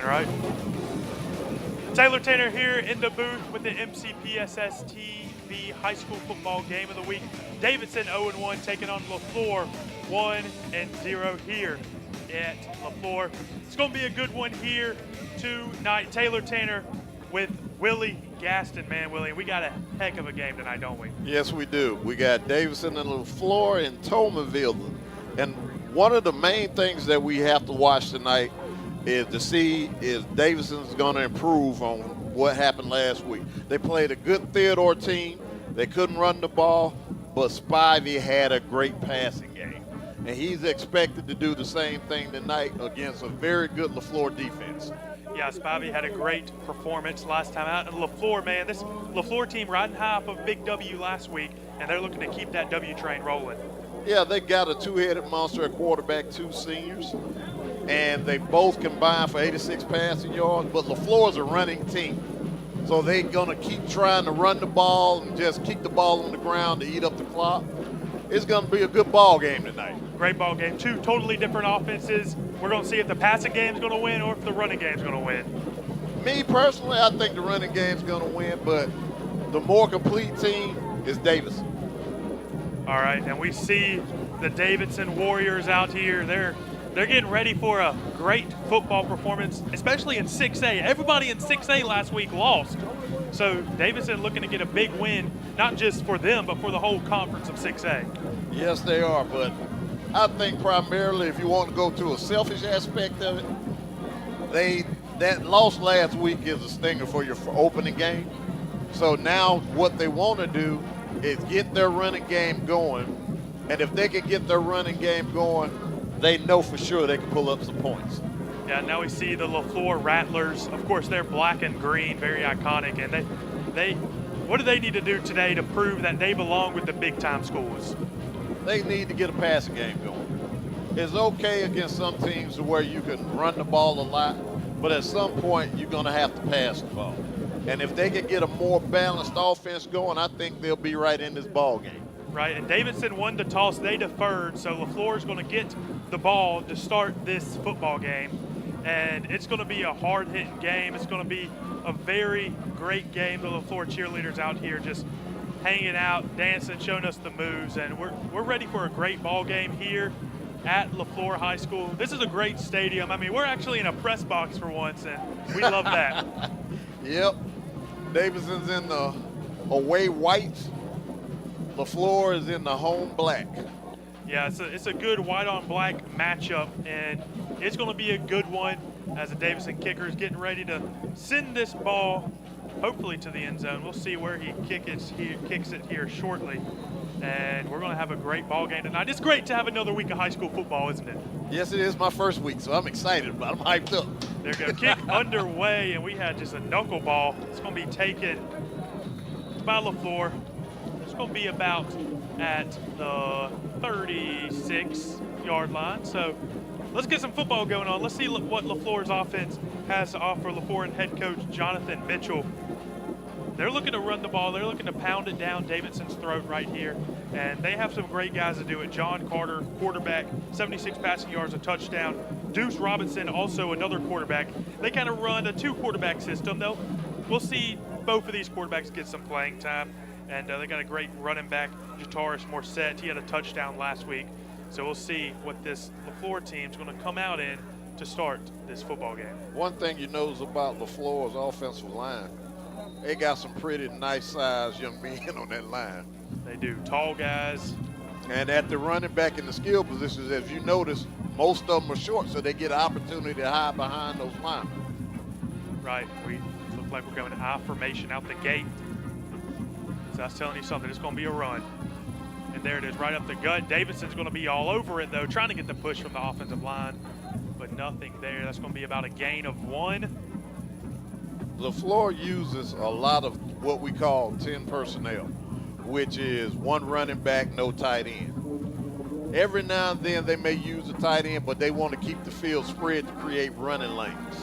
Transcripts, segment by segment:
right. Taylor Tanner here in the booth with the MCPSSTV high school football game of the week. Davidson 0-1 taking on Leflore 1-0 here at Leflore. It's going to be a good one here tonight. Taylor Tanner with Willie Gaston, man, Willie. We got a heck of a game tonight, don't we? Yes, we do. We got Davidson and Leflore and Toulminville. And one of the main things that we have to watch tonight is to see if Davidson's going to improve on what happened last week. They played a good Theodore team. They couldn't run the ball, but Spivey had a great passing game. And he's expected to do the same thing tonight against a very good Leflore defense. Yeah, Spivey had a great performance last time out. And Leflore, man, this Leflore team riding high off of a big W last week, and they're looking to keep that W train rolling. Yeah, they got a two-headed monster at quarterback, two seniors, and they both combined for 86 passing yards, but Leflore's a running team. So they're going to keep trying to run the ball and just keep the ball on the ground to eat up the clock. It's going to be a good ball game tonight. Great ball game. Two totally different offenses. We're going to see if the passing game's going to win or if the running game's going to win. Me personally, I think the running game's going to win, but the more complete team is Davidson. All right, and we see the Davidson Warriors out here. They're getting ready for a great football performance, especially in 6A. Everybody in 6A last week lost. So Davidson looking to get a big win, not just for them, but for the whole conference of 6A. Yes, they are, but I think primarily if you want to go to a selfish aspect of it, that loss last week is a stinger for your opening game. So now what they want to do is get their running game going, and if they can get their running game going, they know for sure they can pull up some points. Yeah, now we see the Leflore Rattlers. Of course, they're black and green, very iconic, and they what do they need to do today to prove that they belong with the big-time schools? They need to get a passing game going. It's okay against some teams to where you can run the ball a lot, but at some point you're going to have to pass the ball. And if they can get a more balanced offense going, I think they'll be right in this ball game. Right, and Davidson won the toss. They deferred, so Leflore is going to get the ball to start this football game. And it's going to be a hard-hitting game. It's going to be a very great game. The Leflore cheerleaders out here just hanging out, dancing, showing us the moves. And we're ready for a great ball game here at Leflore High School. This is a great stadium. I mean, we're actually in a press box for once, and we love that. Yep. Davidson's in the away whites. Leflore is in the home black. Yeah, it's a good white-on-black matchup, and it's going to be a good one as the Davidson kicker is getting ready to send this ball, hopefully to the end zone. We'll see where he kicks it here shortly, and we're going to have a great ball game tonight. It's great to have another week of high school football, isn't it? Yes, it is my first week, so I'm excited about it. I'm hyped up. There you go. Kick underway, and we had just a knuckleball. It's going to be taken by Leflore. It's going to be about at the 36-yard line. So let's get some football going on. Let's see what Leflore's offense has to offer. Leflore and head coach Jonathan Mitchell. They're looking to run the ball. They're looking to pound it down Davidson's throat right here. And they have some great guys to do it. John Carter, quarterback, 76 passing yards, a touchdown. Deuce Robinson, also another quarterback. They kind of run a two-quarterback system, though. We'll see both of these quarterbacks get some playing time. And they got a great running back, Jataris Morset. He had a touchdown last week. So we'll see what this Leflore team's going to come out in to start this football game. One thing you notice about Leflore's offensive line, they got some pretty nice-sized young men on that line. They do. Tall guys. And at the running back in the skill positions, as you notice, most of them are short, so they get an opportunity to hide behind those linemen. Right. We look like we're going to I formation out the gate. So I was telling you something. It's going to be a run. And there it is, right up the gut. Davidson's going to be all over it, though, trying to get the push from the offensive line, but nothing there. That's going to be about a gain of 1. Leflore uses a lot of what we call 10 personnel, which is one running back, no tight end. Every now and then they may use a tight end, but they want to keep the field spread to create running lanes.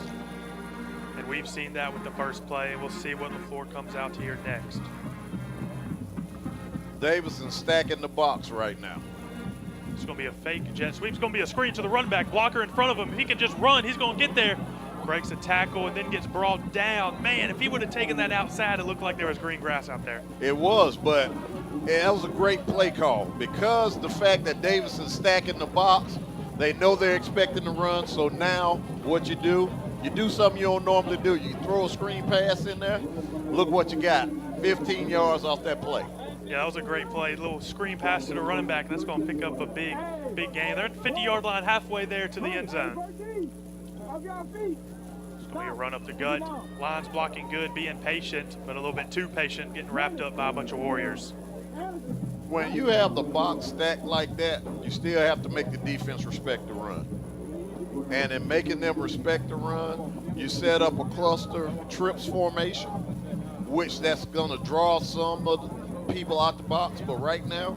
And we've seen that with the first play, and we'll see what Leflore comes out here next. Davidson stacking the box right now. It's going to be a fake jet sweep. It's going to be a screen to the run back. Blocker in front of him. He can just run. He's going to get there. breaks a tackle and then gets brought down. Man, if he would have taken that outside, it looked like there was green grass out there. It was, but that was a great play call because the fact that Davidson's stacking the box, they know they're expecting to run. So now what you do something you don't normally do. You throw a screen pass in there. Look what you got, 15 yards off that play. Yeah, that was a great play. A little screen pass to the running back, and that's going to pick up a big gain. They're at the 50-yard line, halfway there to the end zone. It's going to be a run up the gut. Line's blocking good, being patient, but a little bit too patient, getting wrapped up by a bunch of Warriors. When you have the box stacked like that, you still have to make the defense respect the run. And in making them respect the run, you set up a cluster trips formation, which that's going to draw some of the people out the box. But right now,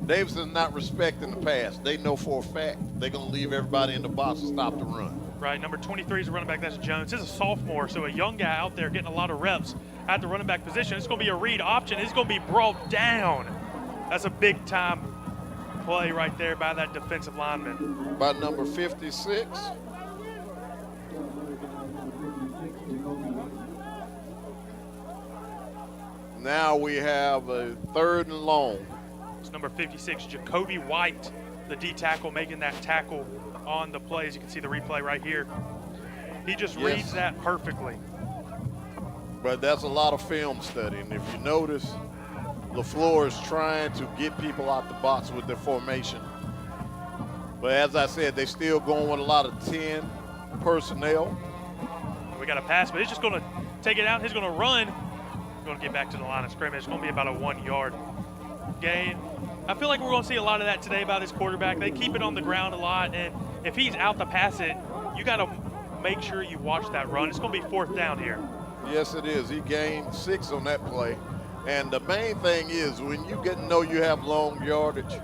Davidson's not respecting the pass. They know for a fact they're going to leave everybody in the box and stop the run. Right, number 23 is a running back. That's Jones. He's a sophomore, so a young guy out there getting a lot of reps at the running back position. It's going to be a read option. It's going to be brought down. That's a big-time play right there by that defensive lineman. By number 56. Now we have a 3rd and long. It's number 56, Jacoby White, the D tackle, making that tackle on the play. As you can see the replay right here. He just reads that perfectly. But that's a lot of film study. And if you notice, Leflore is trying to get people out the box with their formation. But as I said, they still going with a lot of 10 personnel. We got a pass, but he's just going to take it out. He's going to run. Going to get back to the line of scrimmage. It's going to be about a 1-yard gain. I feel like we're going to see a lot of that today by this quarterback. They keep it on the ground a lot, and if he's out to pass it, you got to make sure you watch that run. It's going to be 4th down here. Yes, it is. He gained 6 on that play. And the main thing is when you get to know you have long yardage,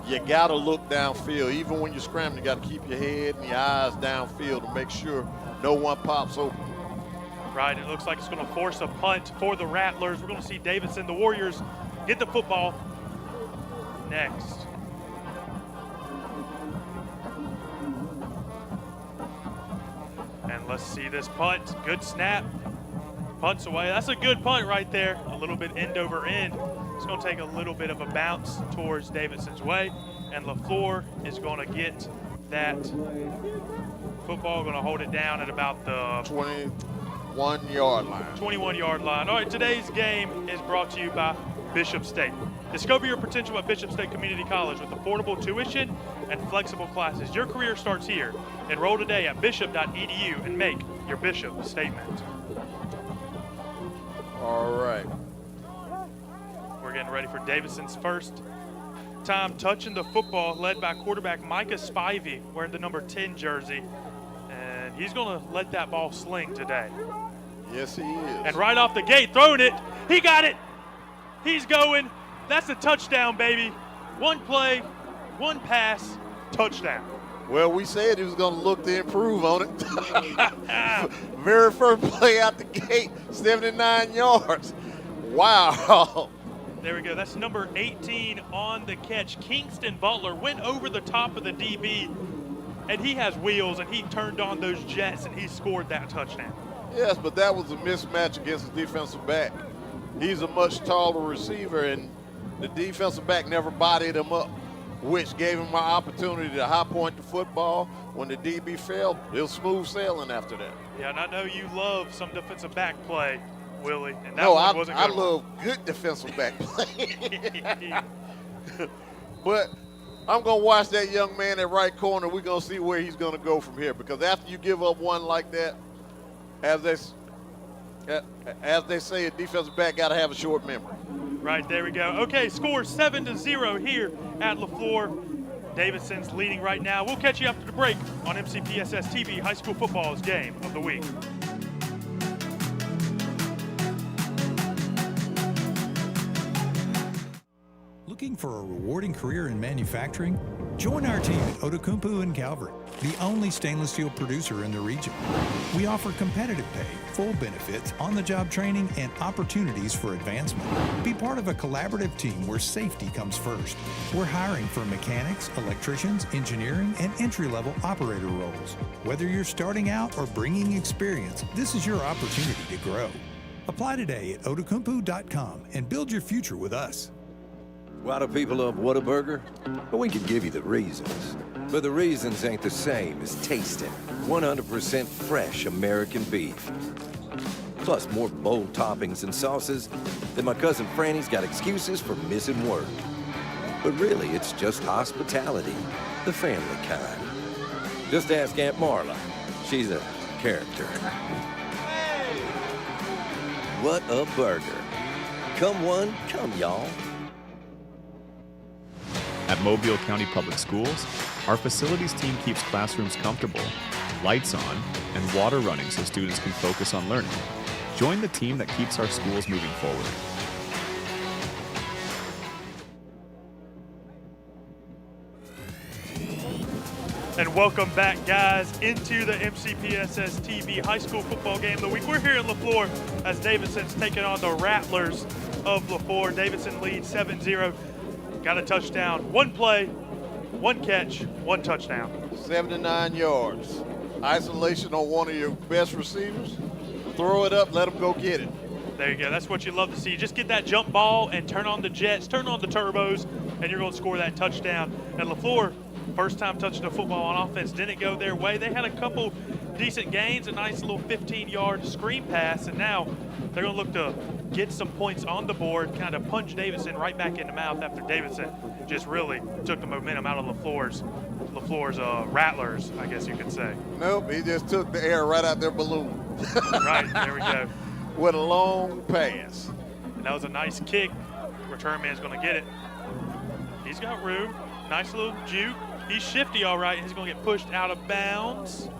you got to look downfield. Even when you're scrambling, you got to keep your head and your eyes downfield to make sure no one pops open. Right, it looks like it's going to force a punt for the Rattlers. We're going to see Davidson, the Warriors, get the football next. And let's see this punt. Good snap. Punts away. That's a good punt right there. A little bit end over end. It's going to take a little bit of a bounce towards Davidson's way. And Leflore is going to get that football, going to hold it down at about the 21-yard line. 21-yard line. All right, today's game is brought to you by Bishop State. Discover your potential at Bishop State Community College with affordable tuition and flexible classes. Your career starts here. Enroll today at bishop.edu and make your Bishop statement. All right. We're getting ready for Davidson's first time touching the football, led by quarterback Micah Spivey, wearing the number 10 jersey. And he's going to let that ball sling today. Yes, he is. And right off the gate, throwing it. He got it. He's going. That's a touchdown, baby. One play, one pass, touchdown. Well, we said he was going to look to improve on it. Very first play out the gate, 79 yards. Wow. There we go. That's number 18 on the catch. Kingston Butler went over the top of the DB, and he has wheels, and he turned on those jets, and he scored that touchdown. Yes, but that was a mismatch against the defensive back. He's a much taller receiver, and the defensive back never bodied him up, which gave him an opportunity to high point the football. When the DB fell, it was smooth sailing after that. Yeah, and I know you love some defensive back play, Willie. And that No, one wasn't I good. love good defensive back play. But I'm going to watch that young man at right corner. We're going to see where he's going to go from here, because after you give up one like that, as they say, a defensive back got to have a short memory. Right, there we go. Okay, score 7-0 here at Leflore. Davidson's leading right now. We'll catch you after the break on MCPSSTV, high school football's game of the week. Looking for a rewarding career in manufacturing? Join our team at Otokumpu in Calvary. the only stainless steel producer in the region. We offer competitive pay, full benefits, on-the-job training, and opportunities for advancement. Be part of a collaborative team where safety comes first. We're hiring for mechanics, electricians, engineering, and entry-level operator roles. Whether you're starting out or bringing experience, this is your opportunity to grow. Apply today at otokumpu.com and build your future with us. Why do people love Whataburger? Well, we could give you the reasons. But the reasons ain't the same as tasting 100% fresh American beef. Plus more bold toppings and sauces than my cousin Franny's got excuses for missing work. But really, it's just hospitality, the family kind. Just ask Aunt Marla. She's a character. What a burger. Come one, come y'all. At Mobile County Public Schools, our facilities team keeps classrooms comfortable, lights on, and water running so students can focus on learning. Join the team that keeps our schools moving forward. And welcome back, guys, into the MCPSSTV high school football game of the week. We're here in Leflore as Davidson's taking on the Rattlers of Leflore. Davidson leads 7-0. Got a touchdown. One play, one catch, one touchdown. 79 yards. Isolation on one of your best receivers. Throw it up, let them go get it. There you go. That's what you love to see. Just get that jump ball and turn on the jets, turn on the turbos, and you're going to score that touchdown. And Leflore, first time touching the football on offense, didn't go their way. They had a couple decent gains, a nice little 15-yard screen pass, and now they're going to look to get some points on the board, kind of punch Davidson right back in the mouth after Davidson just really took the momentum out of Leflore's Rattlers, I guess you could say. Nope, he just took the air right out their balloon. Right, there we go. With a long pass. And that was a nice kick. Return man's going to get it. He's got room. Nice little juke. He's shifty, all right. He's going to get pushed out of bounds.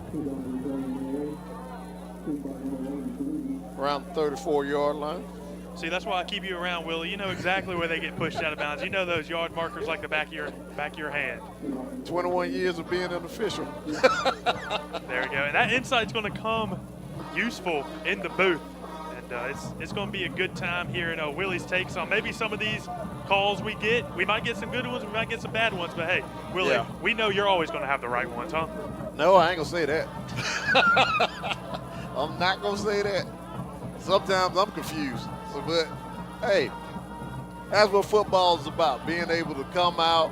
Around the 34-yard line. See, that's why I keep you around, Willie. You know exactly where they get pushed out of bounds. You know those yard markers like the back of your hand. 21 years of being an official. There we go. And that insight's going to come useful in the booth. And it's going to be a good time here in Willie's takes on maybe some of these calls we get. We might get some good ones. We might get some bad ones. But, hey, Willie, we know you're always going to have the right ones, huh? No, I ain't going to say that. I'm not going to say that. Sometimes I'm confused. But, hey, that's what football is about, being able to come out,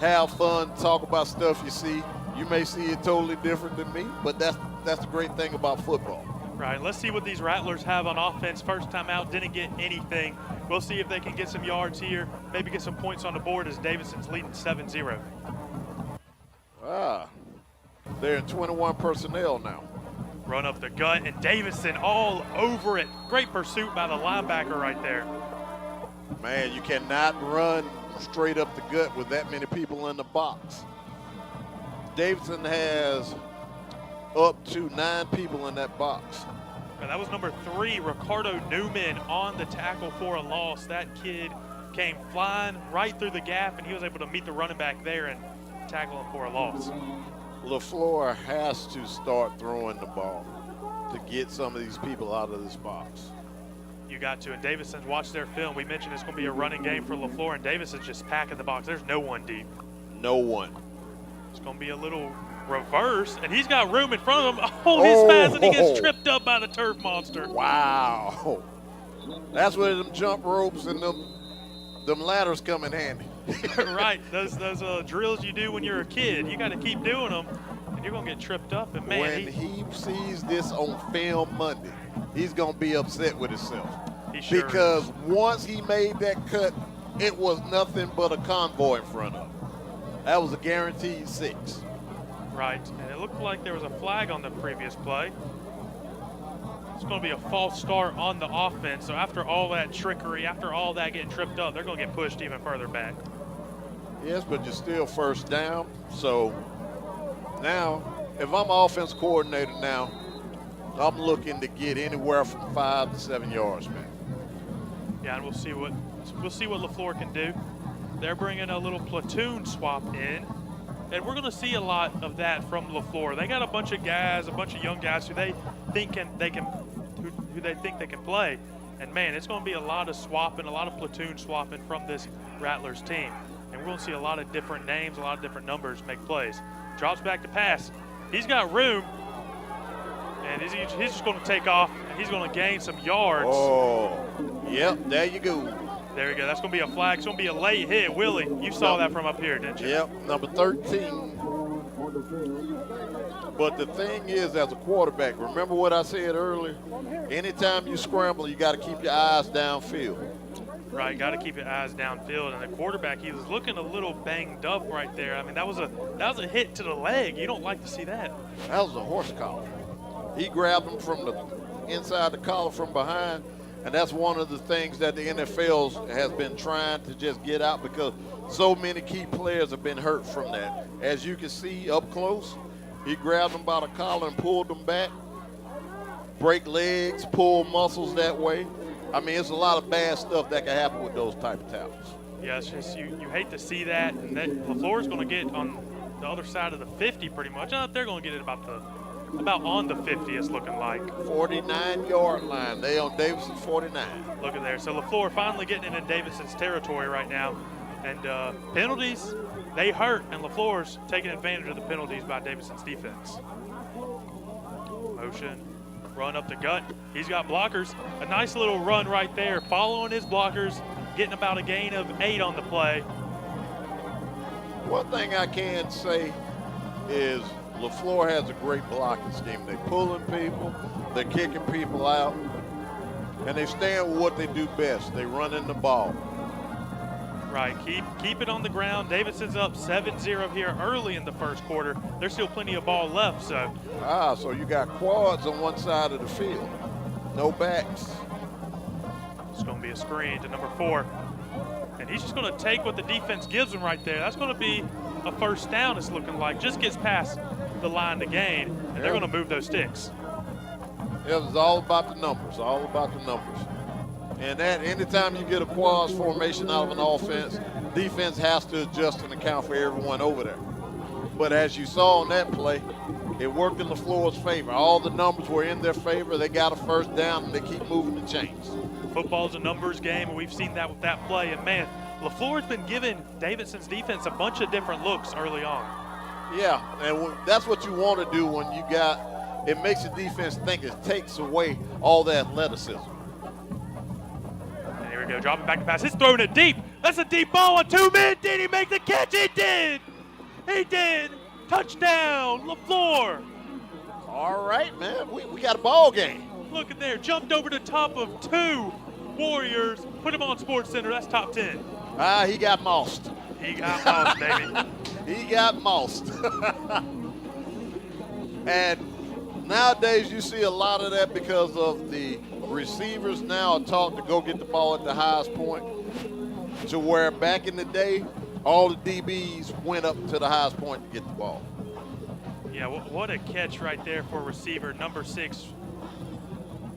have fun, talk about stuff you see. You may see it totally different than me, but that's the great thing about football. Right, let's see what these Rattlers have on offense. First time out, didn't get anything. We'll see if they can get some yards here, maybe get some points on the board as Davidson's leading 7-0. They're in 21 personnel now. Run up the gut, and Davidson all over it. Great pursuit by the linebacker right there. Man, you cannot run straight up the gut with that many people in the box. Davidson has up to 9 people in that box. And that was number 3, Ricardo Newman, on the tackle for a loss. That kid came flying right through the gap, and he was able to meet the running back there and tackle him for a loss. Leflore has to start throwing the ball to get some of these people out of this box. You got to, and Davidson's watched their film. We mentioned it's going to be a running game for Leflore, and Davidson's just packing the box. There's no one deep. No one. It's going to be a little reverse, and he's got room in front of him. Oh, he's fast, and he gets tripped up by the turf monster. Wow. That's where them jump ropes and them ladders come in handy. Right, those drills you do when you're a kid. You got to keep doing them, and you're going to get tripped up. And, man, when he sees this on film Monday, he's going to be upset with himself. He sure because is. Once he made that cut, it was nothing but a convoy in front of him. That was a guaranteed 6. Right, and it looked like there was a flag on the previous play. It's going to be a false start on the offense. So after all that trickery, after all that getting tripped up, they're going to get pushed even further back. Yes, but you're still first down. So now, if I'm offense coordinator now, I'm looking to get anywhere from 5 to 7 yards, man. Yeah, and we'll see what Leflore can do. They're bringing a little platoon swap in. And we're going to see a lot of that from Leflore. They got a bunch of guys, a bunch of young guys who they think they can play. And man, it's going to be a lot of swapping, a lot of platoon swapping from this Rattlers team. And we're going to see a lot of different names, a lot of different numbers make plays. Drops back to pass. He's got room. And he's just going to take off, and he's going to gain some yards. Oh, yep, there you go. There you go. That's going to be a flag. It's going to be a late hit. Willie, you saw that from up here, didn't you? Yep, number 13. But the thing is, as a quarterback, remember what I said earlier? Anytime you scramble, you got to keep your eyes downfield. Right, got to keep your eyes downfield. And the quarterback, he was looking a little banged up right there. I mean, that was a hit to the leg. You don't like to see that. That was a horse collar. He grabbed him from the inside the collar from behind, and that's one of the things that the NFL has been trying to just get out because so many key players have been hurt from that. As you can see up close, he grabbed them by the collar and pulled them back, break legs, pull muscles that way. I mean, it's a lot of bad stuff that can happen with those type of tackles. Yeah, it's just you hate to see that. And that Leflore's going to get on the other side of the 50 pretty much. They're going to get it about on the 50, it's looking like. 49-yard line. They on Davidson 49. Look at there. So Leflore finally getting in Davidson's territory right now. And penalties, they hurt. And Leflore's taking advantage of the penalties by Davidson's defense. Motion, run up the gut. He's got blockers. A nice little run right there, following his blockers, getting about a gain of 8 on the play. One thing I can say is Leflore has a great blocking scheme. They're pulling people, they're kicking people out, and they stand with what they do best. They run in the ball. Right, keep it on the ground. Davidson's up 7-0 here early in the first quarter. There's still plenty of ball left, so. So you got quads on one side of the field, no backs. It's going to be a screen to number 4. And he's just going to take what the defense gives him right there. That's going to be a first down, it's looking like. Just gets past the line to gain, and they're going to move those sticks. It's all about the numbers, all about the numbers. And that anytime you get a quads formation out of an offense, defense has to adjust and account for everyone over there. But as you saw on that play, it worked in Leflore's favor. All the numbers were in their favor. They got a first down, and they keep moving the chains. Football's a numbers game, and we've seen that with that play. And, man, Leflore's been giving Davidson's defense a bunch of different looks early on. Yeah, and that's what you want to do when you got – it makes the defense think it takes away all the athleticism. And here we go, dropping back to pass. He's throwing it deep. That's a deep ball on 2 men. Did he make the catch? He did. He did. Touchdown, Leflore. All right, man. We got a ball game. Look at there. Jumped over the top of 2 Warriors. Put him on SportsCenter. That's top 10. He got mossed. He got mossed, baby. He got mossed. And nowadays you see a lot of that because of the receivers now are taught to go get the ball at the highest point, to where back in the day, all the DBs went up to the highest point to get the ball. Yeah, what a catch right there for receiver number 6,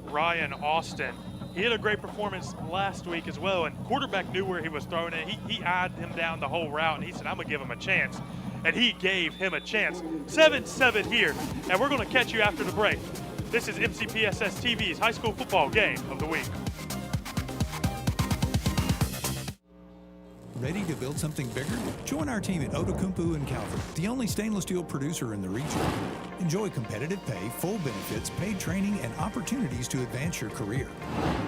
Ryan Austin. He had a great performance last week as well, and quarterback knew where he was throwing it. He eyed him down the whole route, and he said, I'm going to give him a chance. And he gave him a chance. 7-7 here, and we're going to catch you after the break. This is MCPSSTV's High School Football Game of the Week. Ready to build something bigger? Join our team at Outokumpu in Calvert, the only stainless steel producer in the region. Enjoy competitive pay, full benefits, paid training, and opportunities to advance your career.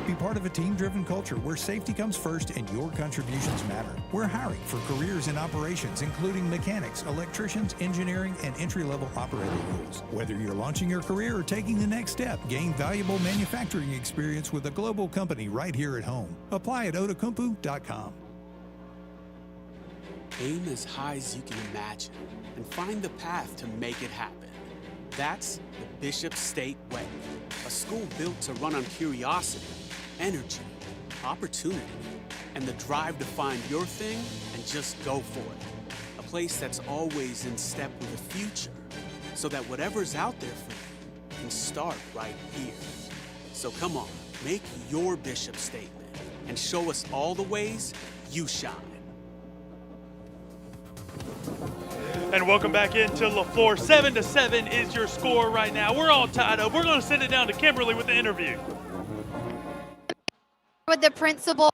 Be part of a team-driven culture where safety comes first and your contributions matter. We're hiring for careers in operations, including mechanics, electricians, engineering, and entry-level operator roles. Whether you're launching your career or taking the next step, gain valuable manufacturing experience with a global company right here at home. Apply at Outokumpu.com. Aim as high as you can imagine and find the path to make it happen. That's the Bishop State Way, a school built to run on curiosity, energy, opportunity, and the drive to find your thing and just go for it. A place that's always in step with the future, so that whatever's out there for you can start right here. So come on, make your Bishop statement and show us all the ways you shine. And welcome back into Leflore. 7-7 is your score right now. We're all tied up. We're going to send it down to Kimberly with the interview. With the principal.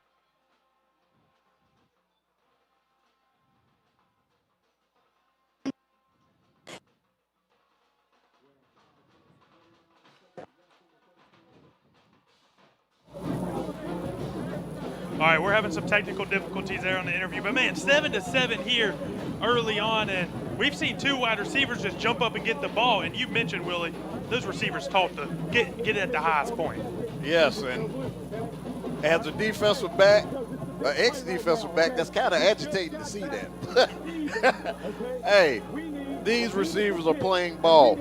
All right, we're having some technical difficulties there on the interview, but man, 7-7 here early on, and we've seen two wide receivers just jump up and get the ball. And you mentioned, Willie, those receivers taught to get it at the highest point. Yes, and as a defensive back, an ex-defensive back, that's kind of agitating to see that. Hey, these receivers are playing ball.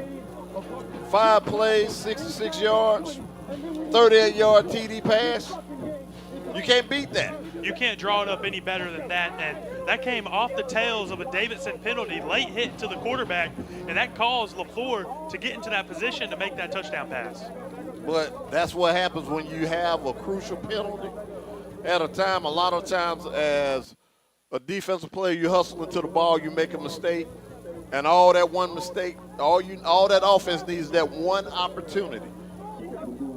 5 plays, 66 yards, 38-yard TD pass. You can't beat that. You can't draw it up any better than that, and that came off the tails of a Davidson penalty, late hit to the quarterback, and that caused Leflore to get into that position to make that touchdown pass. But that's what happens when you have a crucial penalty at a time. A lot of times as a defensive player, you hustle into the ball, you make a mistake, and all that one mistake, all that offense needs is that one opportunity.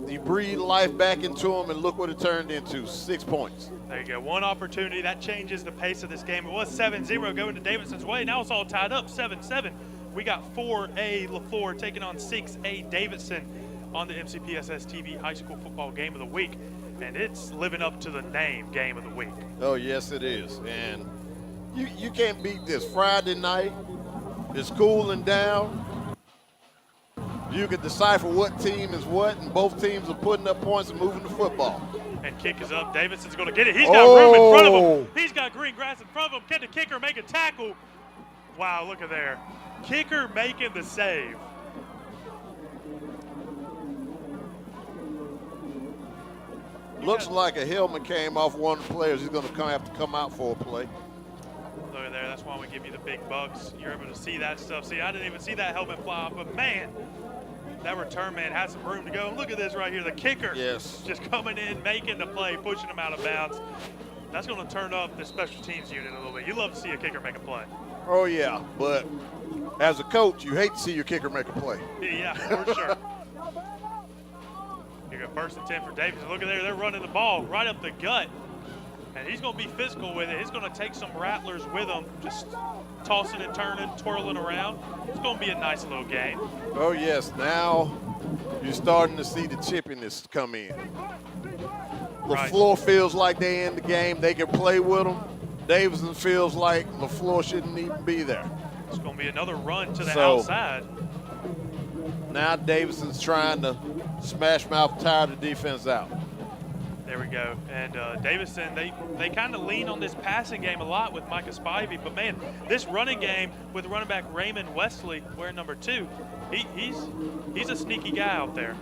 You breathe life back into them, and look what it turned into, 6 points. There you go, one opportunity. That changes the pace of this game. It was 7-0 going to Davidson's way. Now it's all tied up, 7-7. We got 4A Leflore taking on 6A Davidson on the MCPSSTV High School Football Game of the Week. And it's living up to the name, Game of the Week. Oh, yes, it is. And you can't beat this. Friday night, it's cooling down. You can decipher what team is what, and both teams are putting up points and moving the football. And kick is up. Davidson's going to get it. He's got room in front of him. He's got green grass in front of him. Can the kicker make a tackle? Wow, look at there. Kicker making the save. Looks like a helmet came off one of the players. He's going to have to come out for a play. Look at there. That's why we give you the big bucks. You're able to see that stuff. See, I didn't even see that helmet fly off, but man, that return man has some room to go. Look at this right here. The kicker just coming in, making the play, pushing him out of bounds. That's going to turn up the special teams unit a little bit. You love to see a kicker make a play. Oh, yeah, but as a coach, you hate to see your kicker make a play. Yeah, for sure. You got 1st and 10 for Davidson. Look at there. They're running the ball right up the gut. And he's going to be physical with it. He's going to take some rattlers with him, just tossing and turning, twirling around. It's going to be a nice little game. Oh, yes. Now you're starting to see the chippiness come in. Leflore feels like they're in the game. They can play with them. Davidson feels like Leflore shouldn't even be there. It's going to be another run to the outside. Now Davidson's trying to smash mouth, tire the defense out. There we go. And Davidson, they kind of lean on this passing game a lot with Micah Spivey. But, man, this running game with running back Raymond Wesley wearing number 2, he's a sneaky guy out there.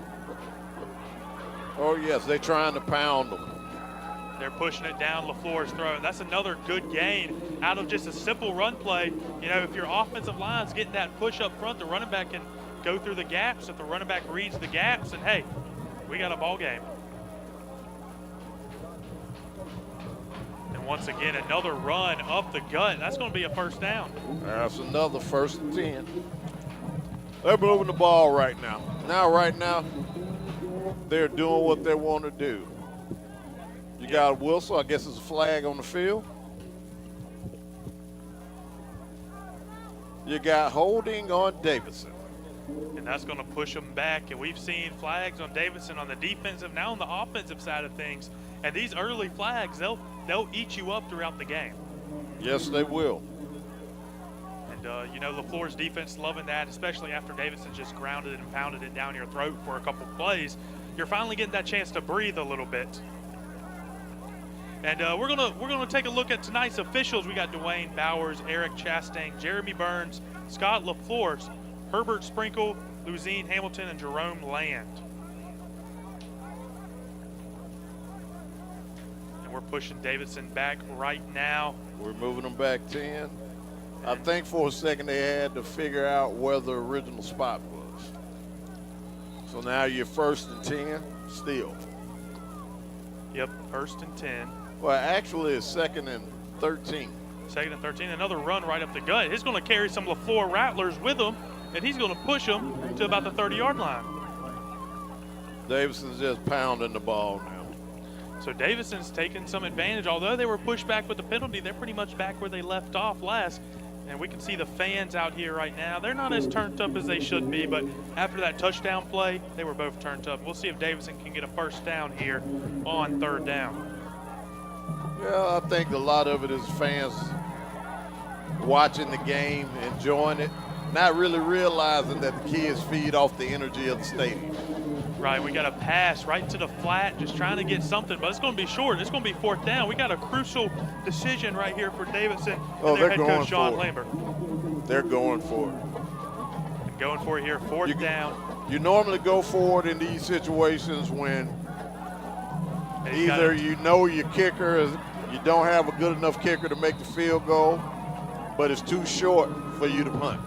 Oh, yes, they're trying to pound them. They're pushing it down Leflore's throat. That's another good gain out of just a simple run play. You know, if your offensive line's getting that push up front, the running back can go through the gaps. If the running back reads the gaps, and, hey, we got a ball game. Once again, another run up the gut. That's going to be a 1st down. That's another 1st and 10. They're moving the ball right now. Right now, they're doing what they want to do. You got a whistle. I guess it's a flag on the field. You got holding on Davidson. And that's going to push them back. And we've seen flags on Davidson on the defensive, now on the offensive side of things. And these early flags, they'll eat you up throughout the game. Yes, they will. And, you know, Leflore's defense loving that, especially after Davidson just grounded it and pounded it down your throat for a couple plays. You're finally getting that chance to breathe a little bit. And we're gonna take a look at tonight's officials. We got Dwayne Bowers, Eric Chastain, Jeremy Burns, Scott Leflore, Herbert Sprinkle, Luzine Hamilton, and Jerome Land. We're pushing Davidson back right now. We're moving them back 10. I think for a second they had to figure out where the original spot was. So now you're 1st and 10 still. Yep, 1st and 10. Well, actually it's 2nd and 13. 2nd and 13, another run right up the gut. He's going to carry some Leflore Rattlers with him, and he's going to push them to about the 30-yard line. Davidson's just pounding the ball now. So Davidson's taking some advantage. Although they were pushed back with the penalty, they're pretty much back where they left off last. And we can see the fans out here right now. They're not as turned up as they should be, but after that touchdown play, they were both turned up. We'll see if Davidson can get a first down here on 3rd down. Yeah, I think a lot of it is fans watching the game, enjoying it, not really realizing that the kids feed off the energy of the stadium. Right, we got a pass right to the flat, just trying to get something, but it's going to be short. It's going to be 4th down. We got a crucial decision right here for Davidson and their head coach, John Lambert. They're going for it. And going for it here, 4th down. You normally go for it in these situations when either you know your kicker is, you don't have a good enough kicker to make the field goal, but it's too short for you to punt.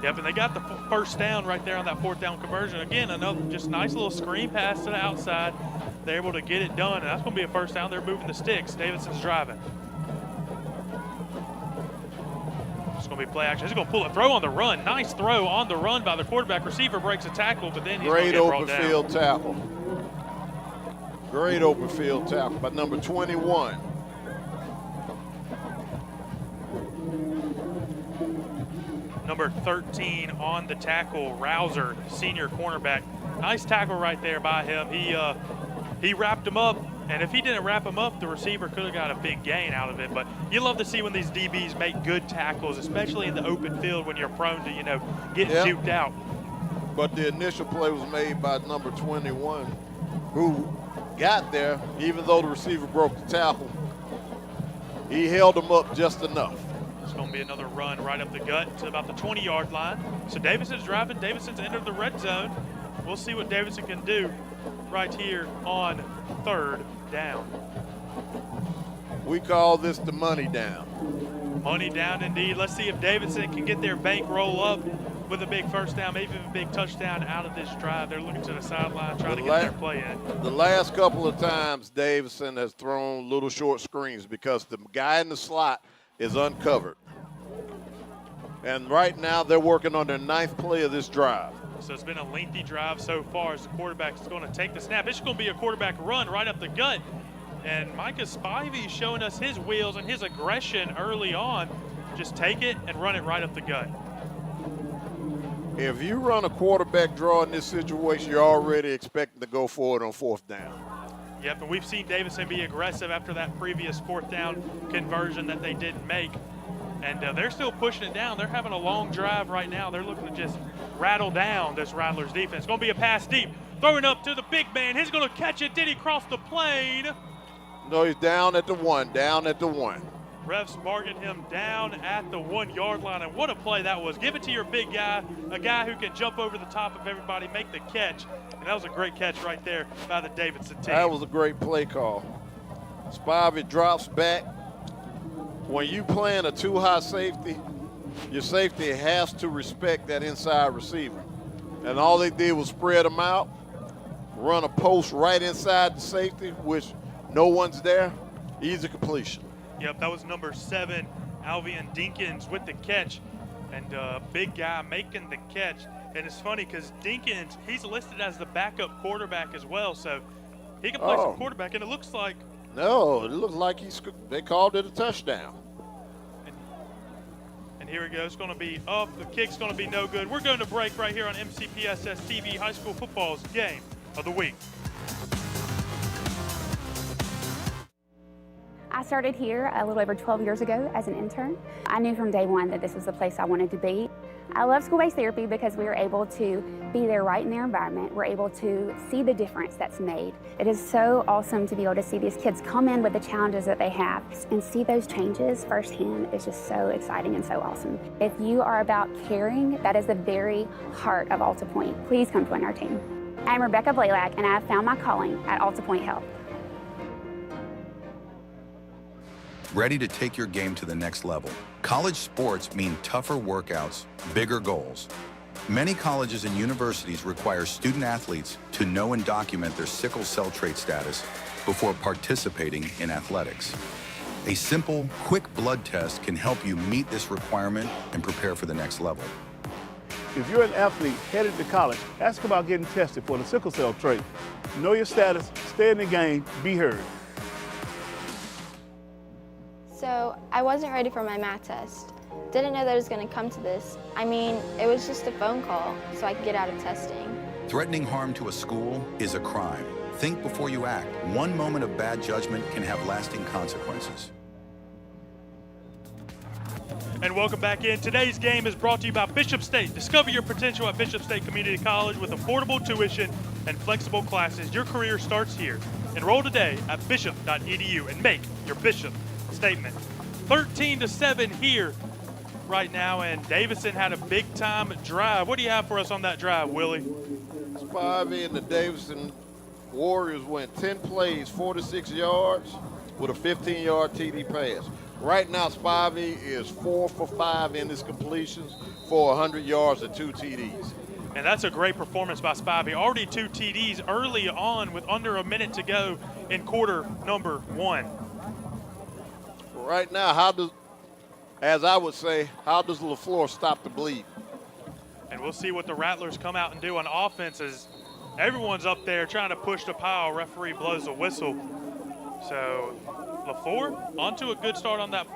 Yep, and they got the first down right there on that 4th down conversion. Again, another just nice little screen pass to the outside. They're able to get it done, and that's going to be a first down. They're moving the sticks. Davidson's driving. It's going to be play action. He's going to pull a throw on the run. Nice throw on the run by the quarterback. Receiver breaks a tackle, but then he's going to get brought down. Great open field tackle. Great open field tackle by number 21. Number 13 on the tackle, Rouser, senior cornerback. Nice tackle right there by him. He wrapped him up, and if he didn't wrap him up, the receiver could have got a big gain out of it. But you love to see when these DBs make good tackles, especially in the open field when you're prone to, get juked out. But the initial play was made by number 21, who got there, even though the receiver broke the tackle. He held him up just enough. It's going to be another run right up the gut to about the 20-yard line. So Davidson's driving. Davidson's entered the red zone. We'll see what Davidson can do right here on 3rd down. We call this the money down. Money down indeed. Let's see if Davidson can get their bankroll up with a big first down, maybe a big touchdown out of this drive. They're looking to the sideline, trying to get their play in. The last couple of times, Davidson has thrown little short screens because the guy in the slot is uncovered. And right now, they're working on their 9th play of this drive. So it's been a lengthy drive so far as the quarterback is going to take the snap. It's going to be a quarterback run right up the gut. And Micah Spivey showing us his wheels and his aggression early on. Just take it and run it right up the gut. If you run a quarterback draw in this situation, you're already expecting to go for it on 4th down. Yep, and we've seen Davidson be aggressive after that previous 4th down conversion that they didn't make. And they're still pushing it down. They're having a long drive right now. They're looking to just rattle down this Rattlers defense. It's going to be a pass deep. Throwing up to the big man. He's going to catch it. Did he cross the plane? No, he's down at the 1, down at the 1. Refs marking him down at the 1-yard line. And what a play that was. Give it to your big guy, a guy who can jump over the top of everybody, make the catch. And that was a great catch right there by the Davidson team. That was a great play call. Spivey drops back. When you playing a too-high safety, your safety has to respect that inside receiver. And all they did was spread them out, run a post right inside the safety, which no one's there. Easy completion. Yep, that was number 7, Alvian Dinkins with the catch. And big guy making the catch. And it's funny because Dinkins, he's listed as the backup quarterback as well. So he can play some quarterback, and it looks like. No, it looks like they called it a touchdown. And here we go. It's going to be up. The kick's going to be no good. We're going to break right here on MCPSSTV, High School Football's Game of the Week. I started here a little over 12 years ago as an intern. I knew from day one that this was the place I wanted to be. I love school-based therapy because we are able to be there right in their environment. We're able to see the difference that's made. It is so awesome to be able to see these kids come in with the challenges that they have and see those changes firsthand. It's just so exciting and so awesome. If you are about caring, that is the very heart of Alta Point. Please come join our team. I'm Rebecca Blaylock, and I have found my calling at Alta Point Health. Ready to take your game to the next level. College sports mean tougher workouts, bigger goals. Many colleges and universities require student athletes to know and document their sickle cell trait status before participating in athletics. A simple, quick blood test can help you meet this requirement and prepare for the next level. If you're an athlete headed to college, ask about getting tested for the sickle cell trait. Know your status, stay in the game, be heard. So I wasn't ready for my math test. Didn't know that it was going to come to this. I mean, it was just a phone call so I could get out of testing. Threatening harm to a school is a crime. Think before you act. One moment of bad judgment can have lasting consequences. And welcome back in. Today's game is brought to you by Bishop State. Discover your potential at Bishop State Community College with affordable tuition and flexible classes. Your career starts here. Enroll today at bishop.edu and make your Bishop statement. 13-7 here right now, and Davidson had a big-time drive. What do you have for us on that drive, Willie? Spivey and the Davidson Warriors went 10 plays, 46 yards with a 15-yard TD pass. Right now, Spivey is 4 for 5 in his completions for 100 yards and 2 TDs. And that's a great performance by Spivey. Already 2 TDs early on with under a minute to go in quarter number 1. Right now, as I would say, how does Leflore stop the bleed? And we'll see what the Rattlers come out and do on offense as everyone's up there trying to push the pile. Referee blows a whistle. So Leflore onto a good start on that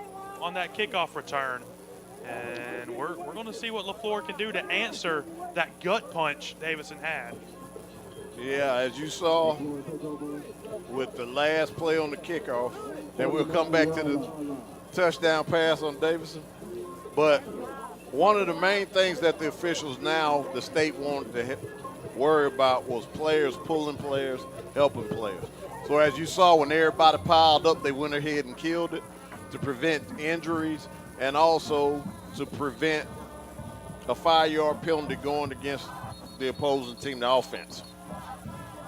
kickoff return. And we're going to see what Leflore can do to answer that gut punch Davidson had. Yeah, as you saw with the last play on the kickoff, and we'll come back to the touchdown pass on Davidson. But one of the main things that the officials now, the state wanted to worry about was players pulling players, helping players. So as you saw, when everybody piled up, they went ahead and killed it to prevent injuries and also to prevent a 5-yard penalty going against the opposing team, the offense.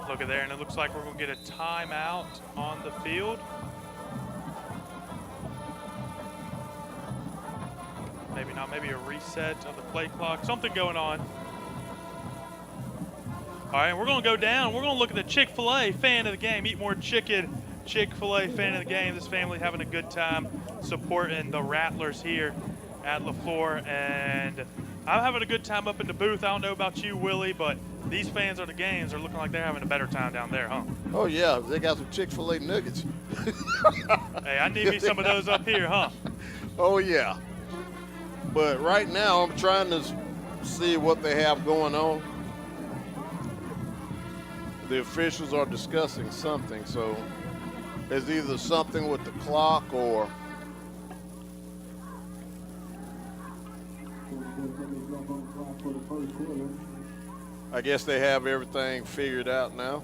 Look at there, and it looks like we're going to get a timeout on the field. Maybe not, maybe a reset of the play clock, something going on. All right, we're going to go down. We're going to look at the Chick-fil-A fan of the game. Eat more chicken. Chick-fil-A fan of the game. This family having a good time supporting the Rattlers here at Leflore. And I'm having a good time up in the booth. I don't know about you, Willie, but these fans of the games are looking like they're having a better time down there, huh? Oh, yeah. They got some Chick-fil-A nuggets. Hey, I need me some of those up here, huh? Oh, yeah. But right now, I'm trying to see what they have going on. The officials are discussing something, so it's either something with the clock or I guess they have everything figured out now.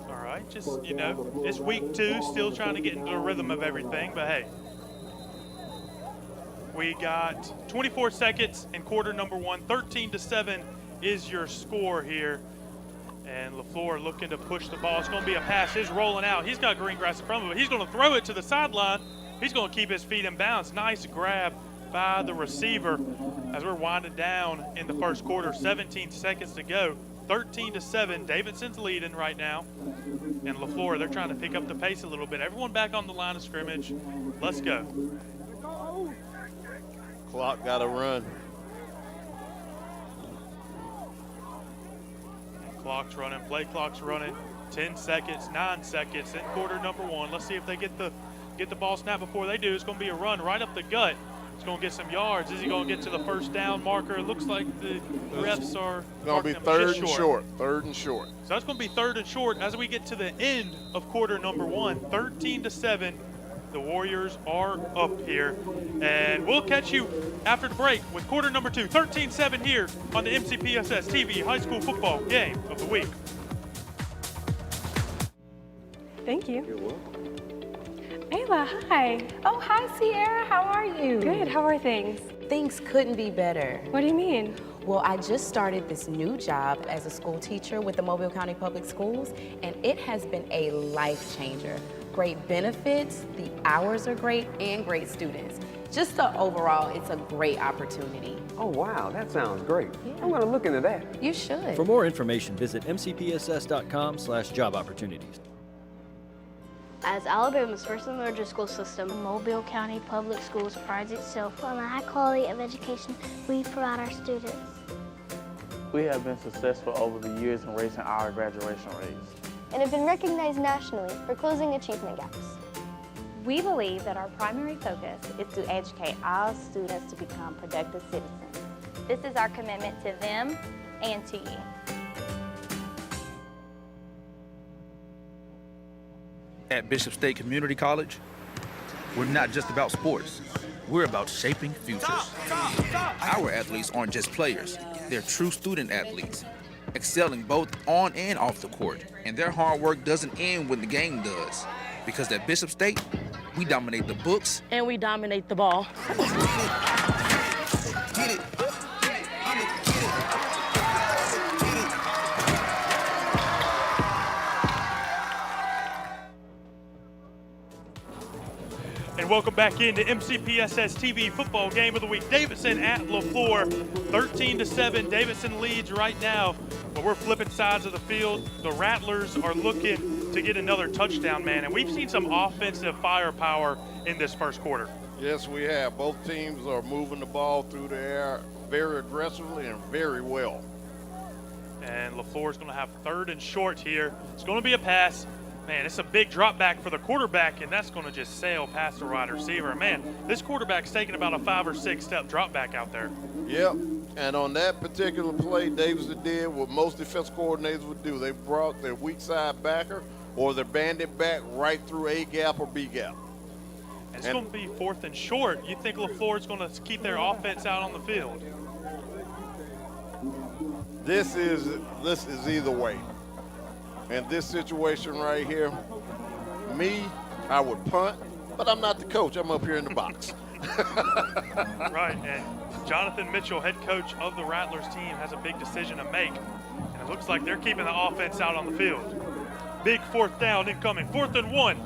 All right, just, you know, it's week 2, still trying to get into the rhythm of everything, but hey. We got 24 seconds in quarter number 1. 13-7 is your score here. And Leflore looking to push the ball. It's going to be a pass. He's rolling out. He's got green grass in front of him. He's going to throw it to the sideline. He's going to keep his feet in bounds. Nice grab by the receiver as we're winding down in the first quarter. 17 seconds to go. 13-7. Davidson's leading right now. And Leflore, they're trying to pick up the pace a little bit. Everyone back on the line of scrimmage. Let's go. Clock got to run. Clock's running, play clock's running. 10 seconds, 9 seconds in quarter number 1. Let's see if they get the ball snapped before they do. It's going to be a run right up the gut. It's going to get some yards. Is he going to get to the first down marker? It looks like the refs are going to be third and short. Third and short. So that's going to be third and short as we get to the end of quarter number 1. 13-7. The Warriors are up here. And we'll catch you after the break with quarter number 2. 13-7 here on the MCPSS TV High School Football Game of the Week. Thank you. You're welcome. Ayla, hi. Oh, hi, Sierra. How are you? Good. How are things? Things couldn't be better. What do you mean? Well, I just started this new job as a school teacher with the Mobile County Public Schools, and it has been a life changer. Great benefits, the hours are great, and great students. Just overall, it's a great opportunity. Oh, wow, that sounds great. Yeah. I'm going to look into that. You should. For more information, visit mcpss.com/job opportunities. As Alabama's first and largest school system, Mobile County Public Schools prides itself on the high quality of education we provide our students. We have been successful over the years in raising our graduation rates and have been recognized nationally for closing achievement gaps. We believe that our primary focus is to educate all students to become productive citizens. This is our commitment to them and to you. At Bishop State Community College, we're not just about sports. We're about shaping futures. Our athletes aren't just players. They're true student athletes, excelling both on and off the court. And their hard work doesn't end when the game does. Because at Bishop State, we dominate the books. And we dominate the ball. Get it. And welcome back into MCPSSTV football game of the week. Davidson at Leflore, 13-7. Davidson leads right now, but we're flipping sides of the field. The Rattlers are looking to get another touchdown, man, and we've seen some offensive firepower in this first quarter. Yes, we have. Both teams are moving the ball through the air very aggressively and very well. And Leflore's going to have 3rd and short here. It's going to be a pass. Man, it's a big drop back for the quarterback, and that's going to just sail past the wide receiver. Man, this quarterback's taking about a 5 or 6 step drop back out there. Yep, and on that particular play, Davidson did what most defense coordinators would do. They brought their weak side backer or their bandit back right through A gap or B gap. And it's going to be 4th and short. You think Leflore's going to keep their offense out on the field? This is either way. In this situation right here, I would punt, but I'm not the coach. I'm up here in the box. Right, and Jonathan Mitchell, head coach of the Rattlers team, has a big decision to make. And it looks like they're keeping the offense out on the field. Big 4th down incoming, 4th and 1.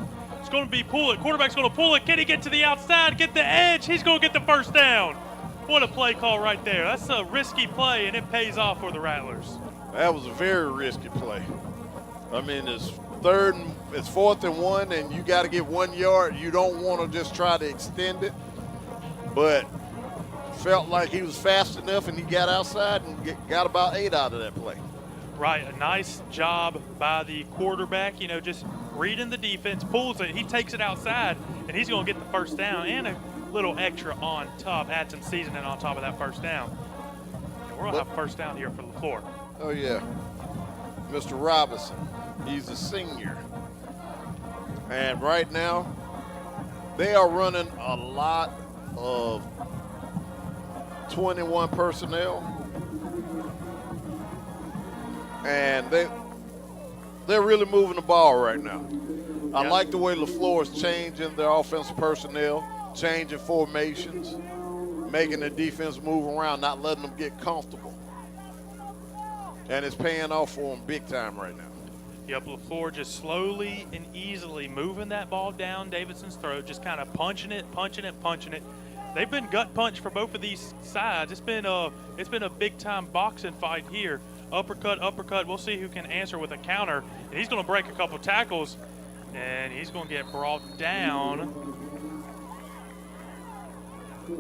It's going to be pull it. Quarterback's going to pull it. Can he get to the outside, get the edge? He's going to get the 1st down. What a play call right there. That's a risky play, and it pays off for the Rattlers. That was a very risky play. I mean, it's 4th and 1, and you got to get 1 yard. You don't want to just try to extend it, but felt like he was fast enough, and he got outside and got about 8 out of that play. Right, a nice job by the quarterback, just reading the defense, pulls it, he takes it outside, and he's going to get the 1st down and a little extra on top, add some seasoning on top of that 1st down. And we're going to have 1st down here for Leflore. Oh, yeah. Mr. Robinson, he's a senior. And right now, they are running a lot of 21 personnel. And they're really moving the ball right now. I like the way Leflore is changing their offensive personnel, changing formations, making the defense move around, not letting them get comfortable. And it's paying off for them big time right now. Yep, Leflore just slowly and easily moving that ball down Davidson's throat, just kind of punching it. They've been gut punched for both of these sides. It's been a big time boxing fight here. Uppercut. We'll see who can answer with a counter. And he's going to break a couple tackles, and he's going to get brought down.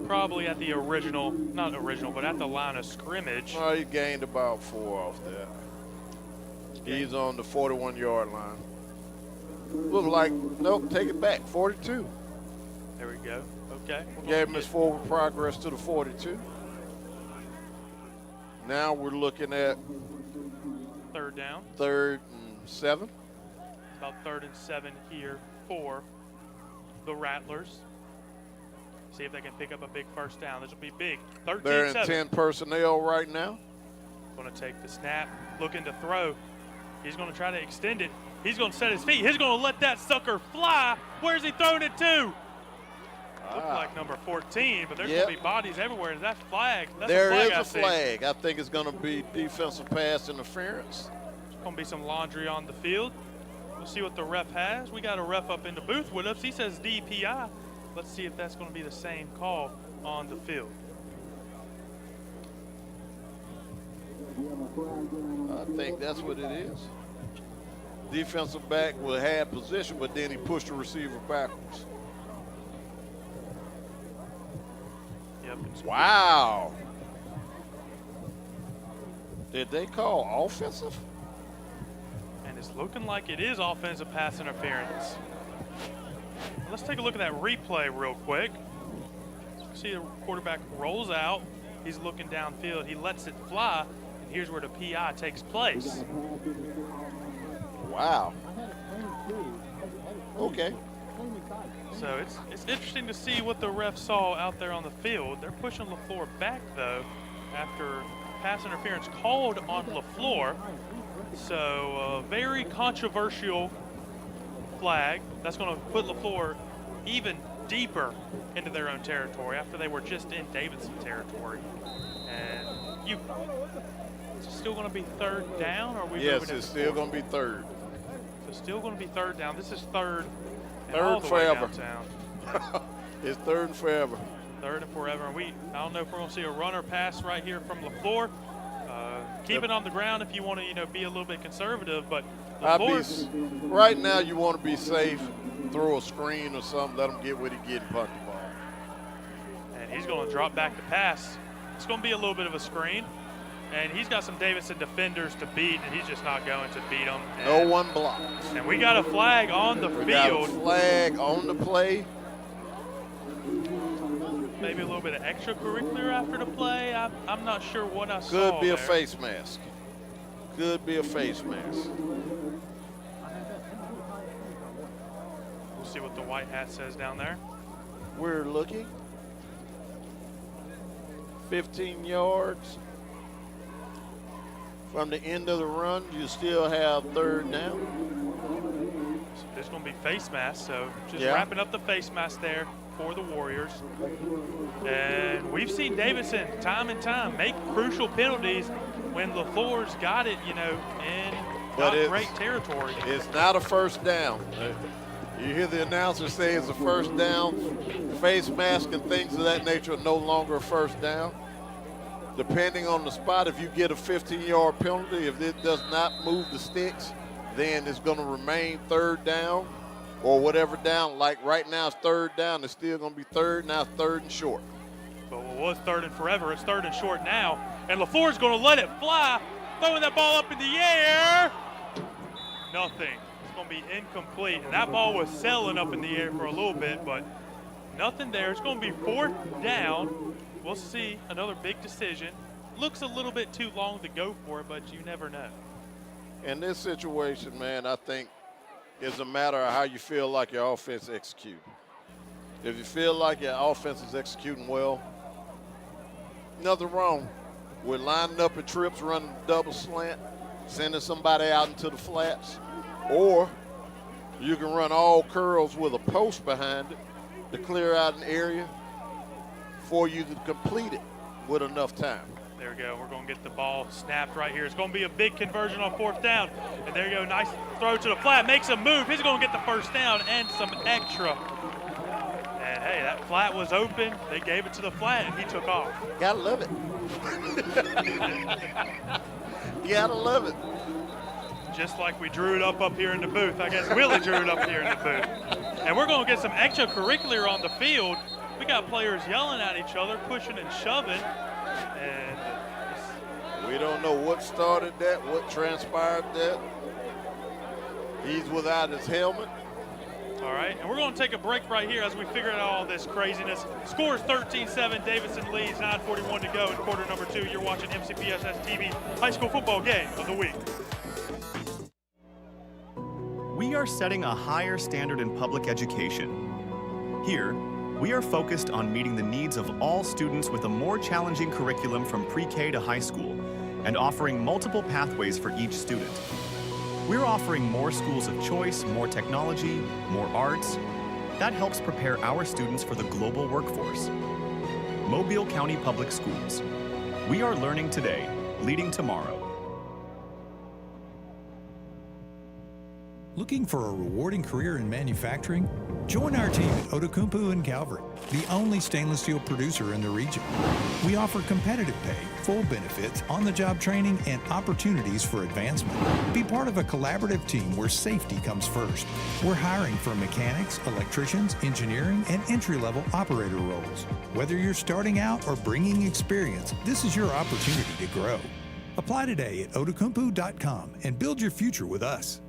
Probably at the but at the line of scrimmage. Oh, he gained about 4 off that. He's on the 41-yard line. Look like, nope, take it back, 42. There we go, okay. Gave him his forward progress to the 42. Now we're looking at 3rd down. 3rd and 7. About 3rd and 7 here for the Rattlers. See if they can pick up a big 1st down. This will be big. 13-7. They're in 10 personnel right now. Going to take the snap, looking to throw. He's going to try to extend it. He's going to set his feet. He's going to let that sucker fly. Where's he throwing it to? Looked like number 14, but there's going to be bodies everywhere. Is that flag? That's there a flag, is a flag. I think it's going to be defensive pass interference. There's going to be some laundry on the field. We'll see what the ref has. We got a ref up in the booth with us. He says DPI. Let's see if that's going to be the same call on the field. I think that's what it is. defensive back had position, but then he pushed the receiver backwards. Yep. Wow. Did they call offensive? And it's looking like it is offensive pass interference. Let's take a look at that replay real quick. See the quarterback rolls out. He's looking downfield. He lets it fly. And here's where the PI takes place. Wow. Okay. So it's interesting to see what the ref saw out there on the field. They're pushing Leflore back, though, after pass interference called on Leflore. So very controversial flag. That's going to put Leflore even deeper into their own territory after they were just in Davidson territory. And it's still going to be third down? Or are we yes, it's still going to be third. So still going to be third down. This is third. Third forever. It's third and forever. Third and forever. And I don't know if we're going to see a runner pass right here from Leflore. Keep it on the ground if you want to, be a little bit conservative. But right now, you want to be safe. Throw a screen or something. Let him get what he get and punt the ball. And he's going to drop back to pass. It's going to be a little bit of a screen. And he's got some Davidson defenders to beat, and he's just not going to beat them. No one blocks. And we got a flag on the field. Got a flag on the play. Maybe a little bit of extracurricular after the play. I'm not sure what I saw. Could be there. a face mask. Could be a face mask. We'll see what the white hat says down there. We're looking. 15 yards. From the end of the run, you still have third down. So there's going to be face mask, so just wrapping up the face mask there for the Warriors. And we've seen Davidson time and time make crucial penalties when Leflore's got it, in not great territory. It's not a first down. You hear the announcer say it's a first down. Face mask and things of that nature are no longer a first down. Depending on the spot, if you get a 15-yard penalty, if it does not move the sticks, then it's going to remain third down or whatever down. Like right now it's third down. It's still going to be third. Now it's third and short. But it was third and forever. It's third and short now. And Leflore's going to let it fly, throwing that ball up in the air. Nothing. It's going to be incomplete. And that ball was sailing up in the air for a little bit, but nothing there. It's going to be fourth down. We'll see another big decision. Looks a little bit too long to go for it, but you never know. In this situation, man, I think it's a matter of how you feel like your offense executes. If you feel like your offense is executing well, nothing wrong with lining up at trips, running double slant, sending somebody out into the flats, or you can run all curls with a post behind it to clear out an area for you to complete it with enough time. There we go. We're going to get the ball snapped right here. It's going to be a big conversion on fourth down. And there you go. Nice throw to the flat. Makes a move. He's going to get the first down and some extra. And, hey, that flat was open. They gave it to the flat, and he took off. Gotta love it. Gotta love it. Just like we drew it up here in the booth. I guess Willie drew it up here in the booth. And we're going to get some extracurricular on the field. We got players yelling at each other, pushing and shoving. And we don't know what started that, what transpired that. He's without his helmet. All right, and we're going to take a break right here as we figure out all this craziness. Score is 13-7. Davidson leads, 9:41 to go in quarter number 2. You're watching MCPSSTV High School Football Game of the Week. We are setting a higher standard in public education. Here, we are focused on meeting the needs of all students with a more challenging curriculum from pre-K to high school and offering multiple pathways for each student. We're offering more schools of choice, more technology, more arts. That helps prepare our students for the global workforce. Mobile County Public Schools. We are learning today, leading tomorrow. Looking for a rewarding career in manufacturing? Join our team at Otokumpu in Calvert, the only stainless steel producer in the region. We offer competitive pay, full benefits, on-the-job training, and opportunities for advancement. Be part of a collaborative team where safety comes first. We're hiring for mechanics, electricians, engineering, and entry-level operator roles. Whether you're starting out or bringing experience, this is your opportunity to grow. Apply today at otokumpu.com and build your future with us.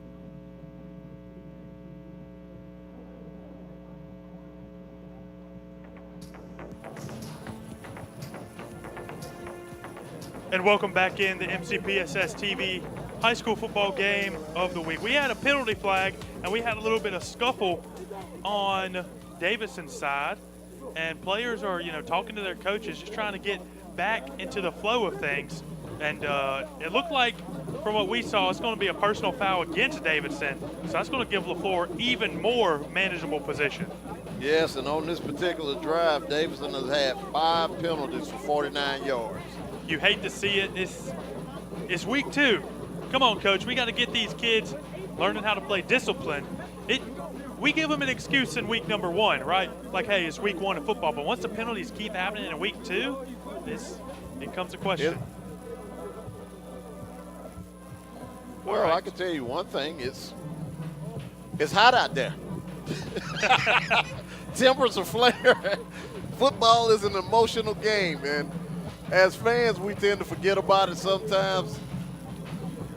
And welcome back in the MCPSSTV high school football game of the week. We had a penalty flag, and we had a little bit of scuffle on Davidson's side. And players are, talking to their coaches, just trying to get back into the flow of things. And it looked like, from what we saw, it's going to be a personal foul against Davidson. So that's going to give Leflore even more manageable position. Yes, and on this particular drive, Davidson has had 5 penalties for 49 yards. You hate to see it. It's week 2. Come on, coach. We got to get these kids learning how to play discipline. We give them an excuse in week number 1, right? Like, hey, it's week 1 of football. But once the penalties keep happening in week 2, it comes to question. Well, I can tell you one thing. It's hot out there. Tempers are flaring. Football is an emotional game, and as fans, we tend to forget about it sometimes.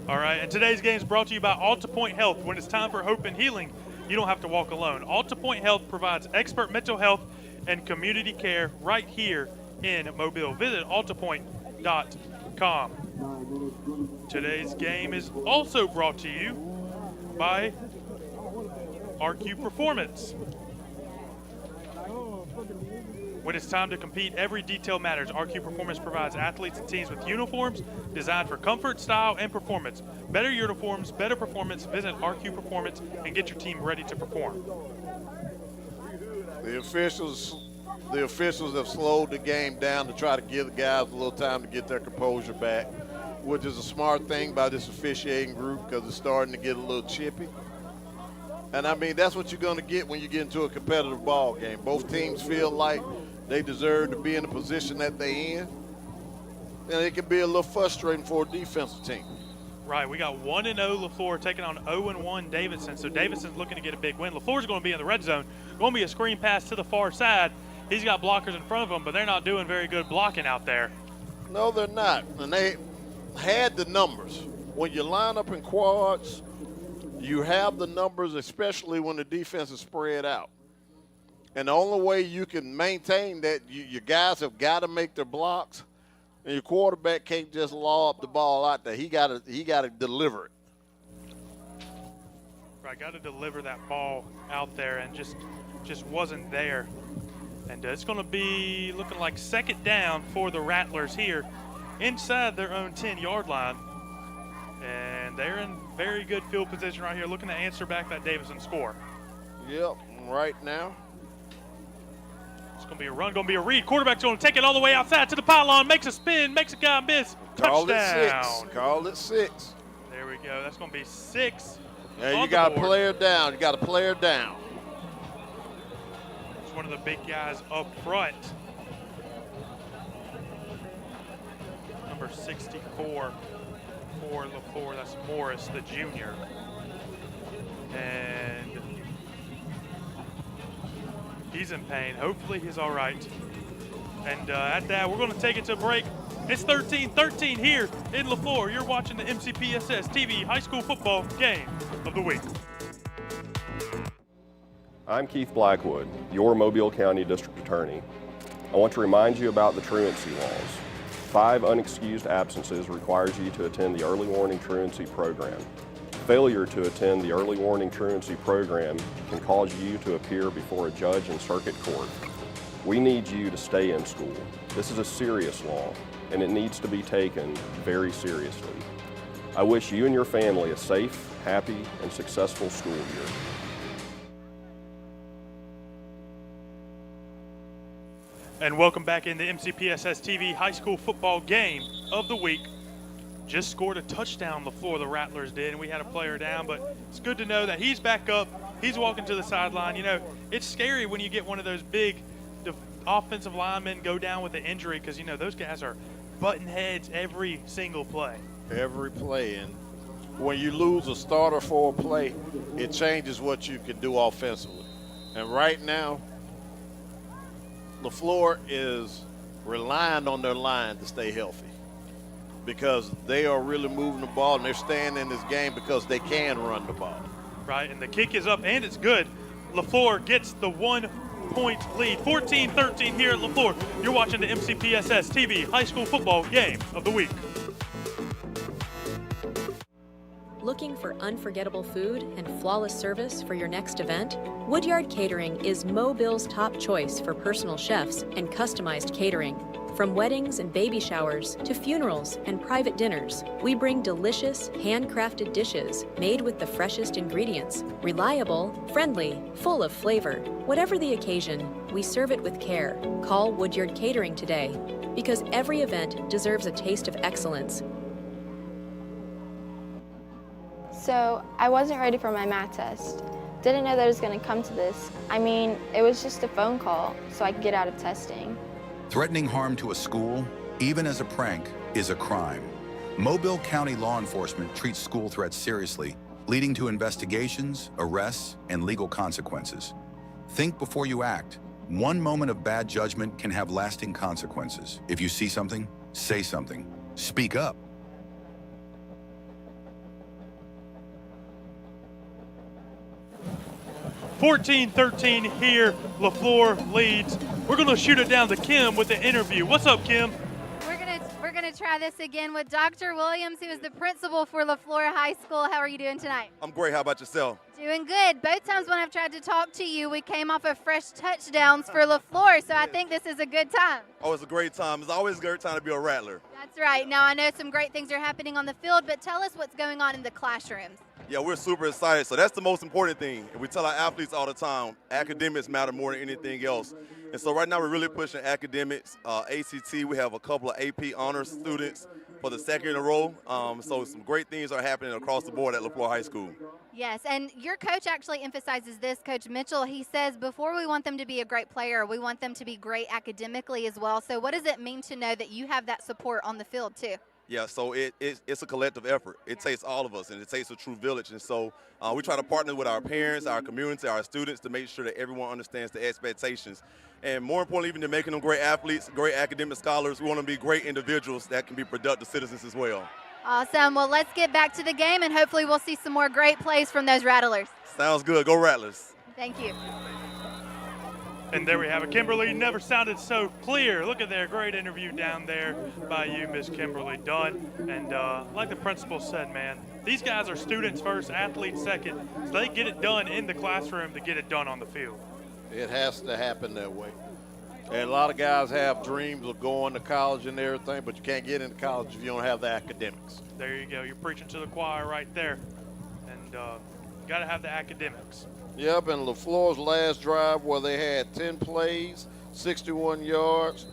All right, and today's game is brought to you by Alta Point Health. When it's time for hope and healing, you don't have to walk alone. Alta Point Health provides expert mental health and community care right here in Mobile. Visit altapoint.com. Today's game is also brought to you by RQ Performance. When it's time to compete, every detail matters. RQ Performance provides athletes and teams with uniforms designed for comfort, style, and performance. Better uniforms, better performance. Visit RQ Performance and get your team ready to perform. The officials have slowed the game down to try to give the guys a little time to get their composure back, which is a smart thing by this officiating group because it's starting to get a little chippy. And, I mean, that's what you're going to get when you get into a competitive ball game. Both teams feel like they deserve to be in the position that they're in. And it can be a little frustrating for a defensive team. Right, we got 1-0 Leflore taking on 0-1 Davidson. So Davidson's looking to get a big win. Leflore's going to be in the red zone. Going to be a screen pass to the far side. He's got blockers in front of him, but they're not doing very good blocking out there. No, they're not. And they had the numbers. When you line up in quads, you have the numbers, especially when the defense is spread out. And the only way you can maintain that, your guys have got to make their blocks, and your quarterback can't just lob the ball out there. He got to deliver it. Right, got to deliver that ball out there, and just wasn't there. And it's going to be looking like second down for the Rattlers here inside their own 10-yard line. And they're in very good field position right here, looking to answer back that Davidson score. Yep, right now. It's going to be a run, going to be a read. Quarterback's going to take it all the way outside to the pylon, makes a spin, makes a guy miss. Call Touchdown. Call it 6. There we go. That's going to be 6. Yeah, you got a player down. You got a player down. It's one of the big guys up front. Number 64 for Leflore. That's Morris, the junior. And he's in pain. Hopefully he's all right. And at that, we're going to take it to a break. It's 13-13 here in Leflore. You're watching the MCPSS TV high school football game of the week. I'm Keith Blackwood, your Mobile County District Attorney. I want to remind you about the truancy laws. 5 unexcused absences requires you to attend the early warning truancy program. Failure to attend the early warning truancy program can cause you to appear before a judge in circuit court. We need you to stay in school. This is a serious law, and it needs to be taken very seriously. I wish you and your family a safe, happy, and successful school year. And welcome back in the MCPSS TV high school football game of the week. just scored a touchdown, Leflore, the Rattlers did, and we had a player down, but it's good to know that he's back up. He's walking to the sideline. You know, it's scary when you get one of those big offensive linemen go down with an injury because, you know, those guys are butting heads every single play. Every play. And when you lose a starter for a play, it changes what you can do offensively. And right now, Leflore is relying on their line to stay healthy because they are really moving the ball and they're staying in this game because they can run the ball. Right, and the kick is up and it's good. Leflore gets the 1-point lead, 14-13 here at Leflore. You're watching the MCPSS TV High School Football Game of the Week. Looking for unforgettable food and flawless service for your next event? Woodyard Catering is Mobile's top choice for personal chefs and customized catering. From weddings and baby showers to funerals and private dinners, we bring delicious, handcrafted dishes made with the freshest ingredients. Reliable, friendly, full of flavor. Whatever the occasion, we serve it with care. Call Woodyard Catering today, because every event deserves a taste of excellence. So I wasn't ready for my math test. Didn't know that it was going to come to this. I mean, it was just a phone call so I could get out of testing. Threatening harm to a school, even as a prank, is a crime. Mobile County law enforcement treats school threats seriously, leading to investigations, arrests, and legal consequences. Think before you act. One moment of bad judgment can have lasting consequences. If you see something, say something. Speak up. $14-13 here, Leflore leads. We're going to shoot it down to Kim with the interview. What's up, Kim? We're gonna try this again with Dr. Williams, who is the principal for Leflore High School. How are you doing tonight? I'm great. How about yourself? Doing good. Both times when I've tried to talk to you, we came off of fresh touchdowns for Leflore, so I think this is a good time. Oh, it's a great time. It's always a great time to be a Rattler. That's right. Now, I know some great things are happening on the field, but tell us what's going on in the classrooms. Yeah, we're super excited. So that's the most important thing. And we tell our athletes all the time, academics matter more than anything else. And so right now we're really pushing academics. ACT, we have a couple of AP honors students for the second in a row. So some great things are happening across the board at Leflore High School. Yes, and your coach actually emphasizes this, Coach Mitchell. He says before we want them to be a great player, we want them to be great academically as well. So what does it mean to know that you have that support on the field too? Yeah, so it's a collective effort. It takes all of us, and it takes a true village. And so we try to partner with our parents, our community, our students to make sure that everyone understands the expectations. And more importantly, even than making them great athletes, great academic scholars, we want them to be great individuals that can be productive citizens as well. Awesome. Well, let's get back to the game, and hopefully we'll see some more great plays from those Rattlers. Sounds good. Go Rattlers. Thank you. And there we have it. Kimberly never sounded so clear. Look at their great interview down there by you, Miss Kimberly Dunn. And like the principal said, man, these guys are students first, athletes second. So they get it done in the classroom to get it done on the field. It has to happen that way. And a lot of guys have dreams of going to college and everything, but you can't get into college if you don't have the academics. There you go. You're preaching to the choir right there. And got to have the academics. Yep, and Leflore's last drive where they had 10 plays, 61 yards,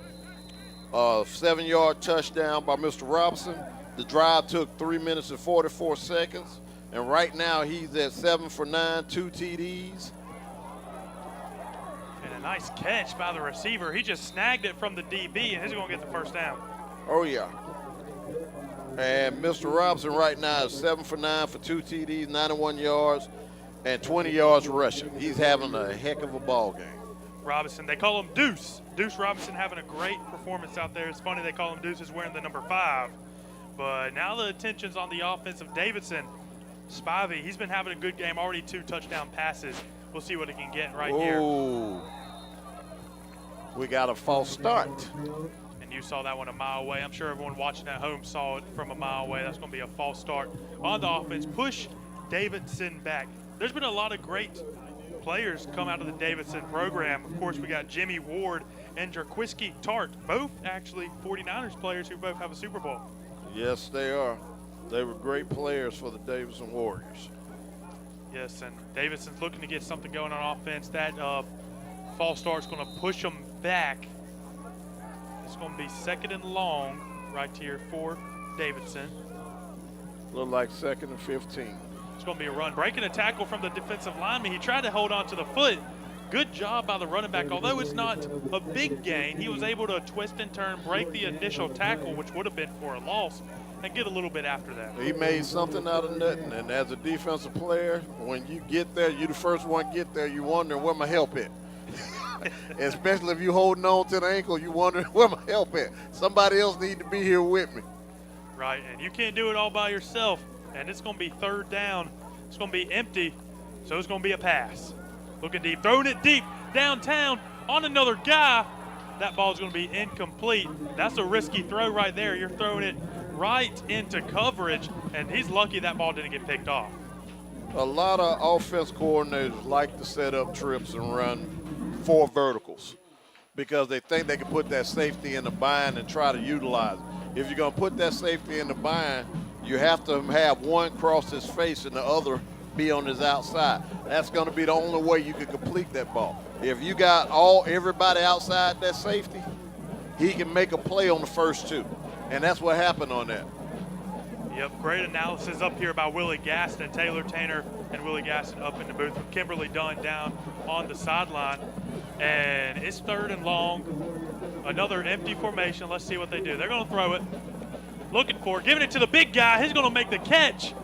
7-yard touchdown by Mr. Robinson. The drive took 3 minutes and 44 seconds. And right now he's at 7 for 9, 2 TDs. And a nice catch by the receiver. He just snagged it from the DB, and he's going to get the first down. Oh, yeah. And Mr. Robinson right now is 7 for 9 for 2 TDs, 91 yards. And 20 yards rushing. He's having a heck of a ball game. Robinson, they call him Deuce. Deuce Robinson having a great performance out there. It's funny they call him Deuce, is wearing the number 5. But now the attention's on the offense of Davidson. Spivey, he's been having a good game, already 2 touchdown passes. We'll see what he can get right here. We got a false start. And you saw that one a mile away. I'm sure everyone watching at home saw it from a mile away. That's going to be a false start on the offense. Push Davidson back. There's been a lot of great players come out of the Davidson program. Of course, we got Jimmy Ward and Jerquiski Tart, both actually 49ers players who both have a Super Bowl. Yes, they are. They were great players for the Davidson Warriors. Yes, and Davidson's looking to get something going on offense. That false start's going to push them back. It's going to be 2nd and long right here for Davidson. Look like 2nd and 15. It's going to be a run. Breaking a tackle from the defensive lineman. He tried to hold on to the foot. Good job by the running back. Although it's not a big gain, he was able to twist and turn, break the initial tackle, which would have been for a loss, and get a little bit after that. He made something out of nothing. And as a defensive player, when you get there, you're the first one to get there, you wonder where my help at. Especially if you're holding on to the ankle, you wonder where my help at. Somebody else need to be here with me. Right, and you can't do it all by yourself. And it's going to be 3rd down. It's going to be empty, so it's going to be a pass. Looking deep, throwing it deep downtown on another guy. That ball's going to be incomplete. That's a risky throw right there. You're throwing it right into coverage, and he's lucky that ball didn't get picked off. A lot of offense coordinators like to set up trips and run 4 verticals because they think they can put that safety in the bind and try to utilize it. If you're going to put that safety in the bind, you have to have one cross his face and the other be on his outside. That's going to be the only way you can complete that ball. If you got everybody outside that safety, he can make a play on the first 2. And that's what happened on that. Yep, great analysis up here by Willie Gaston, Taylor Tanner and Willie Gaston up in the booth with Kimberly Dunn down on the sideline. And it's 3rd and long. Another empty formation. Let's see what they do. They're going to throw it. Looking for it, giving it to the big guy. He's going to make the catch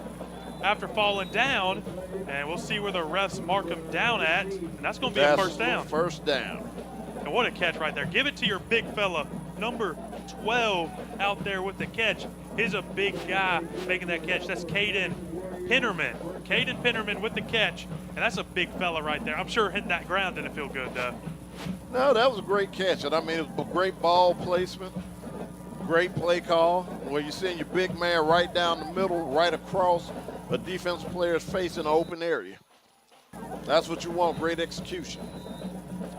after falling down. And we'll see where the refs mark him down at. And that's going to be a first down. First down. And what a catch right there. Give it to your big fella, number 12 out there with the catch. He's a big guy making that catch. That's Caden Pennerman. Caden Pennerman with the catch. And that's a big fella right there. I'm sure hitting that ground didn't feel good, though. No, that was a great catch. And I mean, it was a great ball placement. Great play call where you send your big man right down the middle, right across a defensive player's face in an open area. That's what you want, great execution.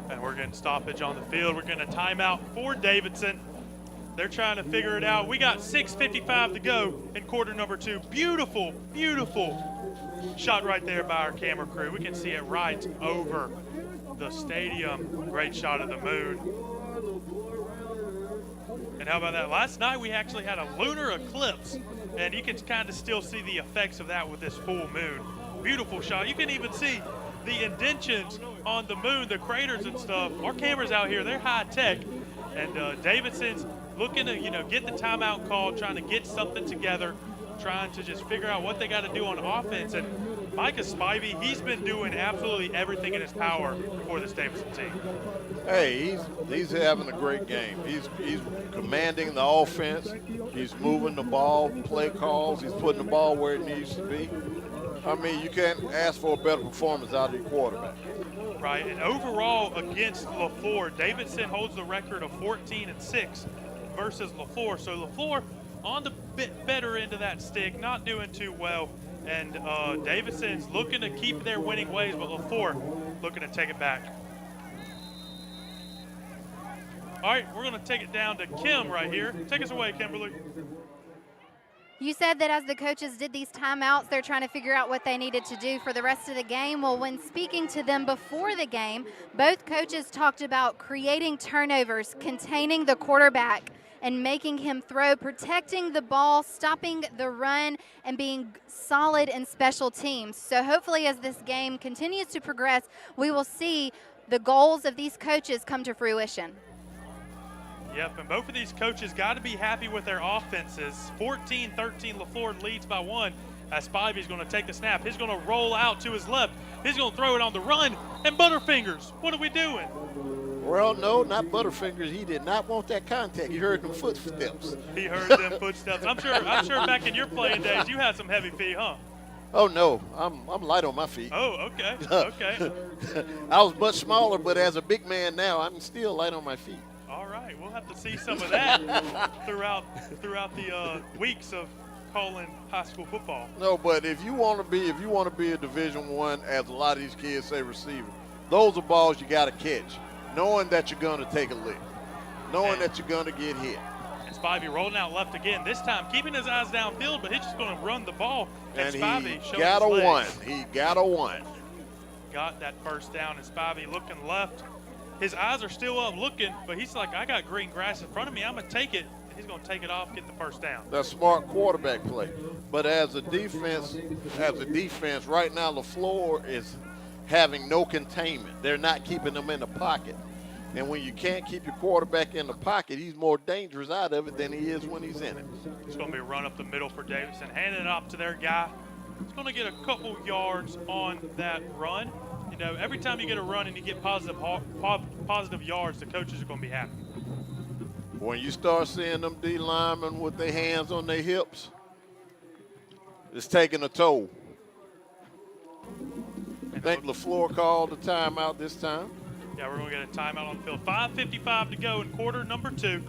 And we're getting stoppage on the field. We're getting a timeout for Davidson. They're trying to figure it out. We got 6:55 to go in quarter number 2. Beautiful, beautiful shot right there by our camera crew. We can see it right over the stadium. Great shot of the moon. And how about that? Last night we actually had a lunar eclipse, and you can kind of still see the effects of that with this full moon. Beautiful shot. You can even see the indentions on the moon, the craters and stuff. Our cameras out here, they're high tech, and Davidson's looking to, get the timeout call, trying to get something together, trying to just figure out what they got to do on offense. And Micah Spivey, he's been doing absolutely everything in his power for this Davidson team. Hey, he's having a great game. He's commanding the offense. He's moving the ball, play calls. He's putting the ball where it needs to be. I mean, you can't ask for a better performance out of your quarterback. Right, and overall against Leflore, Davidson holds the record of 14-6 versus Leflore. So Leflore on the bit better end of that stick, not doing too well. And Davidson's looking to keep their winning ways, but Leflore looking to take it back. All right, we're going to take it down to Kim right here. Take us away, Kimberly. You said that as the coaches did these timeouts, they're trying to figure out what they needed to do for the rest of the game. Well, when speaking to them before the game, both coaches talked about creating turnovers, containing the quarterback, and making him throw, protecting the ball, stopping the run, and being solid in special teams. So hopefully as this game continues to progress, we will see the goals of these coaches come to fruition. Yep, and both of these coaches got to be happy with their offenses. 14-13, Leflore leads by 1 as Spivey's going to take the snap. He's going to roll out to his left. He's going to throw it on the run, and Butterfingers, what are we doing? Well, no, not Butterfingers. He did not want that contact. He heard them footsteps. He heard them footsteps. I'm sure back in your playing days you had some heavy feet, huh? Oh, no, I'm light on my feet. Oh, okay, okay. I was much smaller, but as a big man now, I'm still light on my feet. All right, we'll have to see some of that throughout the weeks of calling high school football. No, but if you want to be a Division I, as a lot of these kids say, receiver, those are balls you got to catch, knowing that you're going to take a lick, knowing that you're going to get hit. And Spivey rolling out left again. This time keeping his eyes downfield, but he's just going to run the ball. And Spivey he got a one. He got a one. Got that first down, and Spivey looking left. His eyes are still up looking, but he's like, I got green grass in front of me. I'm going to take it. And He's going to take it off, get the first down. That's smart quarterback play. But as a defense, right now Leflore is having no containment. They're not keeping them in the pocket. And when you can't keep your quarterback in the pocket, he's more dangerous out of it than he is when he's in it. It's going to be a run up the middle for Davidson, handing it off to their guy. It's going to get a couple yards on that run. You know, every time you get a run and you get positive yards, the coaches are going to be happy. When you start seeing them D linemen with their hands on their hips, it's taking a toll. I think Leflore called the timeout this time. Yeah, we're going to get a timeout on the field. 5:55 to go in quarter number 2.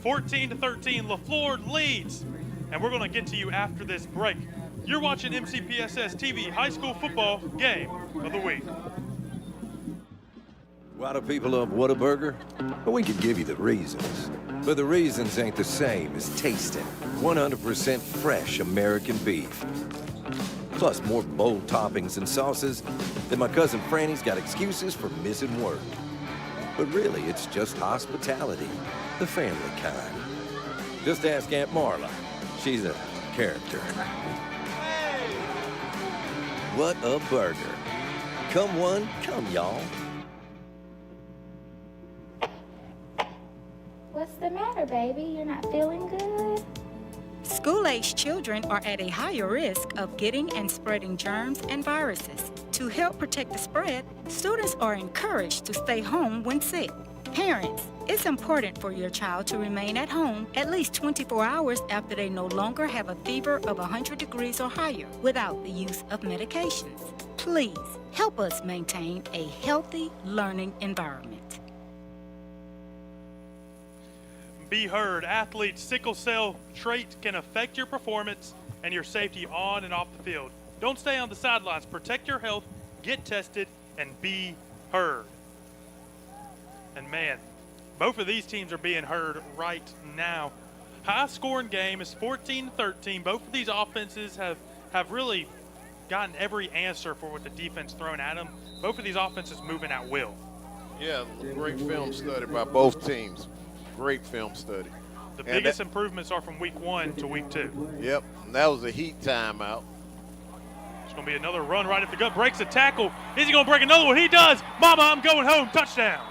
14-13, Leflore leads. And we're going to get to you after this break. You're watching MCPSS TV High School Football Game of the Week. Why do people love Whataburger? Well, we could give you the reasons. But the reasons ain't the same as tasting 100% fresh American beef. Plus more bold toppings and sauces that my cousin Franny's got excuses for missing work. But really, it's just hospitality, the family kind. Just ask Aunt Marla. She's a character. What a burger. Come one, come y'all. What's the matter, baby? You're not feeling good? School-aged children are at a higher risk of getting and spreading germs and viruses. To help protect the spread, students are encouraged to stay home when sick. Parents, it's important for your child to remain at home at least 24 hours after they no longer have a fever of 100 degrees or higher without the use of medications. Please help us maintain a healthy learning environment. Be heard. Athletes' sickle cell trait can affect your performance and your safety on and off the field. Don't stay on the sidelines. Protect your health, get tested, and be heard. And man, both of these teams are being heard right now. High-scoring game is 14-13. Both of these offenses have really gotten every answer for what the defense thrown at them. Both of these offenses moving at will. Yeah, great film study by both teams. Great film study. The biggest improvements are from week 1 to week 2. Yep, and that was a heat timeout. It's going to be another run right at the gut. Breaks a tackle. Is he going to break another one? He does. Mama, I'm going home. Touchdown.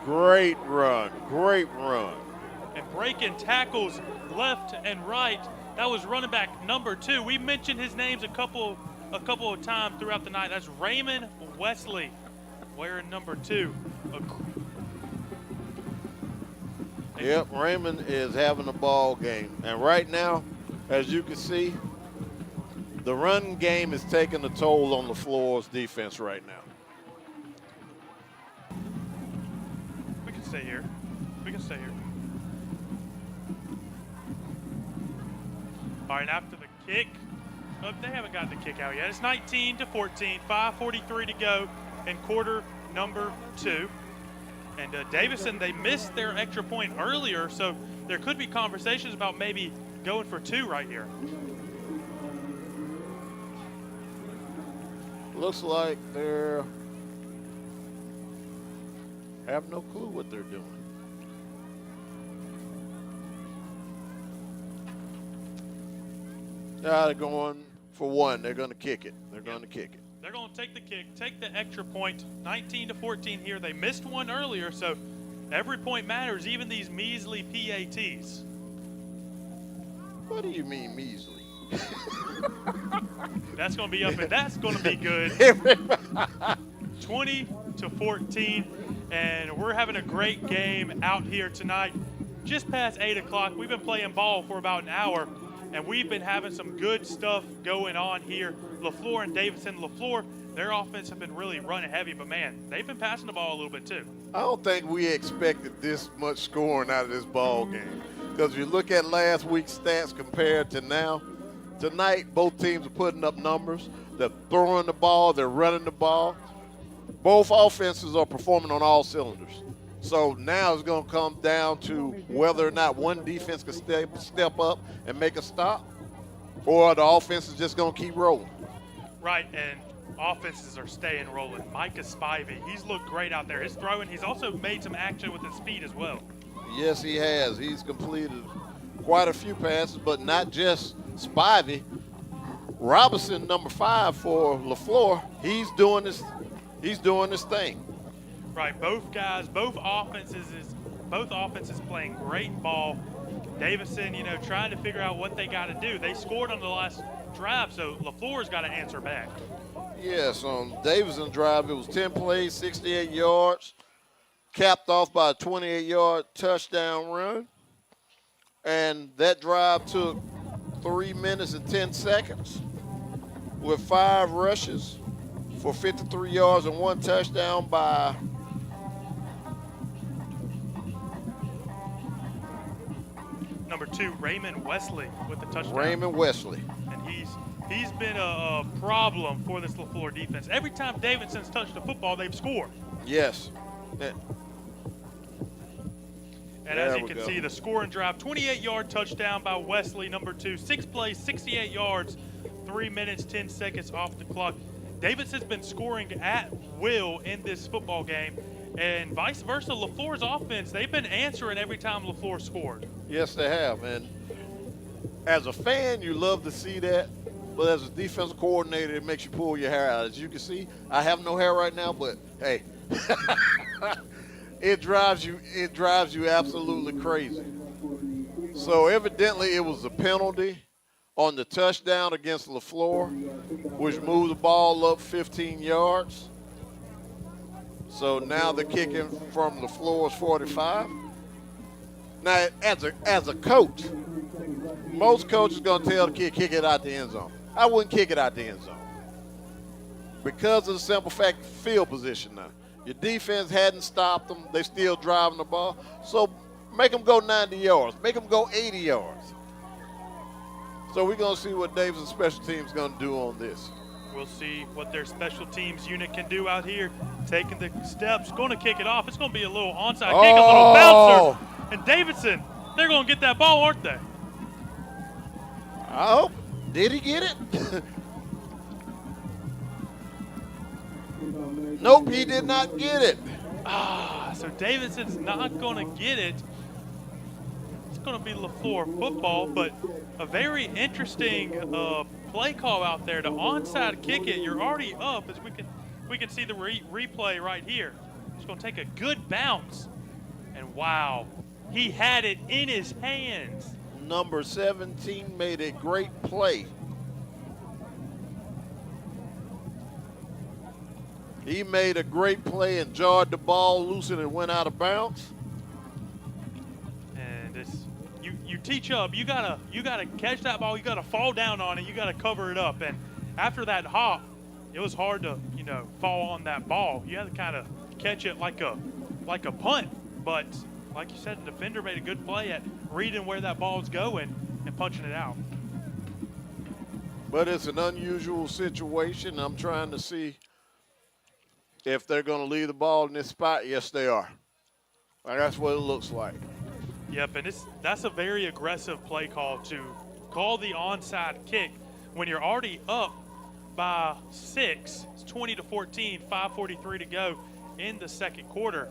Great run. Great run. And breaking tackles left and right. That was running back number 2. We mentioned his names a couple of times throughout the night. That's Raymond Wesley, wearing number 2. Yep, Raymond is having a ball game. And right now, as you can see, the run game is taking a toll on Leflore's defense right now. We can stay here. We can stay here. All right, after the kick, they haven't gotten the kick out yet. It's 19-14, 5:43 to go in quarter number 2. And Davidson, they missed their extra point earlier, so there could be conversations about maybe going for 2 right here. Looks like they're have no clue what they're doing. They're going for 1. They're going to kick it. They're going to kick it. They're going to take the kick, take the extra point, 19-14 here. They missed one earlier, so every point matters, even these measly PATs. What do you mean measly? That's going to be up, and that's going to be good. 20-14, and we're having a great game out here tonight. Just past 8 o'clock, we've been playing ball for about an hour, and we've been having some good stuff going on here. Leflore and Davidson. Leflore, their offense have been really running heavy, but man, they've been passing the ball a little bit too. I don't think we expected this much scoring out of this ball game. Because you look at last week's stats compared to now, tonight both teams are putting up numbers. They're throwing the ball, they're running the ball. Both offenses are performing on all cylinders. So now it's going to come down to whether or not one defense can step up and make a stop, or the offense is just going to keep rolling. Right, and offenses are staying rolling. Micah Spivey, he's looked great out there. His throwing, he's also made some action with his feet as well. Yes, he has. He's completed quite a few passes, but not just Spivey. Robinson, number 5 for Leflore, he's doing this thing. Right, both offenses playing great ball. Davidson, trying to figure out what they got to do. They scored on the last drive, so Leflore's got to answer back. Yes, on Davidson's drive, it was 10 plays, 68 yards, capped off by a 28-yard touchdown run. And that drive took 3 minutes and 10 seconds with 5 rushes for 53 yards and 1 touchdown by number 2, Raymond Wesley with the touchdown. Raymond Wesley. And he's been a problem for this Leflore defense. Every time Davidson's touched the football, they've scored. Yes. And as you can see, the scoring drive, 28-yard touchdown by Wesley, number 2, 6 plays, 68 yards, 3 minutes, 10 seconds off the clock. Davidson's been scoring at will in this football game, and vice versa, Leflore's offense, they've been answering every time Leflore scored. Yes, they have. And as a fan, you love to see that. But as a defensive coordinator, it makes you pull your hair out. As you can see, I have no hair right now, but hey, it drives you absolutely crazy. So evidently it was a penalty on the touchdown against Leflore, which moved the ball up 15 yards. So now they're kicking from Leflore's 45. Now, as a coach, most coaches are going to tell the kid, kick it out the end zone. I wouldn't kick it out the end zone because of the simple fact field position now. Your defense hadn't stopped them. They're still driving the ball. So make them go 90 yards. Make them go 80 yards. So we're going to see what Davidson special teams is going to do on this. We'll see what their special teams unit can do out here. Taking the steps, going to kick it off. It's going to be a little onside kick, a little bouncer. And Davidson, they're going to get that ball, aren't they? I hope. Did he get it? Nope, he did not get it. So Davidson's not going to get it. It's going to be Leflore football, but a very interesting play call out there. To onside kick it, you're already up, as we can see the replay right here. It's going to take a good bounce, and wow, he had it in his hands. Number 17 made a great play. He made a great play and jarred the ball loose and it went out of bounds. And it's you teach up. You gotta catch that ball. You gotta fall down on it. You gotta cover it up. And after that hop, it was hard to fall on that ball. You had to kind of catch it like a punt. But like you said, the defender made a good play at reading where that ball's going and punching it out. But it's an unusual situation. I'm trying to see if they're going to leave the ball in this spot. Yes, they are. That's what it looks like. Yep, and that's a very aggressive play call to call the onside kick when you're already up by 6. It's 20-14, 5:43 to go in the second quarter.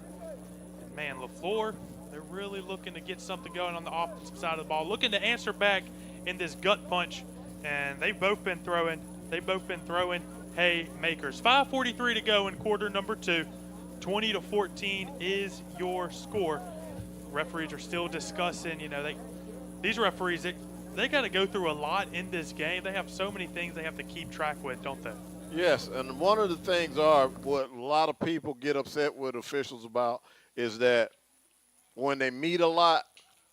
And man, Leflore, they're really looking to get something going on the offensive side of the ball, looking to answer back in this gut punch, and they've both been throwing haymakers. 5:43 to go in quarter number 2. 20-14 is your score. Referees are still discussing, these referees, they got to go through a lot in this game. They have so many things they have to keep track with, don't they? Yes, and one of the things what a lot of people get upset with officials about is that when they meet a lot,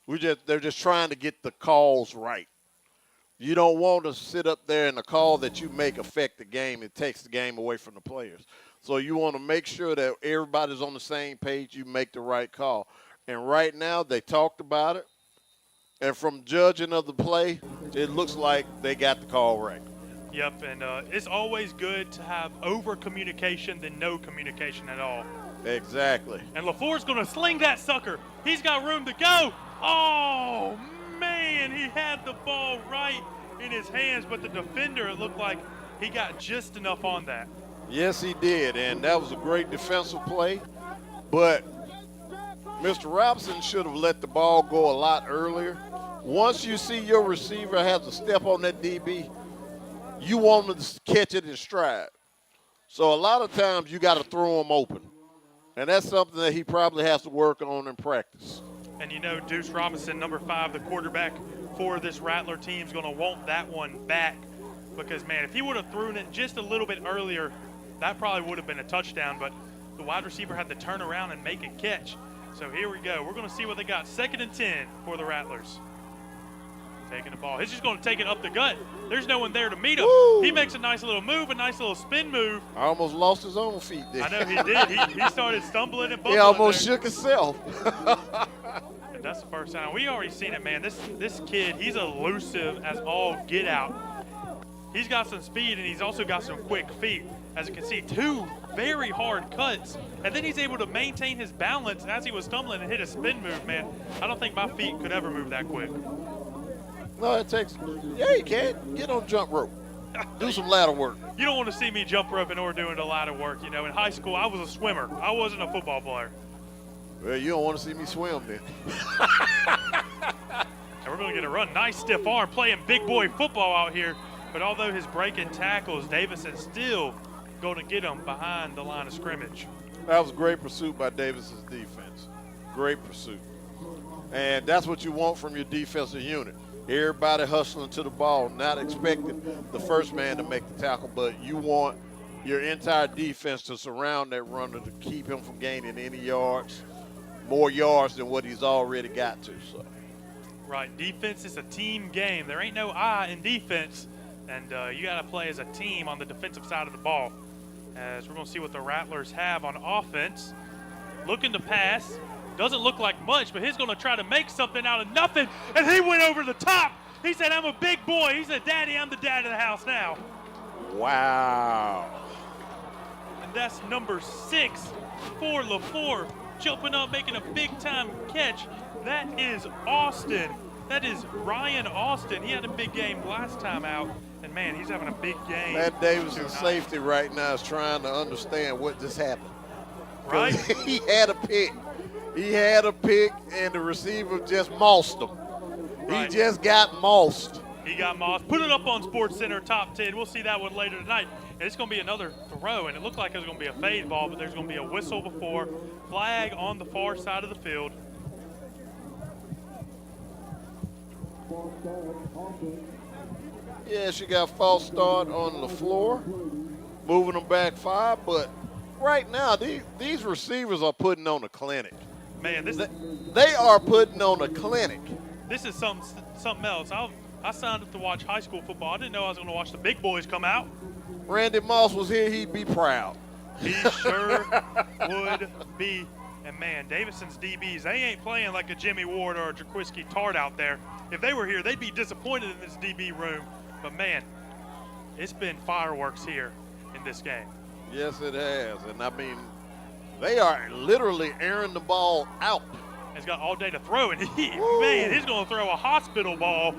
they're just trying to get the calls right. You don't want to sit up there and the call that you make affect the game. It takes the game away from the players. So you want to make sure that everybody's on the same page. You make the right call. And right now they talked about it. And from judging of the play, it looks like they got the call right. Yep, and it's always good to have over-communication than no communication at all. Exactly. And Leflore's going to sling that sucker. He's got room to go. Oh, man, he had the ball right in his hands, but the defender, it looked like he got just enough on that. Yes, he did, and that was a great defensive play. But Mr. Robinson should have let the ball go a lot earlier. Once you see your receiver has to step on that DB, you want him to catch it in stride. So a lot of times you got to throw him open. And that's something that he probably has to work on in practice. And you know, Deuce Robinson, number 5, the quarterback for this Rattler team, is going to want that one back. Because, man, if he would have thrown it just a little bit earlier, that probably would have been a touchdown. But the wide receiver had to turn around and make a catch. So here we go. We're going to see what they got. 2nd and 10 for the Rattlers. Taking the ball. He's just going to take it up the gut. There's no one there to meet him. Woo! He makes a nice little move, a nice little spin move. I almost lost his own feet there. I know he did. He started stumbling and bumbling. He almost shook himself. And that's the first time. We already seen it, man. This kid, he's elusive as all get out. He's got some speed, and he's also got some quick feet. As you can see, 2 very hard cuts. And then he's able to maintain his balance as he was stumbling and hit a spin move, man. I don't think my feet could ever move that quick. No, it takes, yeah, you can. Get on jump rope. Do some ladder work. You don't want to see me jump roping or doing a ladder work. You know, in high school, I was a swimmer. I wasn't a football player. Well, you don't want to see me swim then. And we're going to get a run. Nice stiff arm, playing big boy football out here. But although his breaking tackles, Davidson's still going to get him behind the line of scrimmage. That was a great pursuit by Davidson's defense. Great pursuit. And that's what you want from your defensive unit. Everybody hustling to the ball, not expecting the first man to make the tackle, but you want your entire defense to surround that runner to keep him from gaining any yards, more yards than what he's already got to. So. Right, defense is a team game. There ain't no I in defense, and you got to play as a team on the defensive side of the ball. As we're going to see what the Rattlers have on offense. Looking to pass. Doesn't look like much, but he's going to try to make something out of nothing, and he went over the top. He said, I'm a big boy. He said, Daddy, I'm the dad of the house now. Wow. And that's number 6 for Leflore, jumping up, making a big-time catch. That is Austin. That is Ryan Austin. He had a big game last time out, and, man, he's having a big game. That Davidson safety right now is trying to understand what just happened. Right? He had a pick. He had a pick, and the receiver just mossed him. Right. He just got mossed. He got mossed. Put it up on SportsCenter Top 10. We'll see that one later tonight. And it's going to be another throw, and it looked like it was going to be a fade ball, but there's going to be a whistle before. Flag on the far side of the field. Yeah, she got false start on Leflore, moving them back 5, but right now these receivers are putting on a clinic. Man, they are putting on a clinic. This is something else. I signed up to watch high school football. I didn't know I was going to watch the big boys come out. Randy Moss was here, he'd be proud. He sure would be. And, man, Davidson's DBs, they ain't playing like a Jimmy Ward or a Jaquiski Tart out there. If they were here, they'd be disappointed in this DB room. But, man, it's been fireworks here in this game. Yes, it has. And, I mean, they are literally airing the ball out. He's got all day to throw, and man, he's going to throw a hospital ball.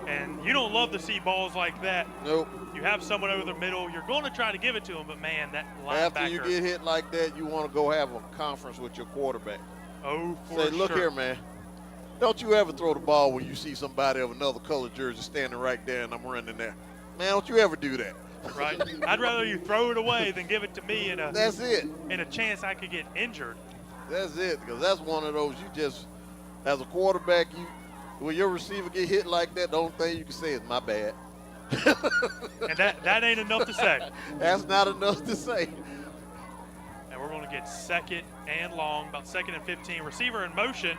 And you don't love to see balls like that. Nope. You have someone over the middle. You're going to try to give it to him, but, man, that linebacker. After you get hit like that, you want to go have a conference with your quarterback. Oh, for Say, look here, man. Don't you ever throw the ball when you see somebody of another color jersey standing right there and I'm running there. Man, don't you ever do that. Right. I'd rather you throw it away than give it to me in a That's it. In a chance I could get injured. That's it, because that's one of those you just, as a quarterback, when your receiver get hit like that, the only thing you can say is my bad. And that ain't enough to say. That's not enough to say. And we're going to get 2nd and long, about 2nd and 15. Receiver in motion.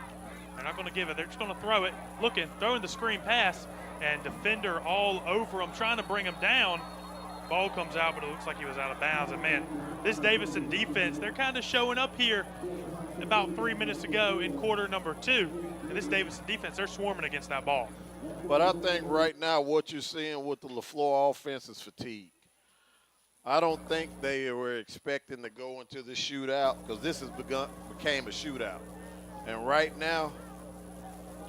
They're not going to give it. They're just going to throw it. Looking, throwing the screen pass, and defender all over him, trying to bring him down. Ball comes out, but it looks like he was out of bounds. And, man, this Davidson defense, they're kind of showing up here about 3 minutes ago in quarter number 2. And this Davidson defense, they're swarming against that ball. But I think right now what you're seeing with the Leflore offense is fatigue. I don't think they were expecting to go into this shootout because this has became a shootout. And right now,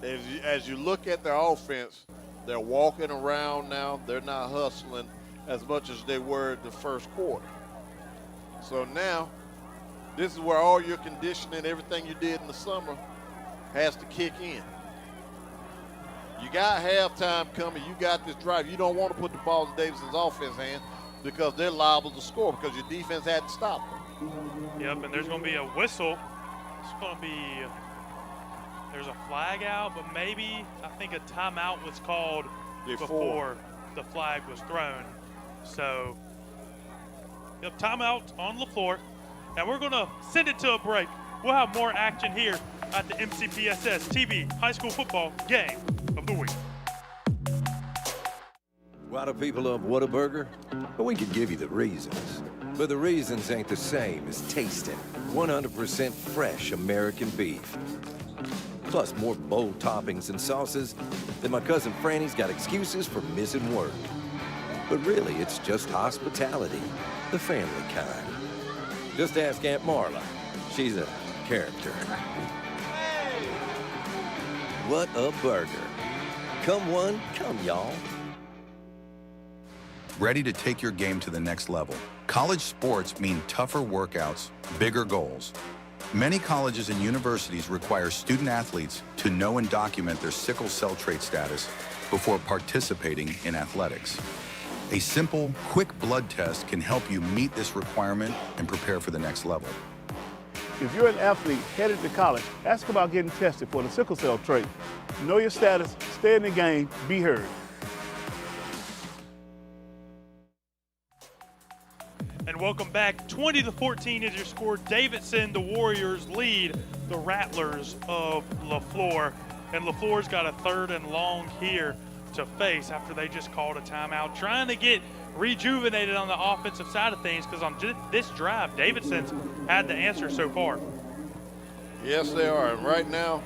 as you look at their offense, they're walking around now. They're not hustling as much as they were the first quarter. So now This is where all your conditioning, everything you did in the summer has to kick in. You got halftime coming. You got this drive. You don't want to put the ball in Davidson's offense hand because they're liable to score because your defense had to stop them. Yep, and there's going to be a whistle. It's going to be, there's a flag out, but maybe I think a timeout was called before the flag was thrown. So, yep, timeout on Leflore. And we're going to send it to a break. We'll have more action here at the MCPSS TV High School Football Game of the Week. Why do people love Whataburger? Well, we could give you the reasons. But the reasons ain't the same as tasting 100% fresh American beef. Plus more bold toppings and sauces than my cousin Franny's got excuses for missing work. But really, it's just hospitality, the family kind. Just ask Aunt Marla. She's a character. What a burger. Come one, come y'all. Ready to take your game to the next level? College sports mean tougher workouts, bigger goals. Many colleges and universities require student athletes to know and document their sickle cell trait status before participating in athletics. A simple, quick blood test can help you meet this requirement and prepare for the next level. If you're an athlete headed to college, ask about getting tested for the sickle cell trait. Know your status, stay in the game, be heard. And welcome back. 20-14 is your score. Davidson, the Warriors, lead the Rattlers of Leflore. And Leflore's got a 3rd and long here to face after they just called a timeout, trying to get rejuvenated on the offensive side of things because on this drive, Davidson's had the answer so far. Yes, they are. And right now,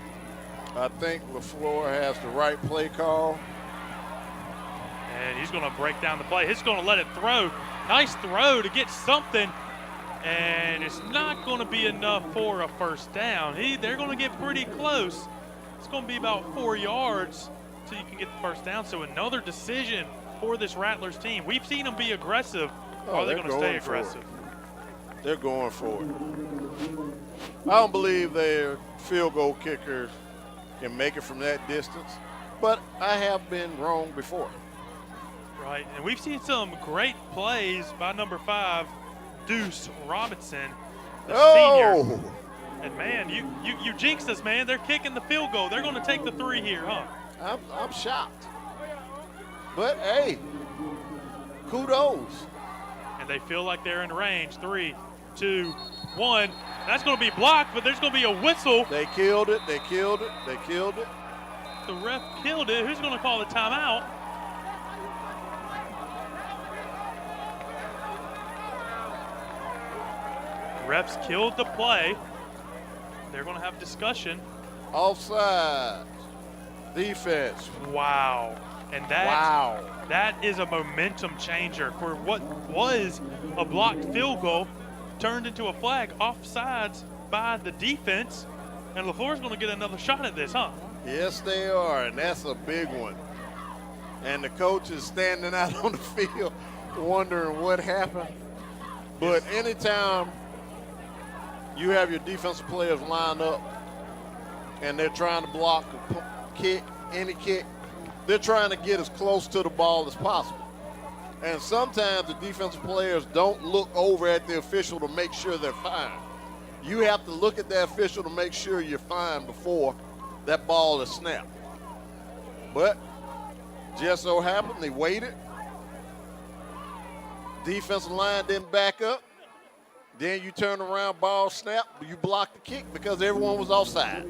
I think Leflore has the right play call. And he's going to break down the play. He's going to let it throw. Nice throw to get something. And it's not going to be enough for a first down. They're going to get pretty close. It's going to be about 4 yards till you can get the first down. So another decision for this Rattlers team. We've seen them be aggressive. Are they going to stay aggressive? They're going for it. I don't believe their field goal kickers can make it from that distance, but I have been wrong before. Right, and we've seen some great plays by number 5, Deuce Robinson, the senior. And man, you jinxed us, man. They're kicking the field goal. They're going to take the 3 here, huh? I'm shocked. But hey, kudos. And they feel like they're in range. 3, 2, 1. That's going to be blocked, but there's going to be a whistle. They killed it. They killed it. They killed it. The ref killed it. Who's going to call the timeout? Refs killed the play. They're going to have discussion. Offside. Defense. Wow. And that is a momentum changer for what was a blocked field goal turned into a flag offsides by the defense. And Leflore's going to get another shot at this, huh? Yes, they are, and that's a big one. And the coach is standing out on the field wondering what happened. But anytime you have your defensive players lined up and they're trying to block a kick, any kick, they're trying to get as close to the ball as possible. And sometimes the defensive players don't look over at the official to make sure they're fine. You have to look at the official to make sure you're fine before that ball is snapped. But just so happened, they waited. Defensive line didn't back up. Then you turn around, ball snap, you block the kick because everyone was offside.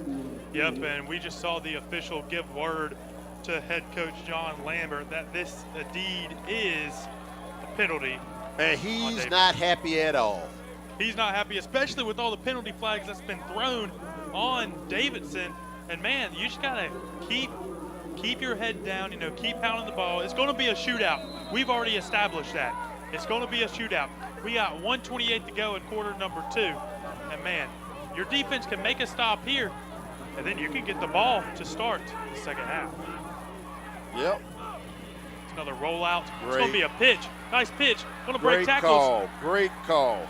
Yep, and we just saw the official give word to head coach John Lambert that this indeed is a penalty. And he's not happy at all. He's not happy, especially with all the penalty flags that's been thrown on Davidson. And man, you just gotta keep your head down, keep pounding the ball. It's gonna be a shootout. We've already established that. It's gonna be a shootout. We got 1:28 to go in quarter number 2. And man, your defense can make a stop here, and then you can get the ball to start the second half. Yep. It's another rollout. It's going to be a pitch. Nice pitch. Going to break tackles. Great call.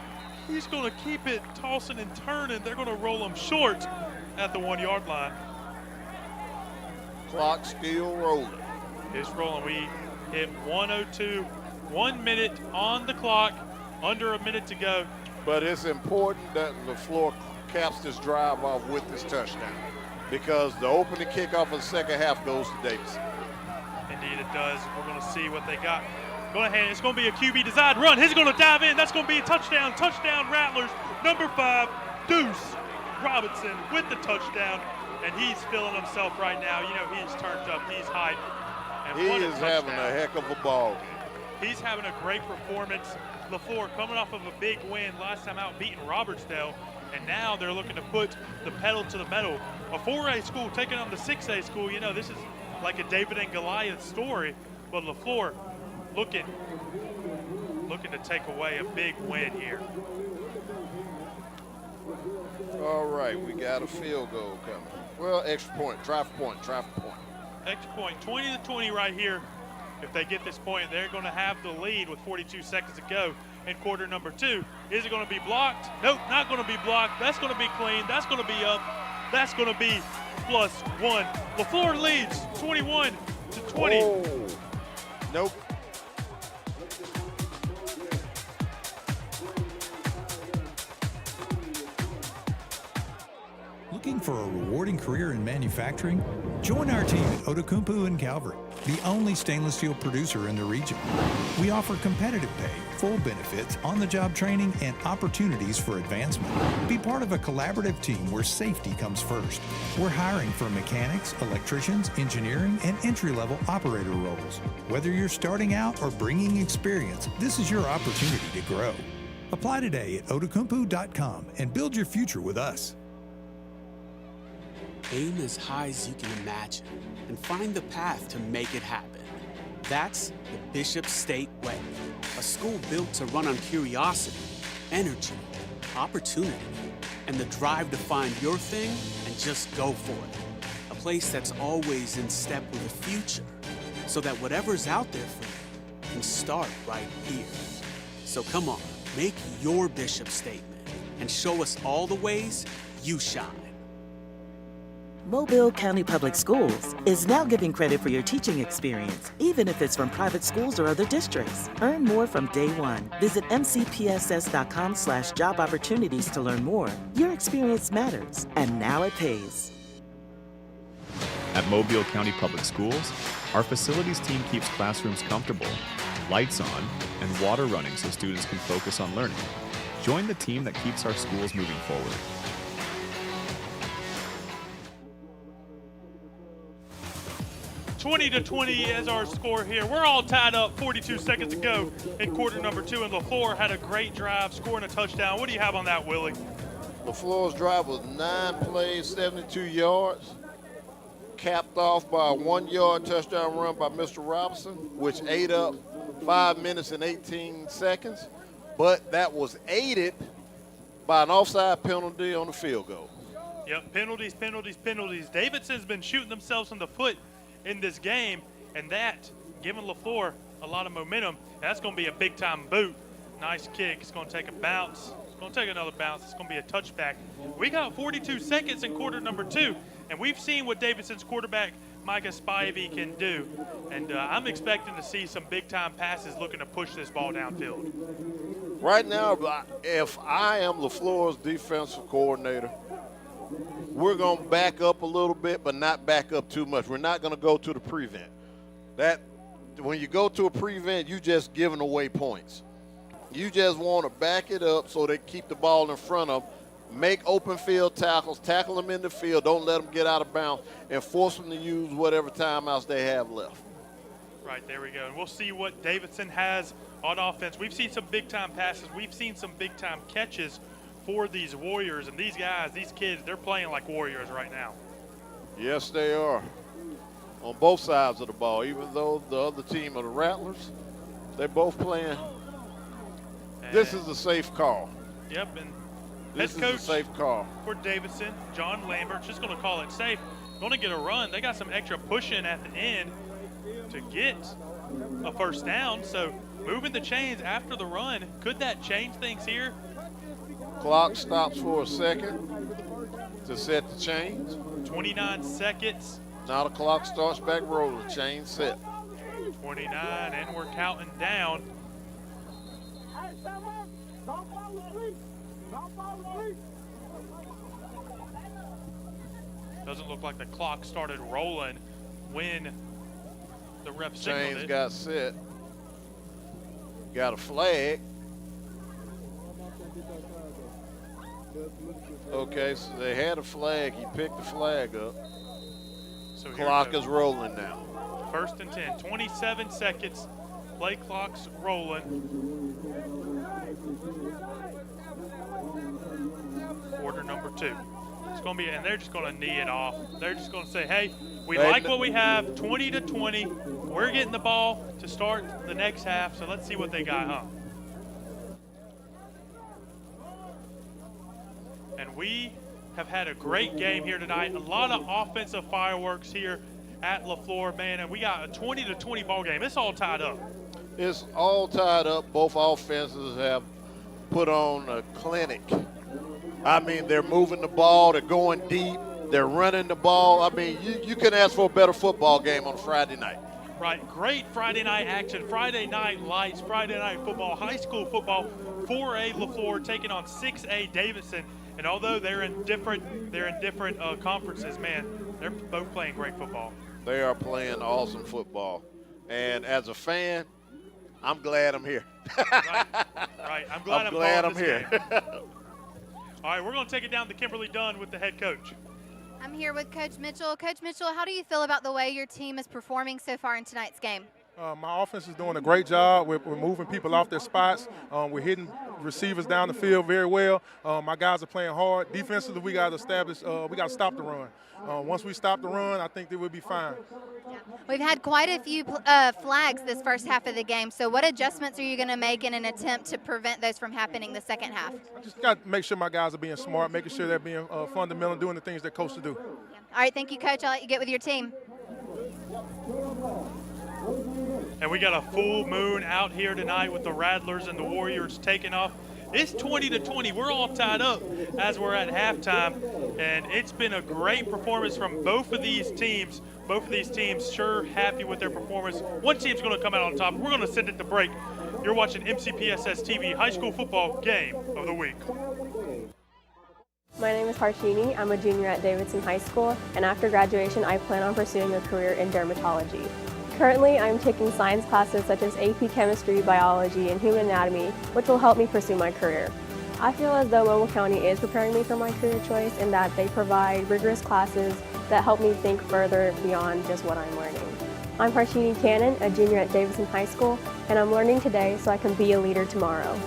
He's going to keep it tossing and turning. They're going to roll him short at the 1-yard line. Clock still rolling. It's rolling. We hit 1:02, 1 minute on the clock, under a minute to go. But it's important that Leflore caps this drive off with this touchdown, because the opening kickoff of the second half goes to Davidson. Indeed it does. We're going to see what they got. Go ahead. It's going to be a QB designed run. He's going to dive in. That's going to be a touchdown. Touchdown Rattlers. Number 5, Deuce Robinson with the touchdown. And he's feeling himself right now. You know, he's turned up. He's hyped. And he is having a heck of a ball. He's having a great performance. Leflore coming off of a big win last time out, beating Robertsdale. And now they're looking to put the pedal to the metal. A 4A school taking on the 6A school. You know, this is like a David and Goliath story. But Leflore looking to take away a big win here. All right, we got a field goal coming. Well, extra point, try for point. Extra point, 20-20 right here. If they get this point, they're going to have the lead with 42 seconds to go in quarter number 2. Is it going to be blocked? Nope, not going to be blocked. That's going to be clean. That's going to be up. That's going to be +1. Leflore leads 21-20. Oh. Nope. Looking for a rewarding career in manufacturing? Join our team at Outokumpu in Calvary, the only stainless steel producer in the region. We offer competitive pay, full benefits, on-the-job training, and opportunities for advancement. Be part of a collaborative team where safety comes first. We're hiring for mechanics, electricians, engineering, and entry-level operator roles. Whether you're starting out or bringing experience, this is your opportunity to grow. Apply today at outokumpu.com and build your future with us. Aim as high as you can imagine and find the path to make it happen. That's the Bishop State Way, a school built to run on curiosity, energy, opportunity, and the drive to find your thing and just go for it. A place that's always in step with the future, so that whatever's out there for you can start right here. So come on, make your Bishop statement and show us all the ways you shine. Mobile County Public Schools is now giving credit for your teaching experience, even if it's from private schools or other districts. Earn more from day one. Visit MCPSS.com/job opportunities to learn more. Your experience matters, and now it pays. At Mobile County Public Schools, our facilities team keeps classrooms comfortable, lights on, and water running so students can focus on learning. Join the team that keeps our schools moving forward. 20-20 is our score here. We're all tied up, 42 seconds to go in quarter number 2, and Leflore had a great drive, scoring a touchdown. What do you have on that, Willie? Leflore's drive was 9 plays, 72 yards, capped off by a 1-yard touchdown run by Mr. Robinson, which ate up 5 minutes and 18 seconds, but that was aided by an offside penalty on the field goal. Yep, penalties. Davidson's been shooting themselves in the foot in this game, and that giving Leflore a lot of momentum. That's going to be a big-time boot. Nice kick. It's going to take a bounce. It's going to take another bounce. It's going to be a touchback. We got 42 seconds in quarter number 2, and we've seen what Davidson's quarterback Micah Spivey can do, and I'm expecting to see some big-time passes looking to push this ball downfield. Right now, if I am Leflore's defensive coordinator, we're going to back up a little bit, but not back up too much. We're not going to go to the prevent. When you go to a prevent, you just giving away points. You just want to back it up so they keep the ball in front of them, make open field tackles, tackle them in the field, don't let them get out of bounds, and force them to use whatever timeouts they have left. Right, there we go. And we'll see what Davidson has on offense. We've seen some big-time passes. We've seen some big-time catches for these Warriors, and these guys, these kids, they're playing like Warriors right now. Yes, they are. On both sides of the ball, even though the other team are the Rattlers, they're both playing. And this is a safe call. Yep, and this head coach is a safe call for Davidson, John Lambert's just going to call it safe. Going to get a run. They got some extra pushing at the end to get a first down, so moving the chains after the run, could that change things here? Clock stops for a second to set the chains. 29 seconds. Now the clock starts back rolling. Chain set. 29, and we're counting down. Doesn't look like the clock started rolling when the ref signaled Chains it. got set. Got a flag. Okay, so they had a flag. He picked the flag up. So here Clock it is rolling now. First and 10, 27 seconds. Play clock's rolling. Quarter number 2. It's going to be, and they're just going to knee it off. They're just going to say, hey, we like what we have, 20-20. We're getting the ball to start the next half, so let's see what they got, huh? And we have had a great game here tonight. A lot of offensive fireworks here at Leflore, man, and we got a 20-20 ball game. It's all tied up. It's all tied up. Both offenses have put on a clinic. I mean, they're moving the ball. They're going deep. They're running the ball. I mean, you can ask for a better football game on Friday night. Right, great Friday night action. Friday night lights, Friday night football, high school football, 4A Leflore taking on 6A Davidson. And although they're in different conferences, man, they're both playing great football. They are playing awesome football. And as a fan, I'm glad I'm here. Right. I'm glad I'm here. All right, we're going to take it down to Kimberly Dunn with the head coach. I'm here with Coach Mitchell. Coach Mitchell, how do you feel about the way your team is performing so far in tonight's game? My offense is doing a great job. We're moving people off their spots. We're hitting receivers down the field very well. My guys are playing hard. Defensively, we got to stop the run. Once we stop the run, I think that we'll be fine. Yeah. We've had quite a few flags this first half of the game. So what adjustments are you going to make in an attempt to prevent those from happening the second half? I just got to make sure my guys are being smart, making sure they're being fundamental, doing the things they're coached to do. Yeah. All right, thank you, Coach. I'll let you get with your team. And we got a full moon out here tonight with the Rattlers and the Warriors taking off. It's 20-20. We're all tied up as we're at halftime. And it's been a great performance from both of these teams. Both of these teams sure happy with their performance. One team's going to come out on top. We're going to send it to break. You're watching MCPSSTV High School Football Game of the Week. My name is Harshini. I'm a junior at Davidson High School, and after graduation, I plan on pursuing a career in dermatology. Currently, I'm taking science classes such as AP Chemistry, Biology, and Human Anatomy, which will help me pursue my career. I feel as though Mobile County is preparing me for my career choice in that they provide rigorous classes that help me think further beyond just what I'm learning. I'm Harshini Cannon, a junior at Davidson High School, and I'm learning today so I can be a leader tomorrow.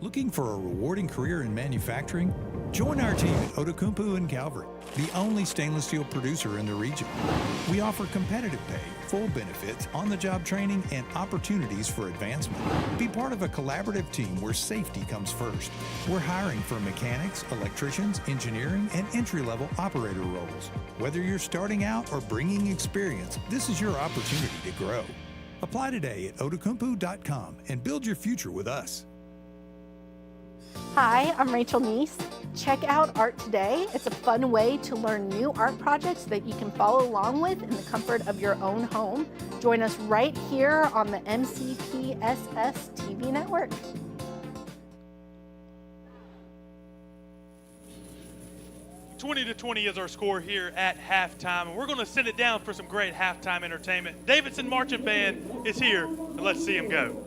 Looking for a rewarding career in manufacturing? Join our team at Otokumpu and Calvert, the only stainless steel producer in the region. We offer competitive pay, full benefits, on-the-job training, and opportunities for advancement. Be part of a collaborative team where safety comes first. We're hiring for mechanics, electricians, engineering, and entry-level operator roles. Whether you're starting out or bringing experience, this is your opportunity to grow. Apply today at otokumpu.com and build your future with us. Hi, I'm Rachel Neese. Check out Art Today. It's a fun way to learn new art projects that you can follow along with in the comfort of your own home. Join us right here on the MCPSS TV network. (20-20) is our score here at halftime, and we're going to send it down for some great halftime entertainment. Davidson Marching Band is here, and let's see them go.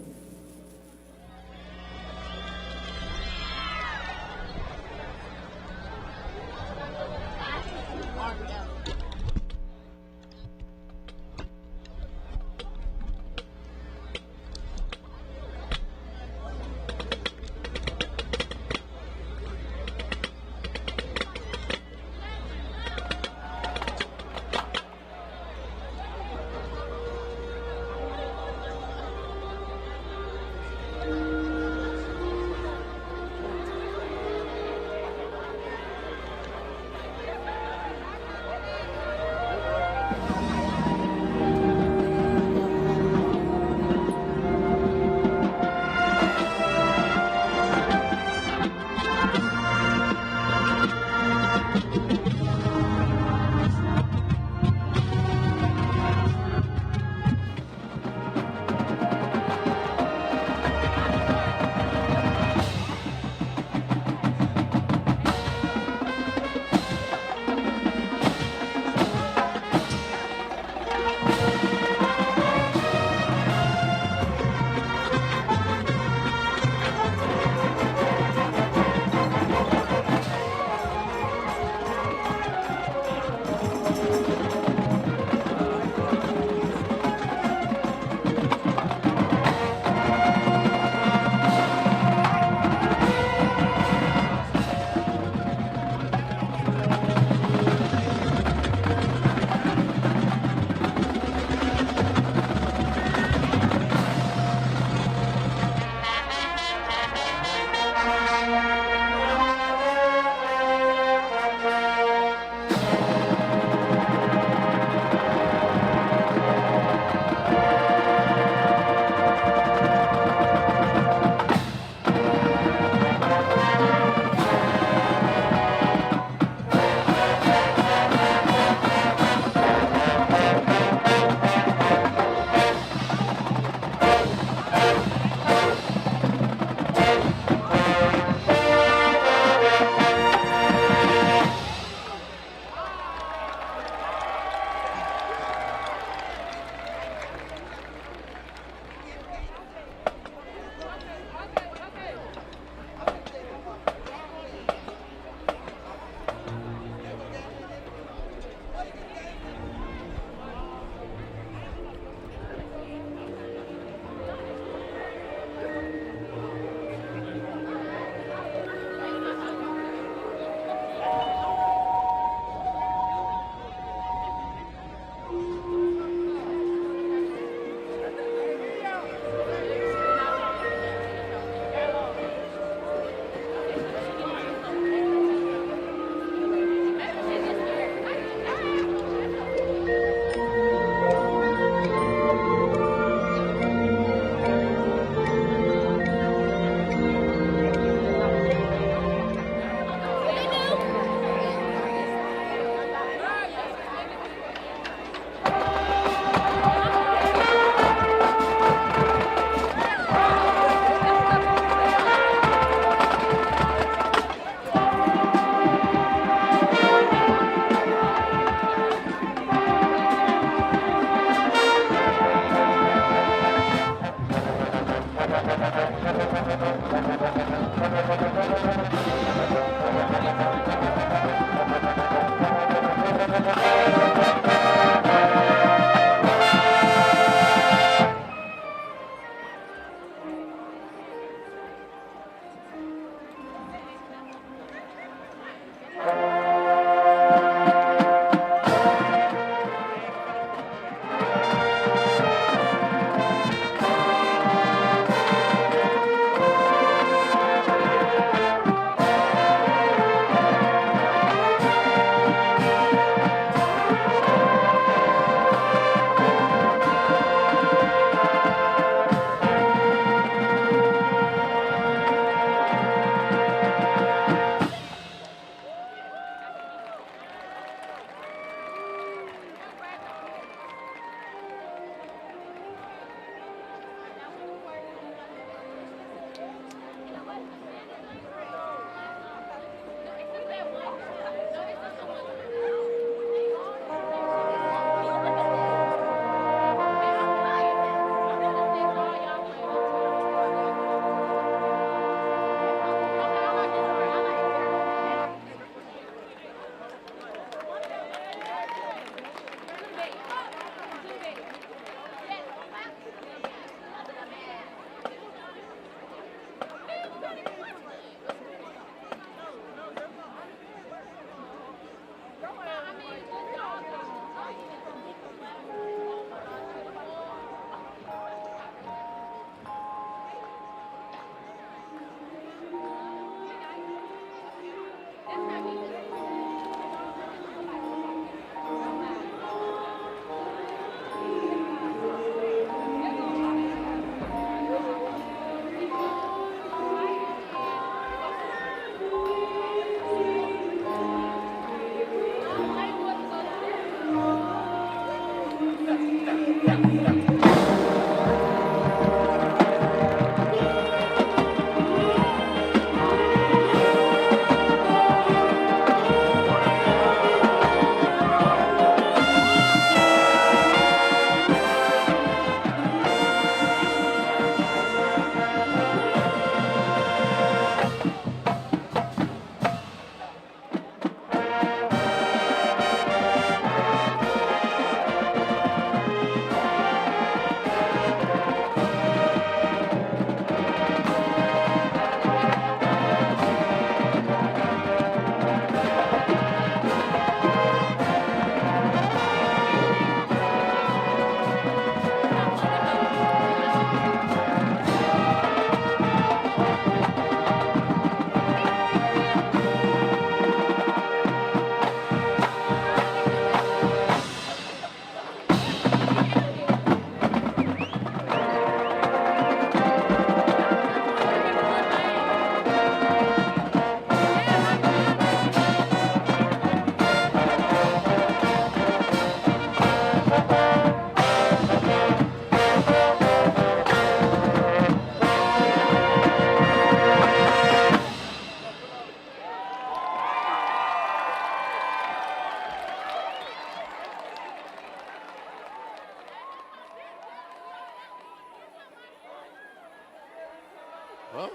Well,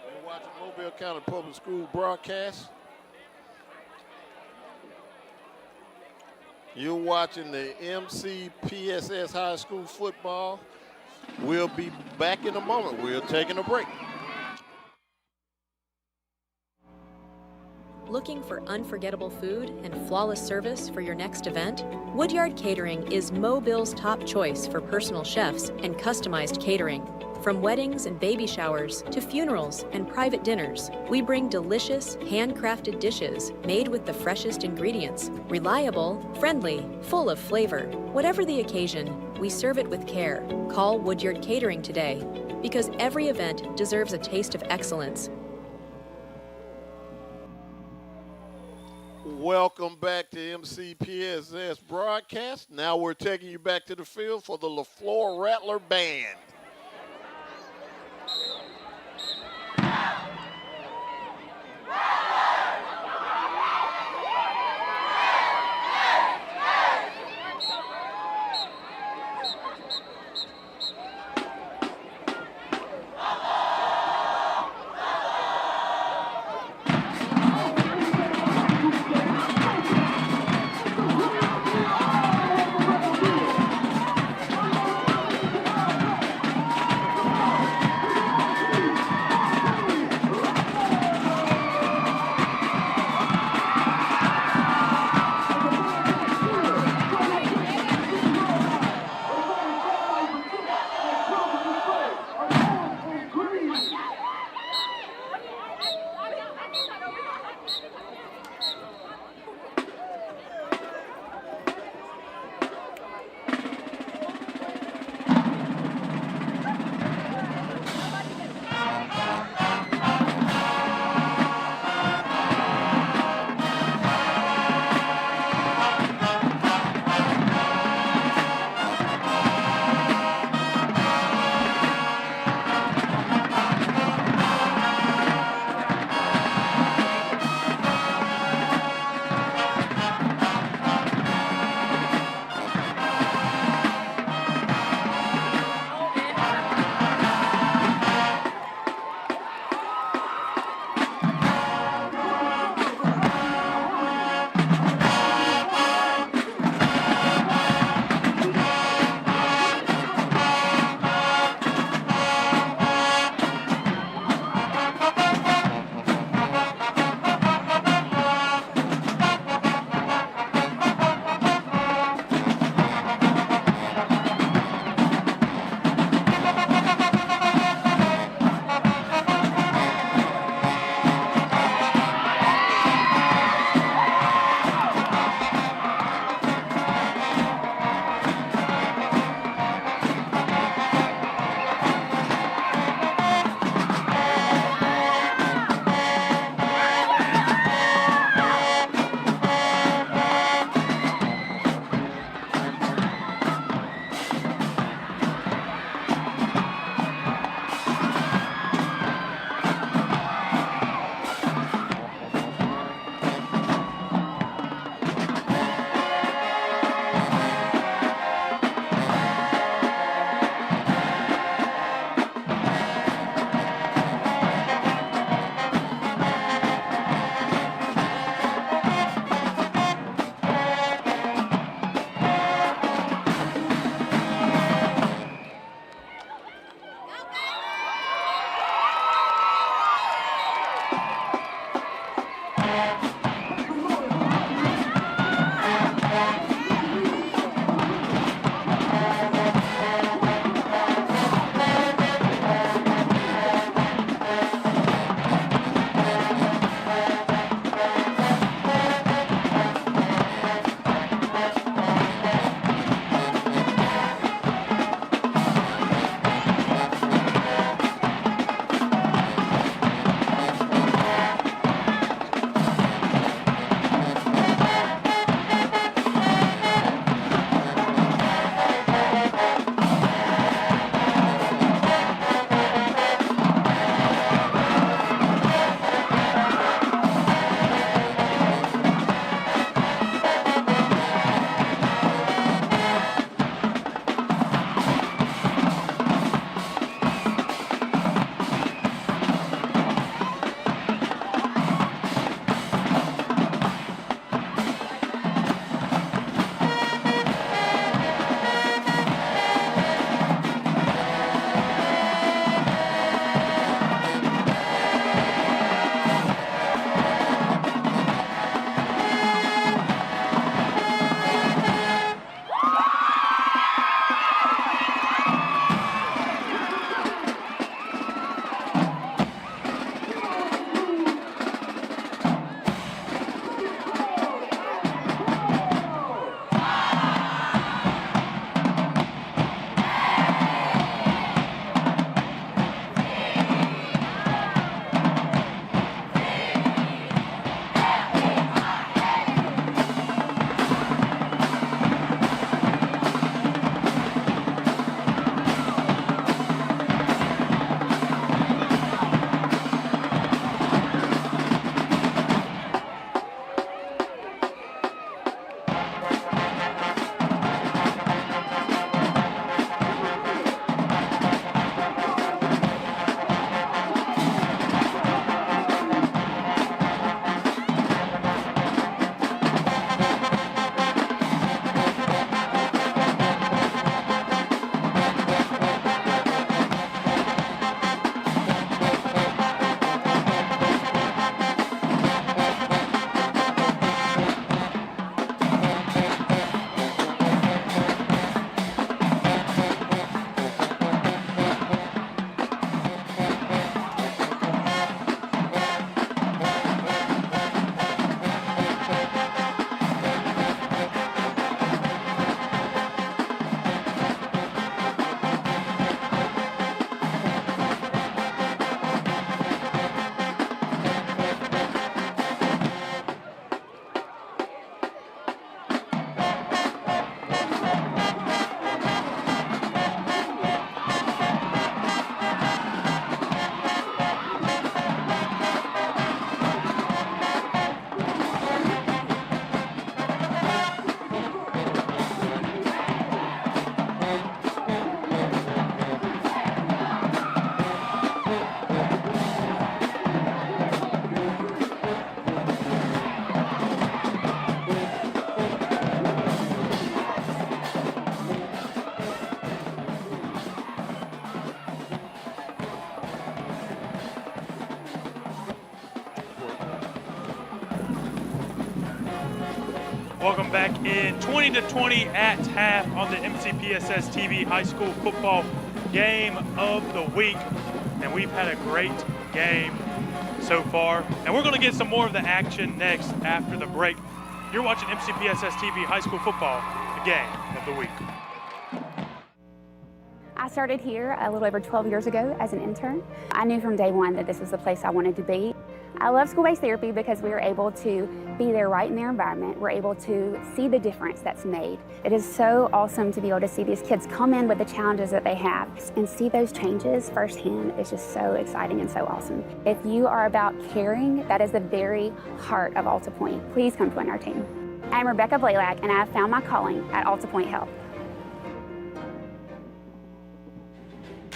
you're watching Mobile County Public School broadcast. You're watching the MCPSS High School football. We'll be back in a moment. We're taking a break. Looking for unforgettable food and flawless service for your next event? Woodyard Catering is Mobile's top choice for personal chefs and customized catering. From weddings and baby showers to funerals and private dinners, we bring delicious, handcrafted dishes made with the freshest ingredients. Reliable, friendly, full of flavor. Whatever the occasion, we serve it with care. Call Woodyard Catering today, because every event deserves a taste of excellence. Welcome back to MCPSS broadcast. Now we're taking you back to the field for the Leflore Rattler Band. Welcome back in. 20-20 at half on the MCPSSTV high school football game of the week. And we've had a great game so far. And we're going to get some more of the action next after the break. You're watching MCPSSTV high school football, the game of the week. I started here a little over 12 years ago as an intern. I knew from day one that this was the place I wanted to be. I love school-based therapy because we are able to be there right in their environment. We're able to see the difference that's made. It is so awesome to be able to see these kids come in with the challenges that they have and see those changes firsthand. It's just so exciting and so awesome. If you are about caring, that is the very heart of Alta Point. Please come join our team. I'm Rebecca Blaylock, and I have found my calling at Alta Point Health.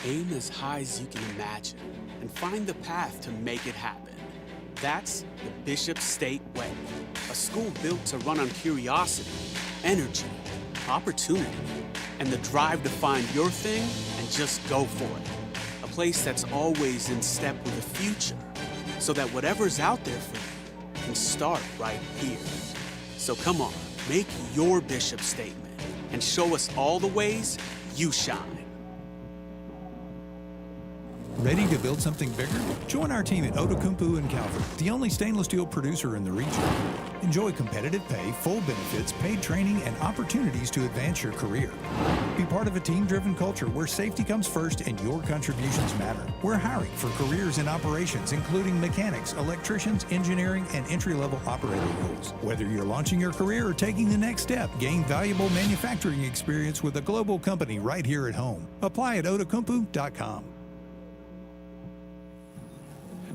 Aim as high as you can imagine and find the path to make it happen. That's the Bishop State Way, a school built to run on curiosity, energy, opportunity, and the drive to find your thing and just go for it. A place that's always in step with the future, so that whatever's out there for you can start right here. So come on, make your Bishop statement and show us all the ways you shine. Ready to build something bigger? Join our team at Outokumpu in Calvert, the only stainless steel producer in the region. Enjoy competitive pay, full benefits, paid training, and opportunities to advance your career. Be part of a team-driven culture where safety comes first and your contributions matter. We're hiring for careers in operations, including mechanics, electricians, engineering, and entry-level operator roles. Whether you're launching your career or taking the next step, gain valuable manufacturing experience with a global company right here at home. Apply at outokumpu.com.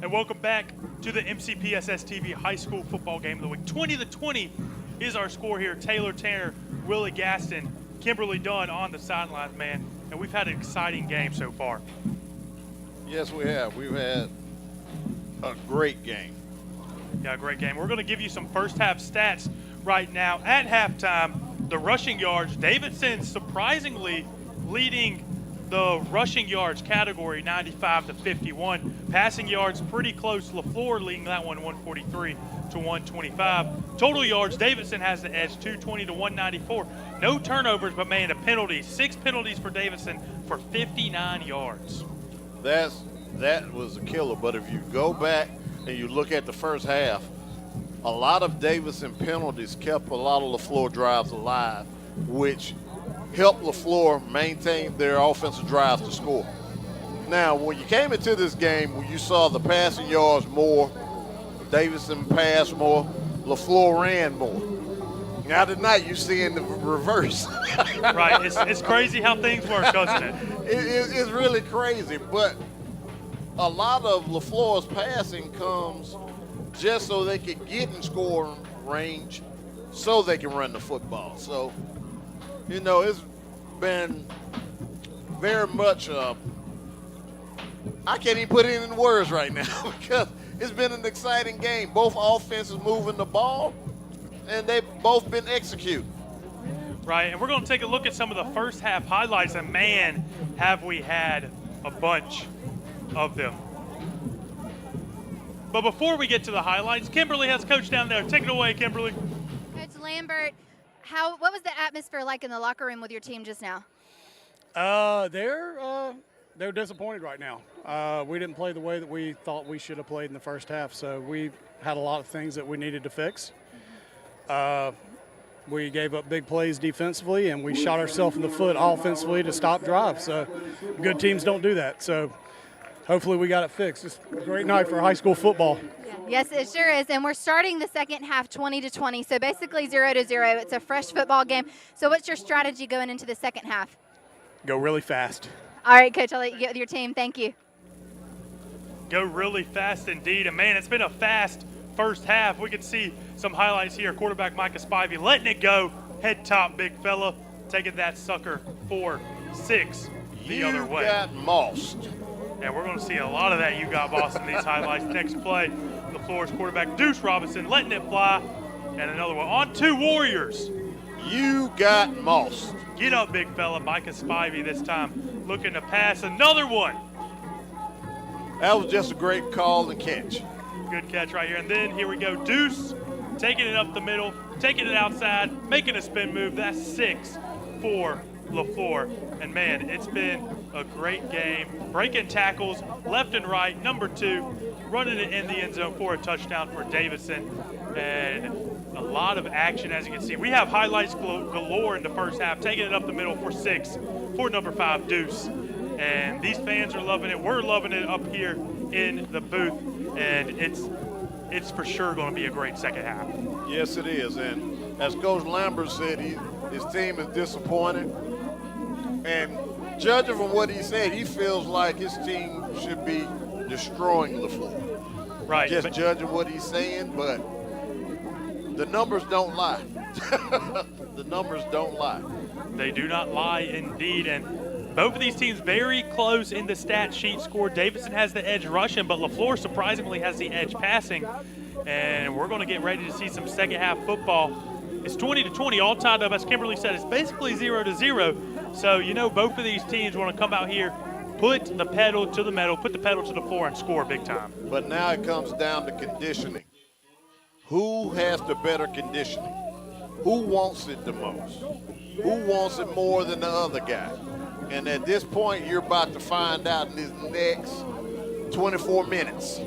And welcome back to the MCPSSTV high school football game of the week. 20-20 is our score here. Taylor Tanner, Willie Gaston, Kimberly Dunn on the sidelines, man. And we've had an exciting game so far. Yes, we have. We've had a great game. Yeah, great game. We're going to give you some first half stats right now. At halftime, the rushing yards, Davidson surprisingly leading the rushing yards category 95-51. Passing yards pretty close. Leflore leading that one 143-125. Total yards, Davidson has the edge 220-194. No turnovers, but man, the penalties. 6 penalties for Davidson for 59 yards. That was a killer. But if you go back and you look at the first half, a lot of Davidson penalties kept a lot of Leflore drives alive, which help Leflore maintain their offensive drives to score. Now, when you came into this game, when you saw the passing yards more, Davidson passed more, Leflore ran more. Now tonight, you're seeing the reverse. Right, it's crazy how things work, doesn't it? It's really crazy, but a lot of Leflore's passing comes just so they can get in scoring range so they can run the football. So, you know, it's been very much, I can't even put it in words right now because it's been an exciting game. Both offenses moving the ball, and they've both been executed. Right, and we're going to take a look at some of the first half highlights, and man, have we had a bunch of them. But before we get to the highlights, Kimberly has coach down there. Take it away, Kimberly. Coach Lambert, what was the atmosphere like in the locker room with your team just now? They're disappointed right now. We didn't play the way that we thought we should have played in the first half, so we had a lot of things that we needed to fix. We gave up big plays defensively, and we shot ourselves in the foot offensively to stop drives. So good teams don't do that. So hopefully we got it fixed. It's a great night for high school football. Yes, it sure is. And we're starting the second half 20-20, so basically 0-0. It's a fresh football game. So what's your strategy going into the second half? Go really fast. All right, Coach, I'll let you get with your team. Thank you. Go really fast indeed. And, man, it's been a fast first half. We can see some highlights here. Quarterback Micah Spivey letting it go. Head top, big fella. Taking that sucker 4-6 the other way. You got mossed. And we're going to see a lot of that. You got boss in these highlights. Next play, Leflore's quarterback Deuce Robinson letting it fly. And another one on 2 Warriors. You got mossed. Get up, big fella. Micah Spivey this time looking to pass another one. That was just a great call and catch. Good catch right here. And then here we go. Deuce taking it up the middle. taking it outside, making a spin move. That's 6 for Leflore. And man, it's been a great game. Breaking tackles left and right. Number 2, running it in the end zone for a touchdown for Davidson. And a lot of action, as you can see. We have highlights galore in the first half, taking it up the middle for 6 for number 5, Deuce. And these fans are loving it. We're loving it up here in the booth. And it's for sure going to be a great second half. Yes, it is. And as Coach Lambert said, his team is disappointed. And judging from what he said, he feels like his team should be destroying Leflore. Right. Just judging what he's saying, but the numbers don't lie. The numbers don't lie. They do not lie indeed. And both of these teams very close in the stat sheet score. Davidson has the edge rushing, but Leflore surprisingly has the edge passing. And we're going to get ready to see some second half football. It's 20-20, all tied up. As Kimberly said, it's basically 0-0. So, you know, both of these teams want to come out here, put the pedal to the metal, put the pedal to the floor, and score big time. But now it comes down to conditioning. Who has the better conditioning? Who wants it the most? Who wants it more than the other guy? And at this point, you're about to find out in these next 24 minutes.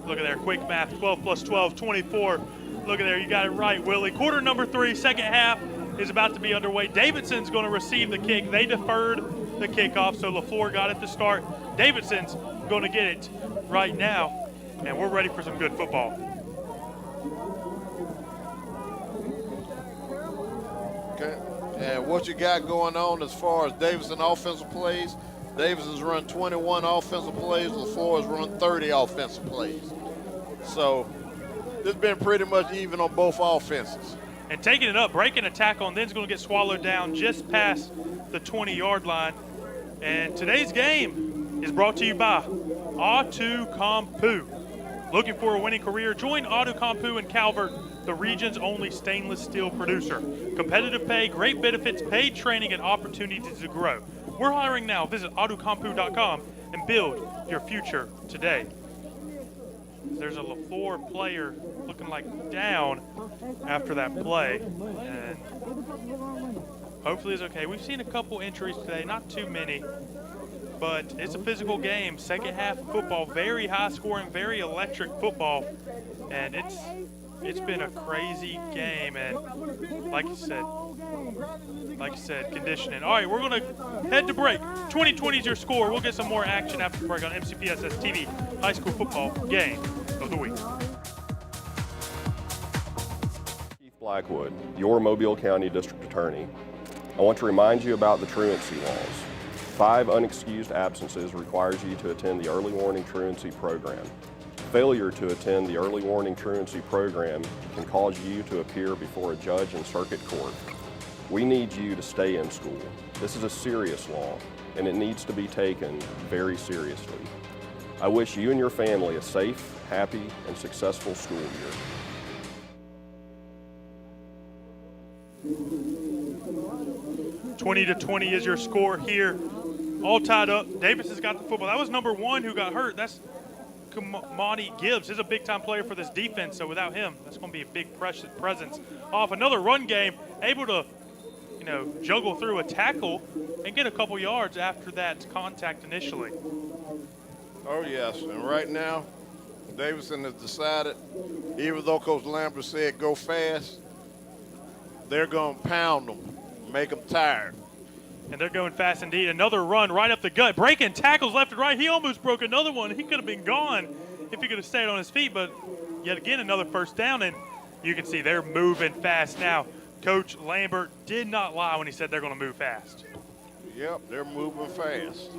Look at there, quick math, 12 plus 12, 24. Look at there, you got it right, Willie. Quarter number 3, second half is about to be underway. Davidson's going to receive the kick. They deferred the kickoff, so Leflore got it to start. Davidson's going to get it right now, and we're ready for some good football. Okay, and what you got going on as far as Davidson offensive plays? Davidson's run 21 offensive plays. Leflore's run 30 offensive plays. So this has been pretty much even on both offenses. And taking it up, breaking a tackle, and then's going to get swallowed down just past the 20-yard line. And today's game is brought to you by Autocompu. Looking for a winning career? Join Autocompu in Calvert, the region's only stainless steel producer. Competitive pay, great benefits, paid training, and opportunities to grow. We're hiring now. Visit autocompu.com and build your future today. There's a Leflore player looking like down after that play, and hopefully it's okay. We've seen a couple injuries today, not too many, but it's a physical game. Second half football, very high scoring, very electric football, and it's been a crazy game. And like you said, conditioning. All right, we're going to head to break. 2020 is your score. We'll get some more action after the break on MCPSSTV High School Football Game of the Week. Keith Blackwood, your Mobile County District Attorney. I want to remind you about the truancy laws. 5 unexcused absences requires you to attend the early warning truancy program. Failure to attend the early warning truancy program can cause you to appear before a judge in circuit court. We need you to stay in school. This is a serious law, and it needs to be taken very seriously. I wish you and your family a safe, happy, and successful school year. (20-20) is your score here. All tied up. Davidson's got the football. That was number 1 who got hurt. That's Monty Gibbs. He's a big-time player for this defense, so without him, that's going to be a big presence off. Another run game, able to juggle through a tackle and get a couple yards after that contact initially. Oh, yes. And right now, Davidson has decided, even though Coach Lambert said go fast, they're going to pound them, make them tired. And they're going fast indeed. Another run right up the gut, breaking tackles left and right. He almost broke another one. He could have been gone if he could have stayed on his feet, but yet again, another first down, and you can see they're moving fast now. Coach Lambert did not lie when he said they're going to move fast. Yep, they're moving fast.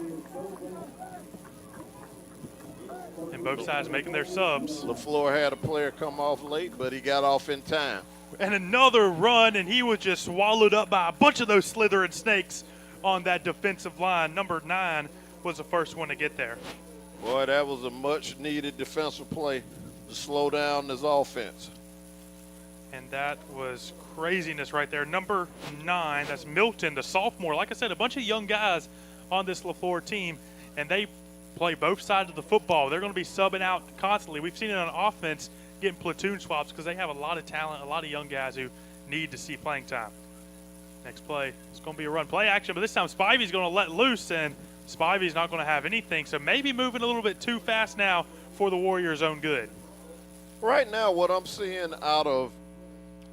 And both sides making their subs. Leflore had a player come off late, but he got off in time. And another run, and he was just swallowed up by a bunch of those slithering snakes on that defensive line. Number 9 was the first one to get there. Boy, that was a much-needed defensive play to slow down this offense. And that was craziness right there. Number 9, that's Milton, the sophomore. Like I said, a bunch of young guys on this Leflore team, and they play both sides of the football. They're going to be subbing out constantly. We've seen it on offense, getting platoon swaps because they have a lot of talent, a lot of young guys who need to see playing time. Next play, it's going to be a run play action, but this time Spivey's going to let loose, and Spivey's not going to have anything, so maybe moving a little bit too fast now for the Warriors' own good. Right now, what I'm seeing out of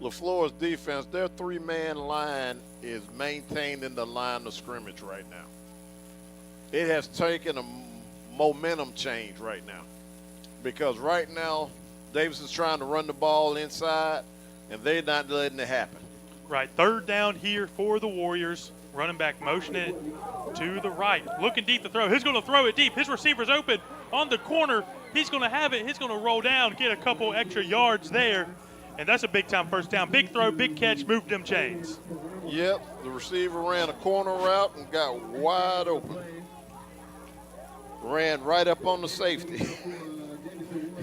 Leflore's defense, their three-man line is maintaining the line of scrimmage right now. It has taken a momentum change right now, because right now Davidson's trying to run the ball inside, and they're not letting it happen. Right, third down here for the Warriors. Running back motioning to the right. Looking deep to throw. He's going to throw it deep. His receiver's open on the corner. He's going to have it. He's going to roll down, get a couple extra yards there. And that's a big-time first down. Big throw, big catch, moved them chains. Yep, the receiver ran a corner route and got wide open. Ran right up on the safety.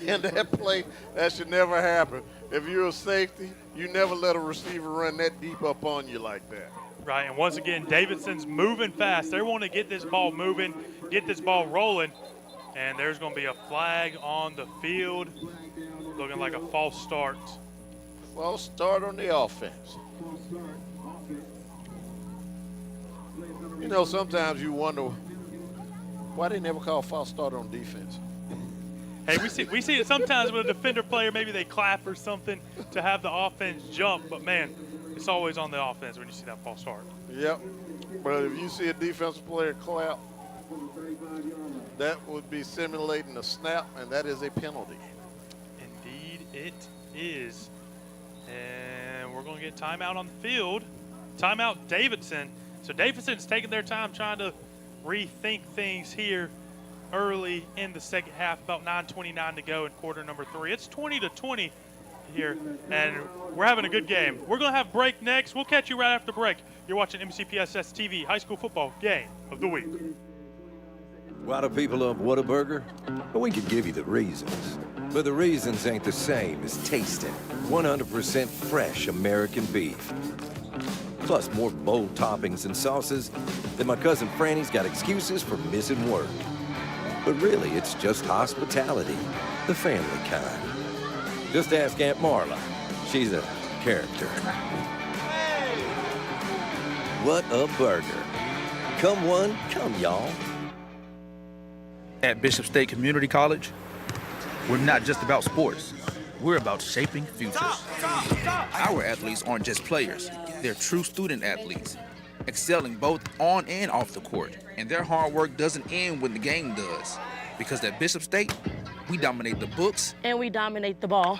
And that play, that should never happen. If you're a safety, you never let a receiver run that deep up on you like that. Right, and once again, Davidson's moving fast. They want to get this ball moving, get this ball rolling, and there's going to be a flag on the field, looking like a false start. False start on the offense. You know, sometimes you wonder why they never call false start on defense. Hey, we see it sometimes with a defender player, maybe they clap or something to have the offense jump, but man, it's always on the offense when you see that false start. Yep, but if you see a defensive player clap, that would be simulating a snap, and that is a penalty. Indeed it is. And we're going to get timeout on the field. Timeout Davidson. So Davidson's taking their time trying to rethink things here early in the second half, about 9:29 to go in quarter number 3. It's 20-20 here, and we're having a good game. We're going to have break next. We'll catch you right after break. You're watching MCPSSTV High School Football Game of the Week. Why do people love Whataburger? Well, we could give you the reasons. But the reasons ain't the same as tasting 100% fresh American beef. Plus more bold toppings and sauces than my cousin Franny's got excuses for missing work. But really, it's just hospitality, the family kind. Just ask Aunt Marla. She's a character. What a burger. Come one, come y'all. At Bishop State Community College, we're not just about sports. We're about shaping futures. Our athletes aren't just players. They're true student athletes, excelling both on and off the court. And their hard work doesn't end when the game does. Because at Bishop State, we dominate the books. And we dominate the ball.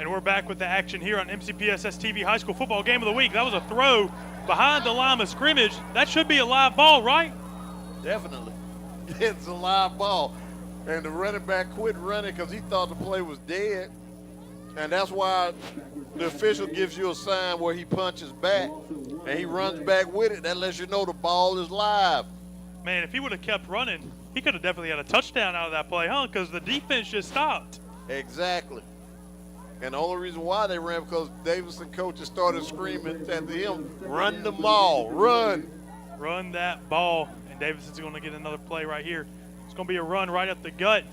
And we're back with the action here on MCPSSTV High School Football Game of the Week. That was a throw behind the line of scrimmage. That should be a live ball, right? Definitely. It's a live ball. And the running back quit running because he thought the play was dead. And that's why the official gives you a sign where he punches back and he runs back with it. That lets you know the ball is live. Man, if he would have kept running, he could have definitely had a touchdown out of that play, huh? Because the defense just stopped. Exactly. And the only reason why they ran because Davidson coaches started screaming at him, run the ball, run. Run that ball. And Davidson's going to get another play right here. It's going to be a run right up the gut.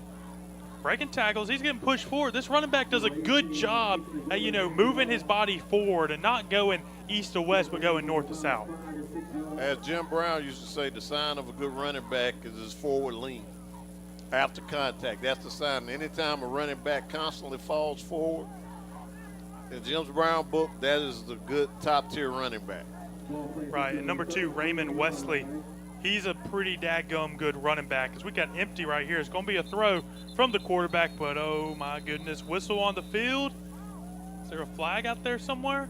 Breaking tackles, he's getting pushed forward. This running back does a good job at, moving his body forward and not going east to west, but going north to south. As Jim Brown used to say, the sign of a good running back is his forward lean. After contact, that's the sign. Anytime a running back constantly falls forward, in Jim Brown's book, that is the good top-tier running back. Right, and number 2, Raymond Wesley. He's a pretty dadgum good running back. As we got empty right here, it's going to be a throw from the quarterback, but oh my goodness, whistle on the field. Is there a flag out there somewhere?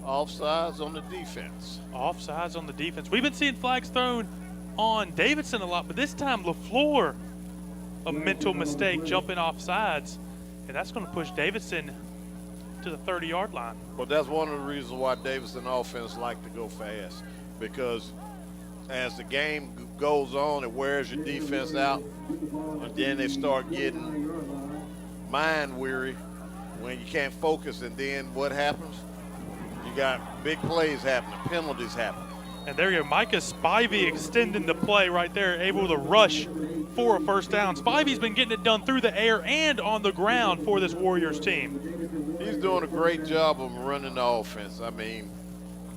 Offsides on the defense. Offsides on the defense. We've been seeing flags thrown on Davidson a lot, but this time Leflore, a mental mistake jumping off sides. And that's going to push Davidson to the 30-yard line. Well, that's one of the reasons why Davidson offense like to go fast, because as the game goes on, it wears your defense out, and then they start getting mind weary when you can't focus, and then what happens? You got big plays happening, penalties happen. And there you go, Micah Spivey extending the play right there, able to rush for a first down. Spivey's been getting it done through the air and on the ground for this Warriors team. He's doing a great job of running the offense. I mean,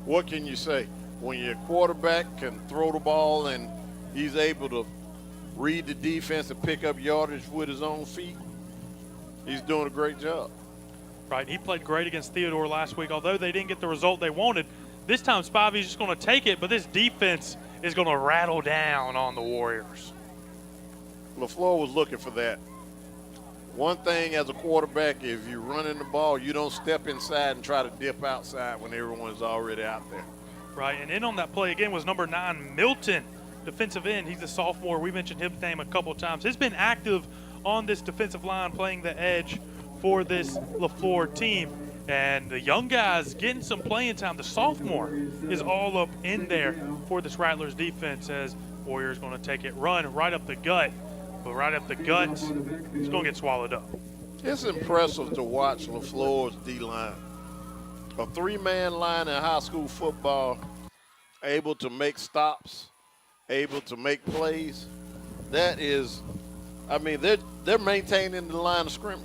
what can you say? When your quarterback can throw the ball and he's able to read the defense and pick up yardage with his own feet, he's doing a great job. Right, he played great against Theodore last week. Although they didn't get the result they wanted, this time Spivey's just going to take it, but this defense is going to rattle down on the Warriors. Leflore was looking for that. One thing as a quarterback, if you're running the ball, you don't step inside and try to dip outside when everyone's already out there. Right, and in on that play again was number 9, Milton, defensive end. He's a sophomore. We mentioned his name a couple of times. He's been active on this defensive line, playing the edge for this Leflore team. And the young guys getting some playing time. The sophomore is all up in there for this Rattlers defense as Warriors going to take it, run right up the gut. But right up the gut, it's going to get swallowed up. It's impressive to watch Leflore's D-line. A 3-man line in high school football, able to make stops, able to make plays. That is, I mean, they're maintaining the line of scrimmage.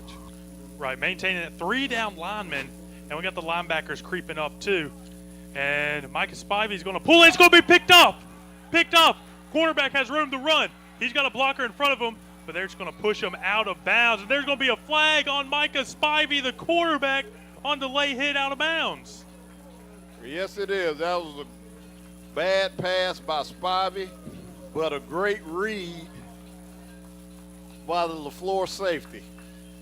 Right, maintaining it. 3 down linemen, and we got the linebackers creeping up too. And Micah Spivey's going to pull it. It's going to be picked up. Picked up. Quarterback has room to run. He's got a blocker in front of him, but they're just going to push him out of bounds. And there's going to be a flag on Micah Spivey, the quarterback, on delay hit out of bounds. Yes, it is. That was a bad pass by Spivey, but a great read by the Leflore safety.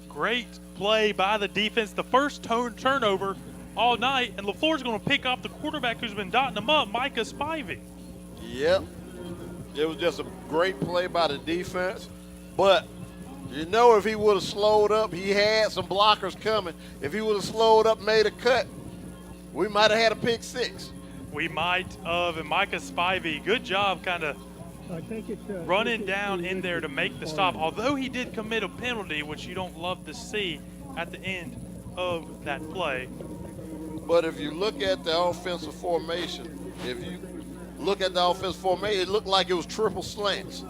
Great play by the defense. The first turnover all night, and Leflore's going to pick up the quarterback who's been dotting him up, Micah Spivey. Yep. It was just a great play by the defense. But, you know, if he would have slowed up, he had some blockers coming. If he would have slowed up, made a cut, we might have had a pick 6. We might have. And Micah Spivey, good job kind of running down in there to make the stop. Although he did commit a penalty, which you don't love to see at the end of that play. But if you look at the offensive formation, it looked like it was triple slants.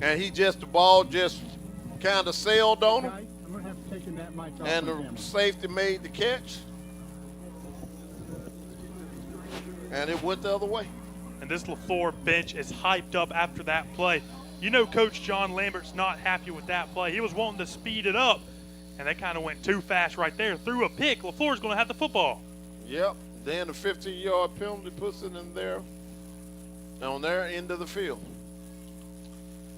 And the ball just kind of sailed on him. And the safety made the catch. And it went the other way. And this Leflore bench is hyped up after that play. You know Coach John Lambert's not happy with that play. He was wanting to speed it up, and they kind of went too fast right there. Threw a pick. Leflore's going to have the football. Yep. Then the 15-yard penalty puts it in there on their end of the field.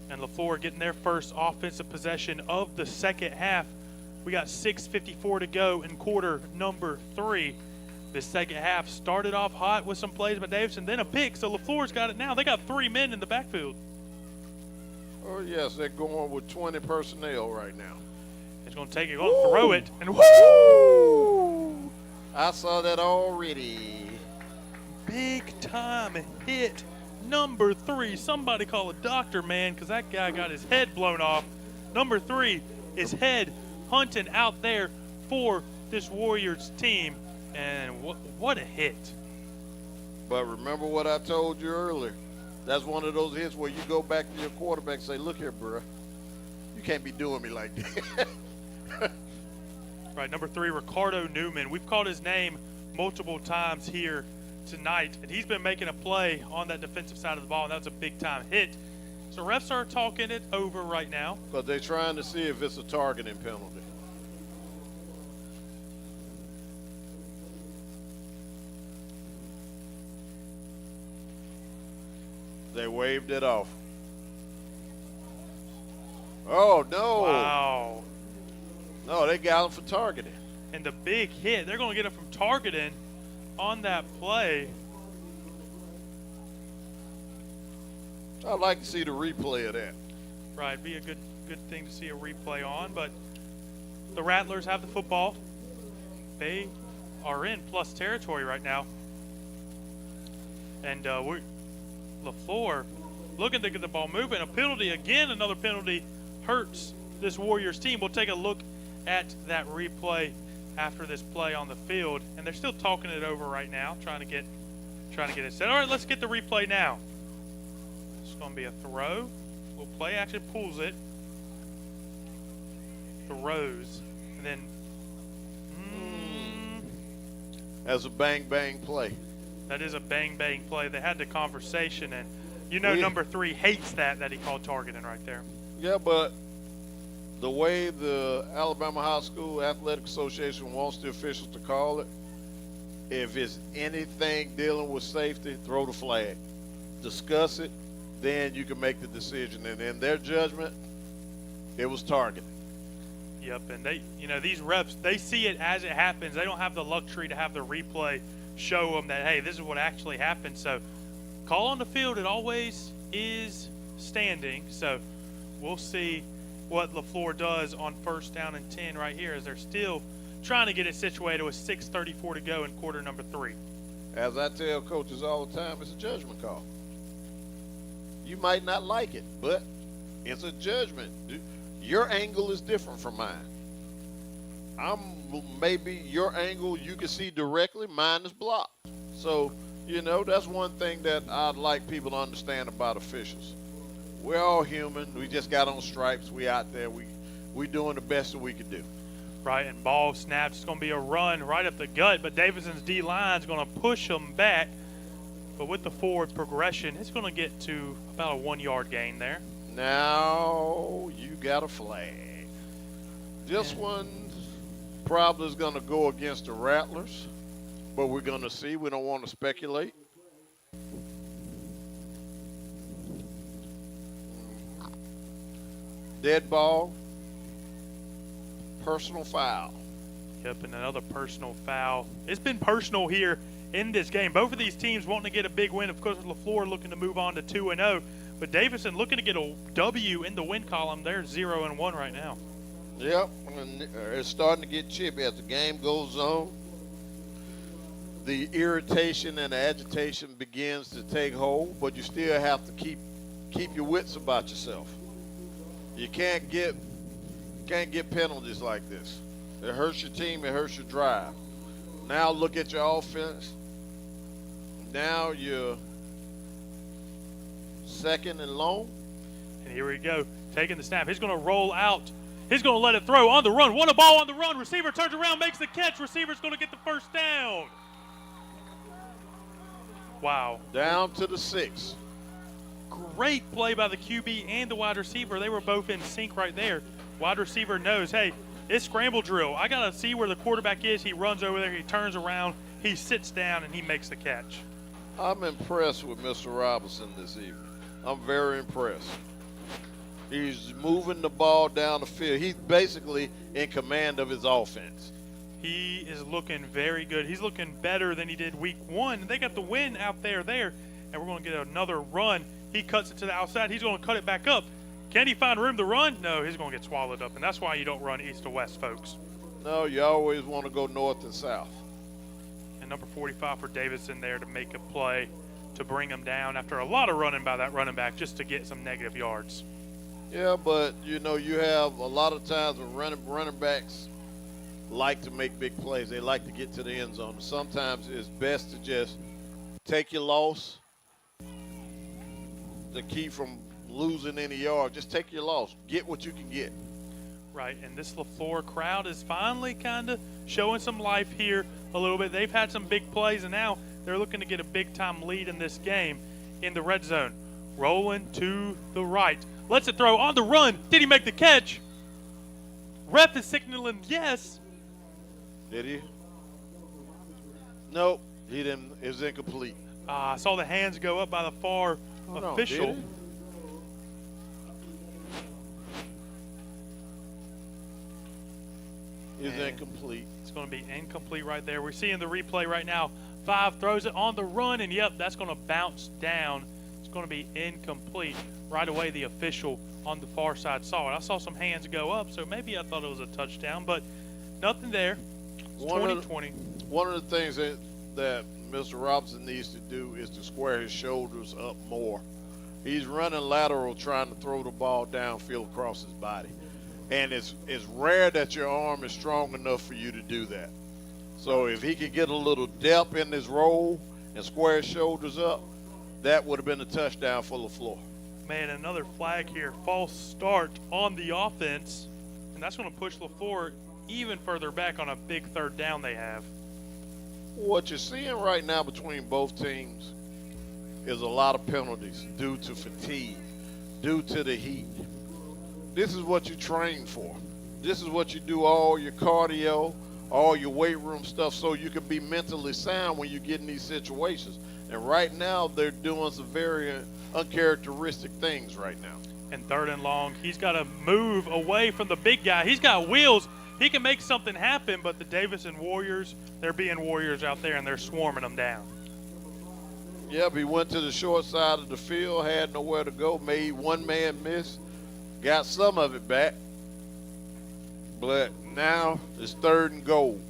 And Leflore getting their first offensive possession of the second half. We got 6:54 to go in quarter number 3. This second half started off hot with some plays by Davidson, then a pick. So Leflore's got it now. They got 3 men in the backfield. Oh, yes, they're going with 20 personnel right now. It's going to take it, going to throw it, and whoo! I saw that already. Big time hit. Number 3. Somebody call a doctor, man, because that guy got his head blown off. Number 3 is head hunting out there for this Warriors team. And what a hit. But remember what I told you earlier. That's one of those hits where you go back to your quarterback and say, look here, bro. You can't be doing me like that. Right, number 3, Ricardo Newman. We've called his name multiple times here tonight, and he's been making a play on that defensive side of the ball, and that was a big-time hit. So refs are talking it over right now. But they're trying to see if it's a targeting penalty. They waved it off. Oh, no. Wow. No, they got him for targeting. And the big hit, they're going to get it from targeting on that play. I'd like to see the replay of that. Right, be a good thing to see a replay on. But the Rattlers have the football. They are in plus territory right now. And Leflore looking to get the ball moving. A penalty again, another penalty hurts this Warriors team. We'll take a look at that replay after this play on the field, and they're still talking it over right now, trying to get it set. All right, let's get the replay now. It's going to be a throw. Little play action, pulls it, throws, and then That's a bang-bang play. that is a bang-bang play. They had the conversation, and you know number 3 hates that he called targeting right there. Yeah, but the way the Alabama High School Athletic Association wants the officials to call it, if it's anything dealing with safety, throw the flag. Discuss it, then you can make the decision. And in their judgment, it was targeted. Yep, and these refs, they see it as it happens. They don't have the luxury to have the replay show them that, hey, this is what actually happened. So call on the field, it always is standing. So we'll see what Leflore does on 1st down and 10 right here, as they're still trying to get it situated with 6:34 to go in quarter number 3. As I tell coaches all the time, it's a judgment call. You might not like it, but it's a judgment. Your angle is different from mine. Maybe your angle you can see directly, mine is blocked. So, that's one thing that I'd like people to understand about officials. We're all human. We just got on stripes. We out there. We doing the best that we can do. Right, and ball snaps. It's going to be a run right up the gut, but Davidson's D-line is going to push them back. But with the forward progression, it's going to get to about a 1-yard gain there. Now you got a flag. This one probably is going to go against the Rattlers, but we're going to see. We don't want to speculate. Dead ball. Personal foul. Yep, and another personal foul. It's been personal here in this game. Both of these teams wanting to get a big win. Of course, Leflore looking to move on to 2-0. But Davidson looking to get a W in the win column. They're 0-1 right now. Yep, and it's starting to get chippy as the game goes on. The irritation and the agitation begins to take hold, but you still have to keep your wits about yourself. You can't get penalties like this. It hurts your team, it hurts your drive. Now look at your offense. Now you're 2nd and long. And here we go, taking the snap. He's going to roll out. He's going to let it throw on the run. Won a ball on the run. Receiver turns around, makes the catch. Receiver's going to get the 1st down. Wow. Down to the 6. Great play by the QB and the wide receiver. They were both in sync right there. Wide receiver knows, hey, it's scramble drill. I got to see where the quarterback is. He runs over there. He turns around. He sits down, and he makes the catch. I'm impressed with Mr. Robinson this evening. I'm very impressed. He's moving the ball down the field. He's basically in command of his offense. He is looking very good. He's looking better than he did week 1. They got the win out there, and we're going to get another run. He cuts it to the outside. He's going to cut it back up. Can he find room to run? No, he's going to get swallowed up, and that's why you don't run east to west, folks. No, you always want to go north and south. And number 45 for Davidson there to make a play to bring him down after a lot of running by that running back just to get some negative yards. Yeah, but, you have a lot of times when running backs like to make big plays. They like to get to the end zone. Sometimes it's best to just take your loss to keep from losing any yards. Just take your loss. Get what you can get. Right, and this Leflore crowd is finally kind of showing some life here a little bit. They've had some big plays, and now they're looking to get a big-time lead in this game in the red zone. Rolling to the right. Lets it throw on the run. Did he make the catch? Ref is signaling yes. Did he? Nope, he didn't. It was incomplete. I saw the hands go up by the far official. Is incomplete. It's going to be incomplete right there. We're seeing the replay right now. 5 throws it on the run, and yep, that's going to bounce down. It's going to be incomplete. Right away, the official on the far side saw it. I saw some hands go up, so maybe I thought it was a touchdown, but nothing there. It's 20-20. One of the things that Mr. Robinson needs to do is to square his shoulders up more He's running lateral trying to throw the ball downfield across his body. And it's rare that your arm is strong enough for you to do that. So if he could get a little depth in his roll and square his shoulders up, that would have been a touchdown for Leflore. Man, another flag here. False start on the offense. And that's going to push Leflore even further back on a big third down they have. What you're seeing right now between both teams is a lot of penalties due to fatigue, due to the heat. This is what you train for. This is what you do all your cardio, all your weight room stuff, so you can be mentally sound when you get in these situations. And right now, they're doing some very uncharacteristic things right now. And third and long, he's got to move away from the big guy. He's got wheels. He can make something happen, but the Davidson Warriors, they're being Warriors out there, and they're swarming them down. Yep, he went to the short side of the field, had nowhere to go, made one man miss, got some of it back. But now it's 3rd and goal.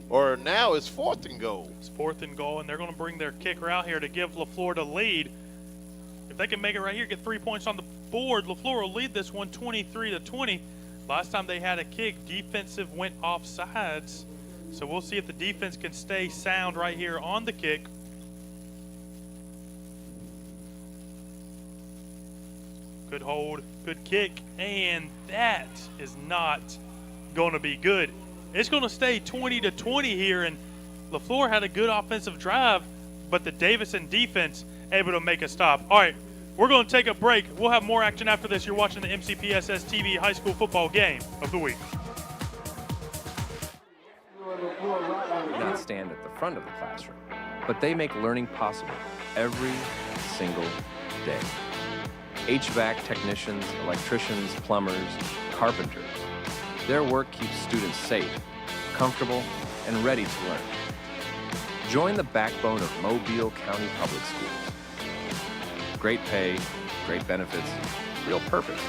Or now it's 4th and goal. It's 4th and goal, and they're going to bring their kicker out here to give Leflore the lead. If they can make it right here, get 3 points on the board, Leflore will lead this one 23-20. Last time they had a kick, defensive went offsides. So we'll see if the defense can stay sound right here on the kick. Good hold, good kick, and that is not going to be good. It's going to stay 20-20 here, and Leflore had a good offensive drive, but the Davidson defense able to make a stop. All right, we're going to take a break. We'll have more action after this. You're watching the MCPSSTV High School Football Game of the Week. Not stand at the front of the classroom, but they make learning possible every single day. HVAC technicians, electricians, plumbers, carpenters. Their work keeps students safe, comfortable, and ready to learn. Join the backbone of Mobile County Public Schools. Great pay, great benefits, real purpose.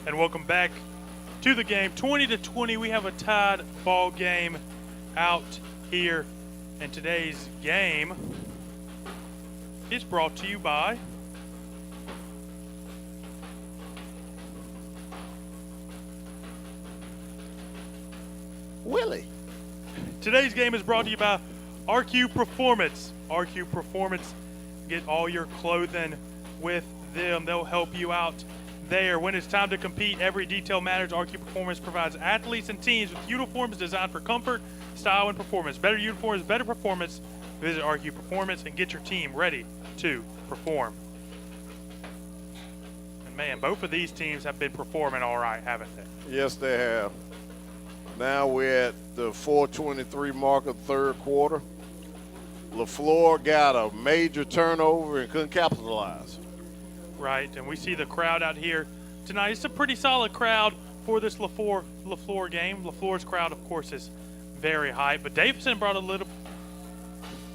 And welcome back to the game. 20-20, we have a tied ball game out here. And today's game is brought to you by Willie. Today's game is brought to you by RQ Performance. RQ Performance, get all your clothing with them. They'll help you out there. When it's time to compete, every detail matters. RQ Performance provides athletes and teams with uniforms designed for comfort, style, and performance. Better uniforms, better performance. Visit RQ Performance and get your team ready to perform. And man, both of these teams have been performing all right, haven't they? Yes, they have. Now we're at the 4:23 mark of the 3rd quarter. Leflore got a major turnover and couldn't capitalize. Right, and we see the crowd out here tonight. It's a pretty solid crowd for this Leflore game. Leflore's crowd, of course, is very high, but Davidson brought a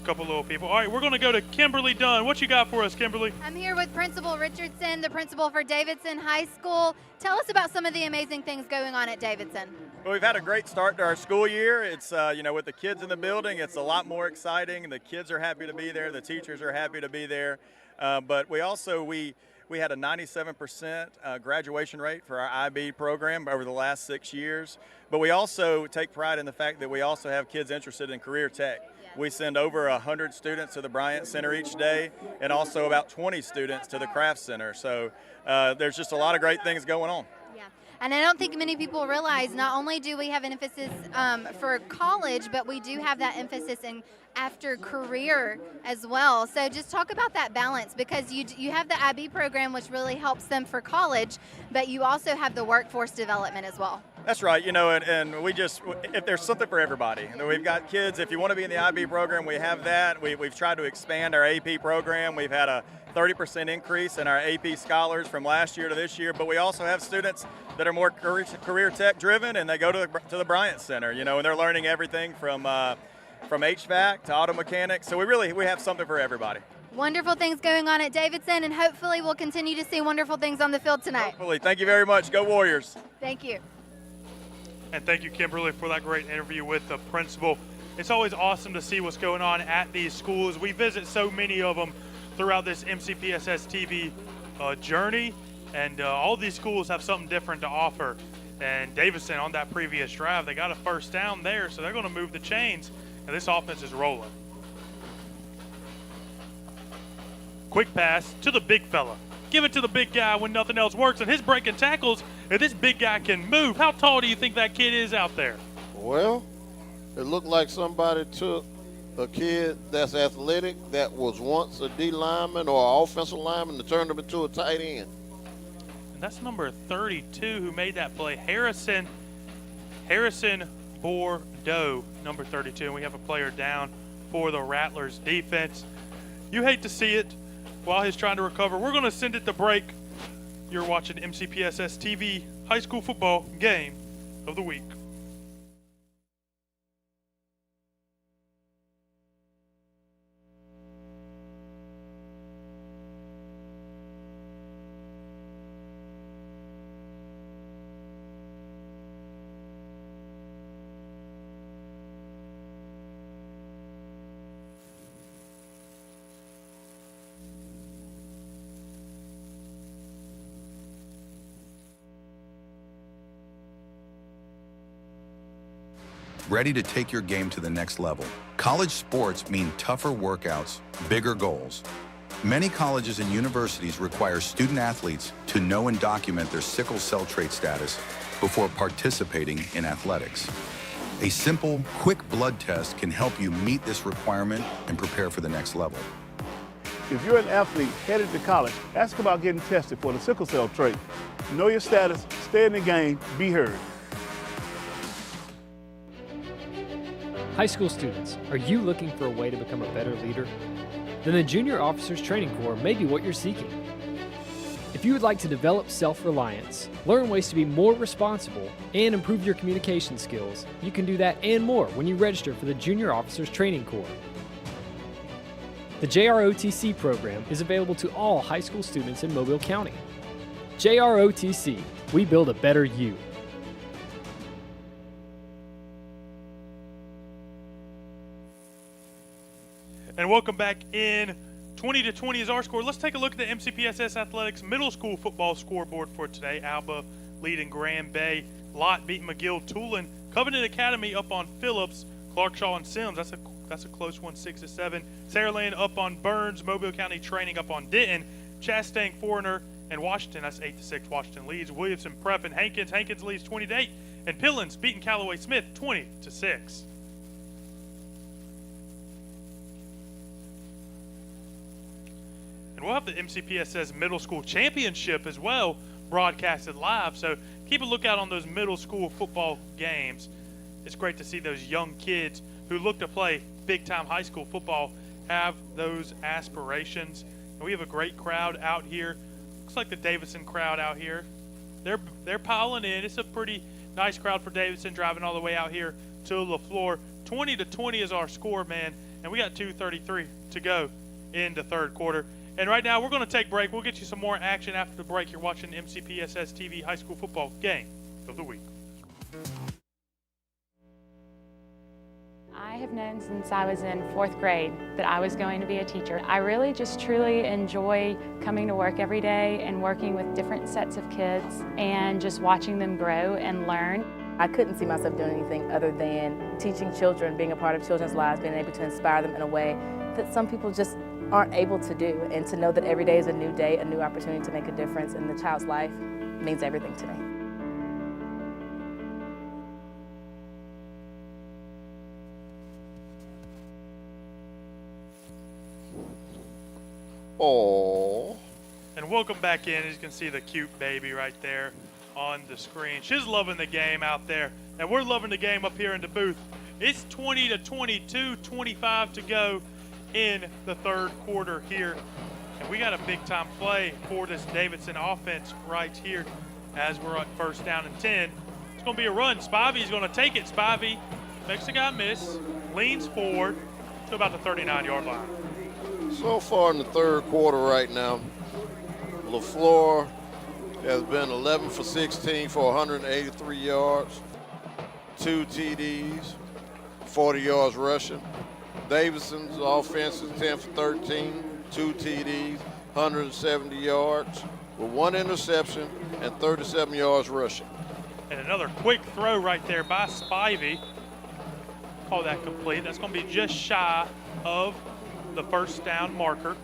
couple little people. All right, we're going to go to Kimberly Dunn. What you got for us, Kimberly? I'm here with Principal Richardson, the principal for Davidson High School. Tell us about some of the amazing things going on at Davidson. Well, we've had a great start to our school year. It's, with the kids in the building, it's a lot more exciting. The kids are happy to be there. The teachers are happy to be there. But we also, we had a 97% graduation rate for our IB program over the last 6 years. But we also take pride in the fact that we also have kids interested in career tech. We send over 100 students to the Bryant Center each day and also about 20 students to the Craft Center. So there's just a lot of great things going on. Yeah. And I don't think many people realize not only do we have an emphasis for college, but we do have that emphasis in after career as well. So just talk about that balance, because you have the IB program, which really helps them for college, but you also have the workforce development as well. That's right, and we just, if there's something for everybody. We've got kids, if you want to be in the IB program, we have that. We've tried to expand our AP program. We've had a 30% increase in our AP scholars from last year to this year, but we also have students that are more career tech driven, and they go to the Bryant Center, and they're learning everything from HVAC to auto mechanics. So we have something for everybody. Wonderful things going on at Davidson, and hopefully we'll continue to see wonderful things on the field tonight. Hopefully. Thank you very much. Go Warriors. Thank you. And thank you, Kimberly, for that great interview with the principal. It's always awesome to see what's going on at these schools. We visit so many of them throughout this MCPSSTV journey, and all these schools have something different to offer. And Davidson, on that previous drive, they got a first down there, so they're going to move the chains, and this offense is rolling. Quick pass to the big fella. Give it to the big guy when nothing else works, and his breaking tackles, and this big guy can move. How tall do you think that kid is out there? Well, it looked like somebody took a kid that's athletic that was once a D lineman or an offensive lineman and turned him into a tight end. And that's number 32 who made that play, Harrison Bordeaux, number 32. And we have a player down for the Rattlers defense. You hate to see it while he's trying to recover. We're going to send it to break. You're watching MCPSS TV High School Football Game of the Week. Ready to take your game to the next level. College sports mean tougher workouts, bigger goals. Many colleges and universities require student athletes to know and document their sickle cell trait status before participating in athletics. A simple, quick blood test can help you meet this requirement and prepare for the next level. If you're an athlete headed to college, ask about getting tested for the sickle cell trait. Know your status, stay in the game, be heard. High school students, are you looking for a way to become a better leader? Then the Junior Officers Training Corps may be what you're seeking. If you would like to develop self-reliance, learn ways to be more responsible, and improve your communication skills, you can do that and more when you register for the Junior Officers Training Corps. The JROTC program is available to all high school students in Mobile County. JROTC, we build a better you. And welcome back in. 20-20 is our score. Let's take a look at the MCPSS Athletics middle school football scoreboard for today. Alba leading Grand Bay. Lott beating McGill Tulin. Covenant Academy up on Phillips. Clarkshaw and Sims. That's a close one, 6-7. Saraland up on Burns. Mobile County Training up on Denton. Chastang, Foreigner, and Washington. That's 8-6. Washington leads. Williamson, Prep, and Hankins. Hankins leads 20-8. And Pillins beating Callaway Smith 20-6. And we'll have the MCPSS Middle School Championship as well broadcasted live. So keep a lookout on those middle school football games. It's great to see those young kids who look to play big-time high school football have those aspirations. And we have a great crowd out here. Looks like the Davidson crowd out here. They're piling in. It's a pretty nice crowd for Davidson driving all the way out here to Leflore. 20-20 is our score, man. And we got 2:33 to go in the third quarter. And right now, we're going to take a break. We'll get you some more action after the break. You're watching MCPSS TV High School Football Game of the Week. I have known since I was in 4th grade that I was going to be a teacher. I really just truly enjoy coming to work every day and working with different sets of kids and just watching them grow and learn. I couldn't see myself doing anything other than teaching children, being a part of children's lives, being able to inspire them in a way that some people just aren't able to do, and to know that every day is a new day, a new opportunity to make a difference in the child's life means everything to me. Oh. And welcome back in. As you can see the cute baby right there on the screen. She's loving the game out there. And we're loving the game up here in the booth. It's 20-22, 25 to go in the third quarter here. And we got a big time play for this Davidson offense right here as we're on first down and 10. It's going to be a run. Spivey's going to take it. Spivey makes a guy miss, leans forward to about the 39-yard line. So far in the third quarter right now, Leflore has been 11 for 16 for 183 yards, 2 TDs, 40 yards rushing. Davidson's offense is 10 for 13, 2 TDs, 170 yards, with 1 interception and 37 yards rushing. And another quick throw right there by Spivey. Call that complete. That's going to be just shy of the first down marker.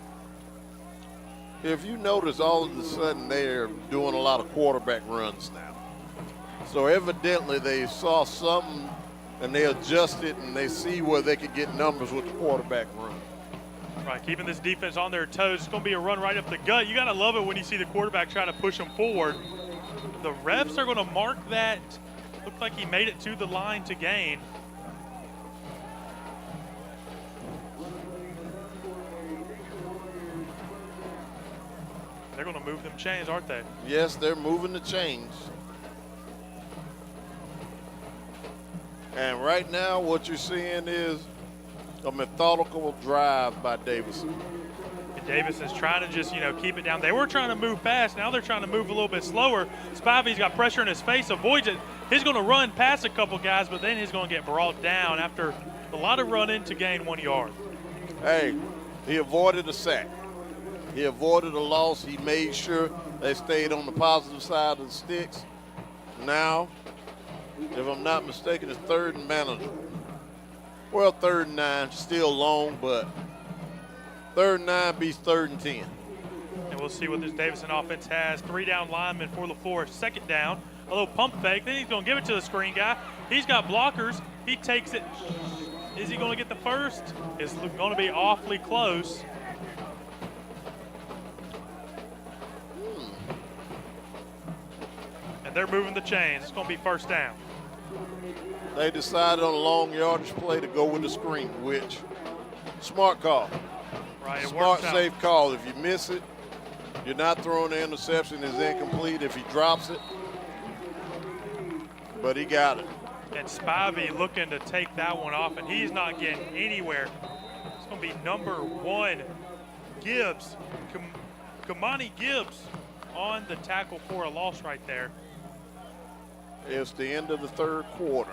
If you notice, all of a sudden they're doing a lot of quarterback runs now. So evidently they saw something and they adjusted and they see where they could get numbers with the quarterback run. Right, keeping this defense on their toes. It's going to be a run right up the gut. You got to love it when you see the quarterback trying to push them forward. The refs are going to mark that. Looked like he made it to the line to gain. They're going to move them chains, aren't they? Yes, they're moving the chains. And right now what you're seeing is a methodical drive by Davidson. And Davidson's trying to just, keep it down. They were trying to move fast. Now they're trying to move a little bit slower. Spivey's got pressure in his face, avoids it. He's going to run past a couple guys, but then he's going to get brought down after a lot of running to gain 1 yard. Hey, he avoided a sack. He avoided a loss. He made sure they stayed on the positive side of the sticks. Now, if I'm not mistaken, it's 3rd and manageable. Well, 3rd and 9, still long, but 3rd and 9 beats 3rd and 10. And we'll see what this Davidson offense has. 3 down linemen for Leflore. 2nd down, a little pump fake. Then he's going to give it to the screen guy. He's got blockers. He takes it. Is he going to get the first? It's going to be awfully close. And they're moving the chains. It's going to be 1st down. They decided on a long yardage play to go with the screen, which smart call. Right, it smart, works out. safe call. If you miss it, you're not throwing the interception. It's incomplete if he drops it. But he got it. And Spivey looking to take that one off, and he's not getting anywhere. It's going to be number 1, Gibbs. Kamani Gibbs on the tackle for a loss right there. It's the end of the third quarter.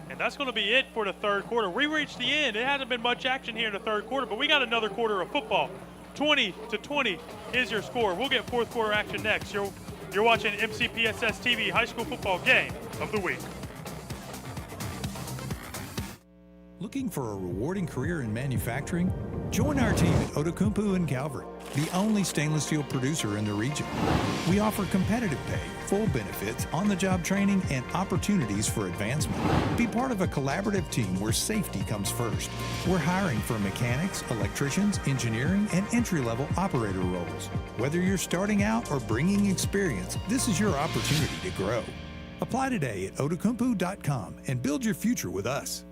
And that's going to be it for the third quarter. We reached the end. It hasn't been much action here in the third quarter, but we got another quarter of football. 20-20 is your score. We'll get fourth quarter action next. You're watching MCPSSTV High School Football Game of the Week. Looking for a rewarding career in manufacturing? Join our team at Otokumpu and Calvert, the only stainless steel producer in the region. We offer competitive pay, full benefits, on-the-job training, and opportunities for advancement. Be part of a collaborative team where safety comes first. We're hiring for mechanics, electricians, engineering, and entry-level operator roles. Whether you're starting out or bringing experience, this is your opportunity to grow. Apply today at otokumpu.com and build your future with us.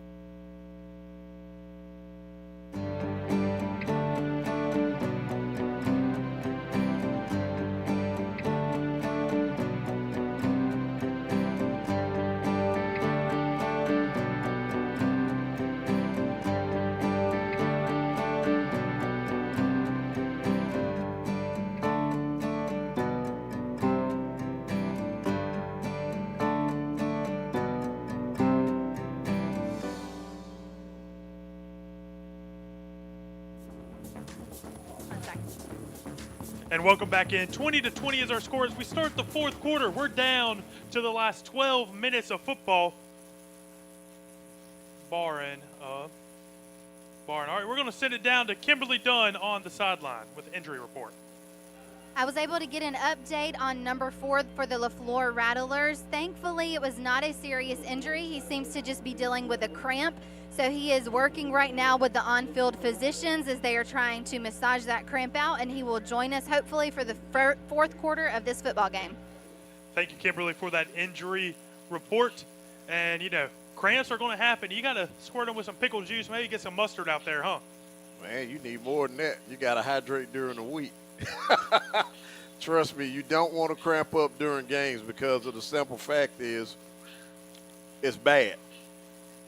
And welcome back in. 20-20 is our score as we start the fourth quarter. We're down to the last 12 minutes of football. Barring. All right, we're going to send it down to Kimberly Dunn on the sideline with the injury report. I was able to get an update on number 4 for the Leflore Rattlers. Thankfully, it was not a serious injury. He seems to just be dealing with a cramp. So he is working right now with the on-field physicians as they are trying to massage that cramp out, and he will join us hopefully for the fourth quarter of this football game. Thank you, Kimberly, for that injury report. And, you know, cramps are going to happen. You got to squirt them with some pickle juice, maybe get some mustard out there, huh? Man, you need more than that. You got to hydrate during the week. Trust me, you don't want to cramp up during games because of the simple fact is it's bad.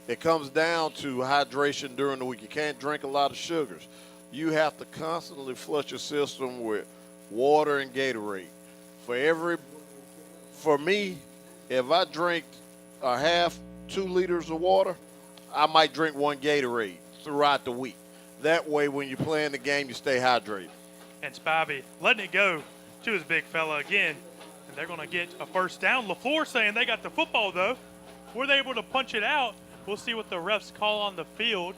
It comes down to hydration during the week. You can't drink a lot of sugars. You have to constantly flush your system with water and Gatorade. For me, if I drink a half 2 liters of water, I might drink 1 Gatorade throughout the week. That way, when you're playing the game, you stay hydrated. And Spivey letting it go to his big fella again. And they're going to get a first down. Leflore saying they got the football, though. Were they able to punch it out? We'll see what the refs call on the field.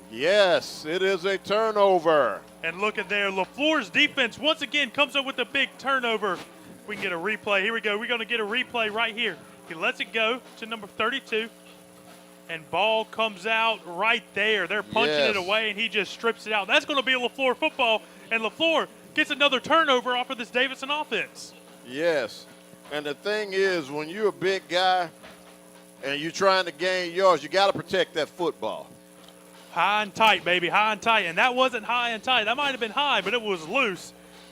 Yes, it is a turnover. And look at there. Leflore's defense once again comes up with a big turnover. We can get a replay. Here we go. We're going to get a replay right here. He lets it go to number 32. And ball comes out right there. They're punching it away, and he just strips it out. That's going to be a Leflore football, and Leflore gets another turnover off of this Davidson offense. Yes, and the thing is, when you're a big guy and you're trying to gain yards, you got to protect that football. High and tight, baby, high and tight. And that wasn't high and tight. That might have been high, but it was loose.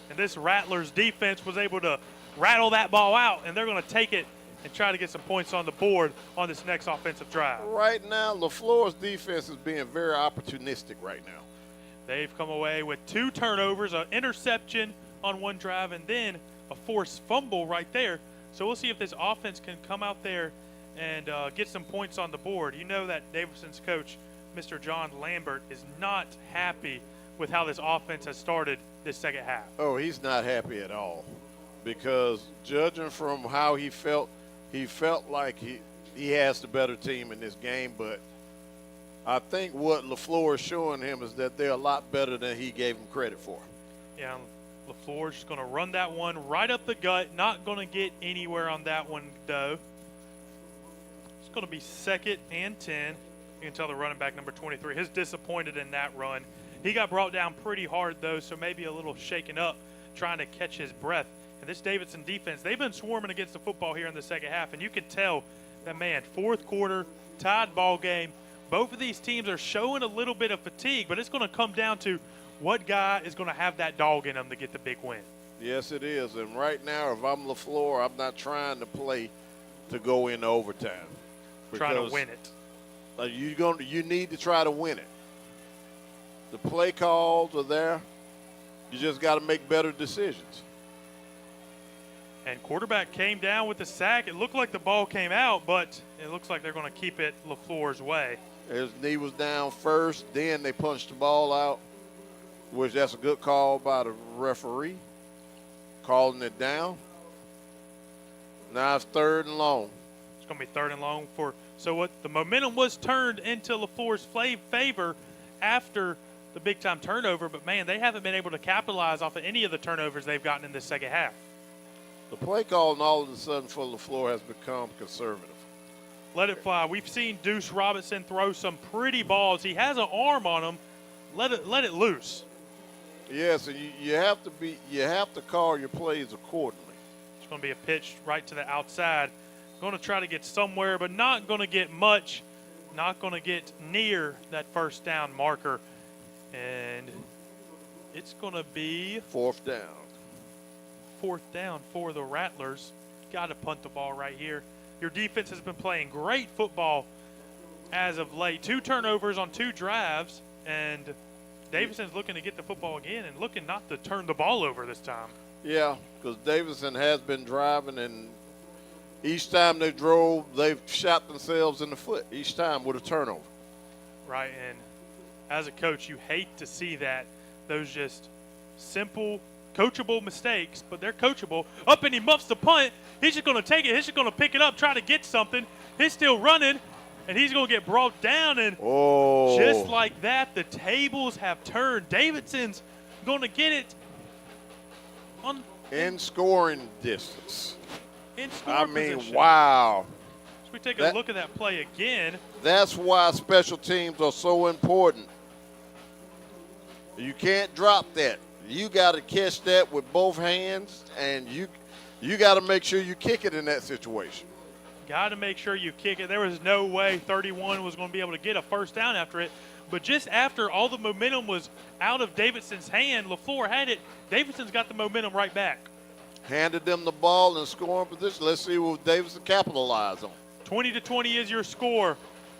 And this Rattlers defense was able to rattle that ball out, and they're going to take it and try to get some points on the board on this next offensive drive. Right now, Leflore's defense is being very opportunistic right now. They've come away with 2 turnovers, an interception on one drive, and then a forced fumble right there. So we'll see if this offense can come out there and get some points on the board. You know that Davidson's coach, Mr. John Lambert, is not happy with how this offense has started this second half. Oh, he's not happy at all because judging from how he felt like he has the better team in this game, but I think what Leflore is showing him is that they're a lot better than he gave them credit for. Yeah, Leflore's just going to run that one right up the gut. Not going to get anywhere on that one, though. It's going to be 2nd and 10. You can tell the running back, number 23, is disappointed in that run. He got brought down pretty hard, though, so maybe a little shaken up trying to catch his breath. And this Davidson defense, they've been swarming against the football here in the second half, and you can tell that, man, fourth quarter, tied ball game. Both of these teams are showing a little bit of fatigue, but it's going to come down to what guy is going to have that dog in them to get the big win. Yes, it is. And right now, if I'm Leflore, I'm not trying to play to go into overtime. Trying to win it. You need to try to win it. The play calls are there. You just got to make better decisions. And quarterback came down with the sack. It looked like the ball came out, but it looks like they're going to keep it Leflore's way. His knee was down first, then they punched the ball out, which that's a good call by the referee, calling it down. Now it's 3rd and long. It's going to be 3rd and long for – so what the momentum was turned into Leflore's favor after the big-time turnover, but, man, they haven't been able to capitalize off of any of the turnovers they've gotten in this second half. The play call all of a sudden for Leflore has become conservative. Let it fly. We've seen Deuce Robinson throw some pretty balls. He has an arm on him. Let it loose. Yes, and you have to call your plays accordingly. It's going to be a pitch right to the outside. Going to try to get somewhere, but not going to get much. Not going to get near that first down marker. And it's going to be 4th down. 4th down for the Rattlers. Got to punt the ball right here. Your defense has been playing great football as of late. 2 turnovers on 2 drives, and Davidson's looking to get the football again and looking not to turn the ball over this time. Yeah, because Davidson has been driving, and each time they drove, they've shot themselves in the foot each time with a turnover. Right, and as a coach, you hate to see that. Those just simple, coachable mistakes, but they're coachable. Up and he muffs the punt. He's just going to take it. He's just going to pick it up, try to get something. He's still running, and he's going to get brought down. And just like that, the tables have turned. Davidson's going to get it in scoring distance. In scoring position. position. Wow. So we take a look at that play again. That's why special teams are so important. You can't drop that. You got to catch that with both hands, and you got to make sure you kick it in that situation. Got to make sure you kick it. There was no way 31 was going to be able to get a first down after it. But just after all the momentum was out of Davidson's hand, Leflore had it. Davidson's got the momentum right back. Handed them the ball in scoring position. Let's see what Davidson capitalized on. 20-20 is your score.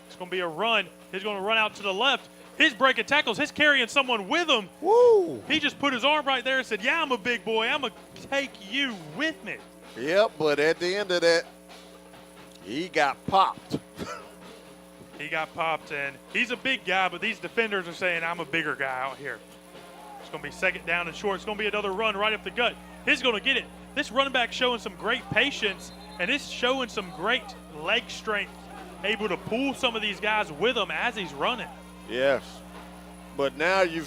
It's going to be a run. He's going to run out to the left. His breaking tackles. He's carrying someone with him. Woo! He just put his arm right there and said, yeah, I'm a big boy. I'm going to take you with me. Yep, but at the end of that, he got popped. He got popped, and he's a big guy, but these defenders are saying, I'm a bigger guy out here. It's going to be second down and short. It's going to be another run right up the gut. He's going to get it. This running back showing some great patience, and it's showing some great leg strength, able to pull some of these guys with him as he's running. Yes, but now you're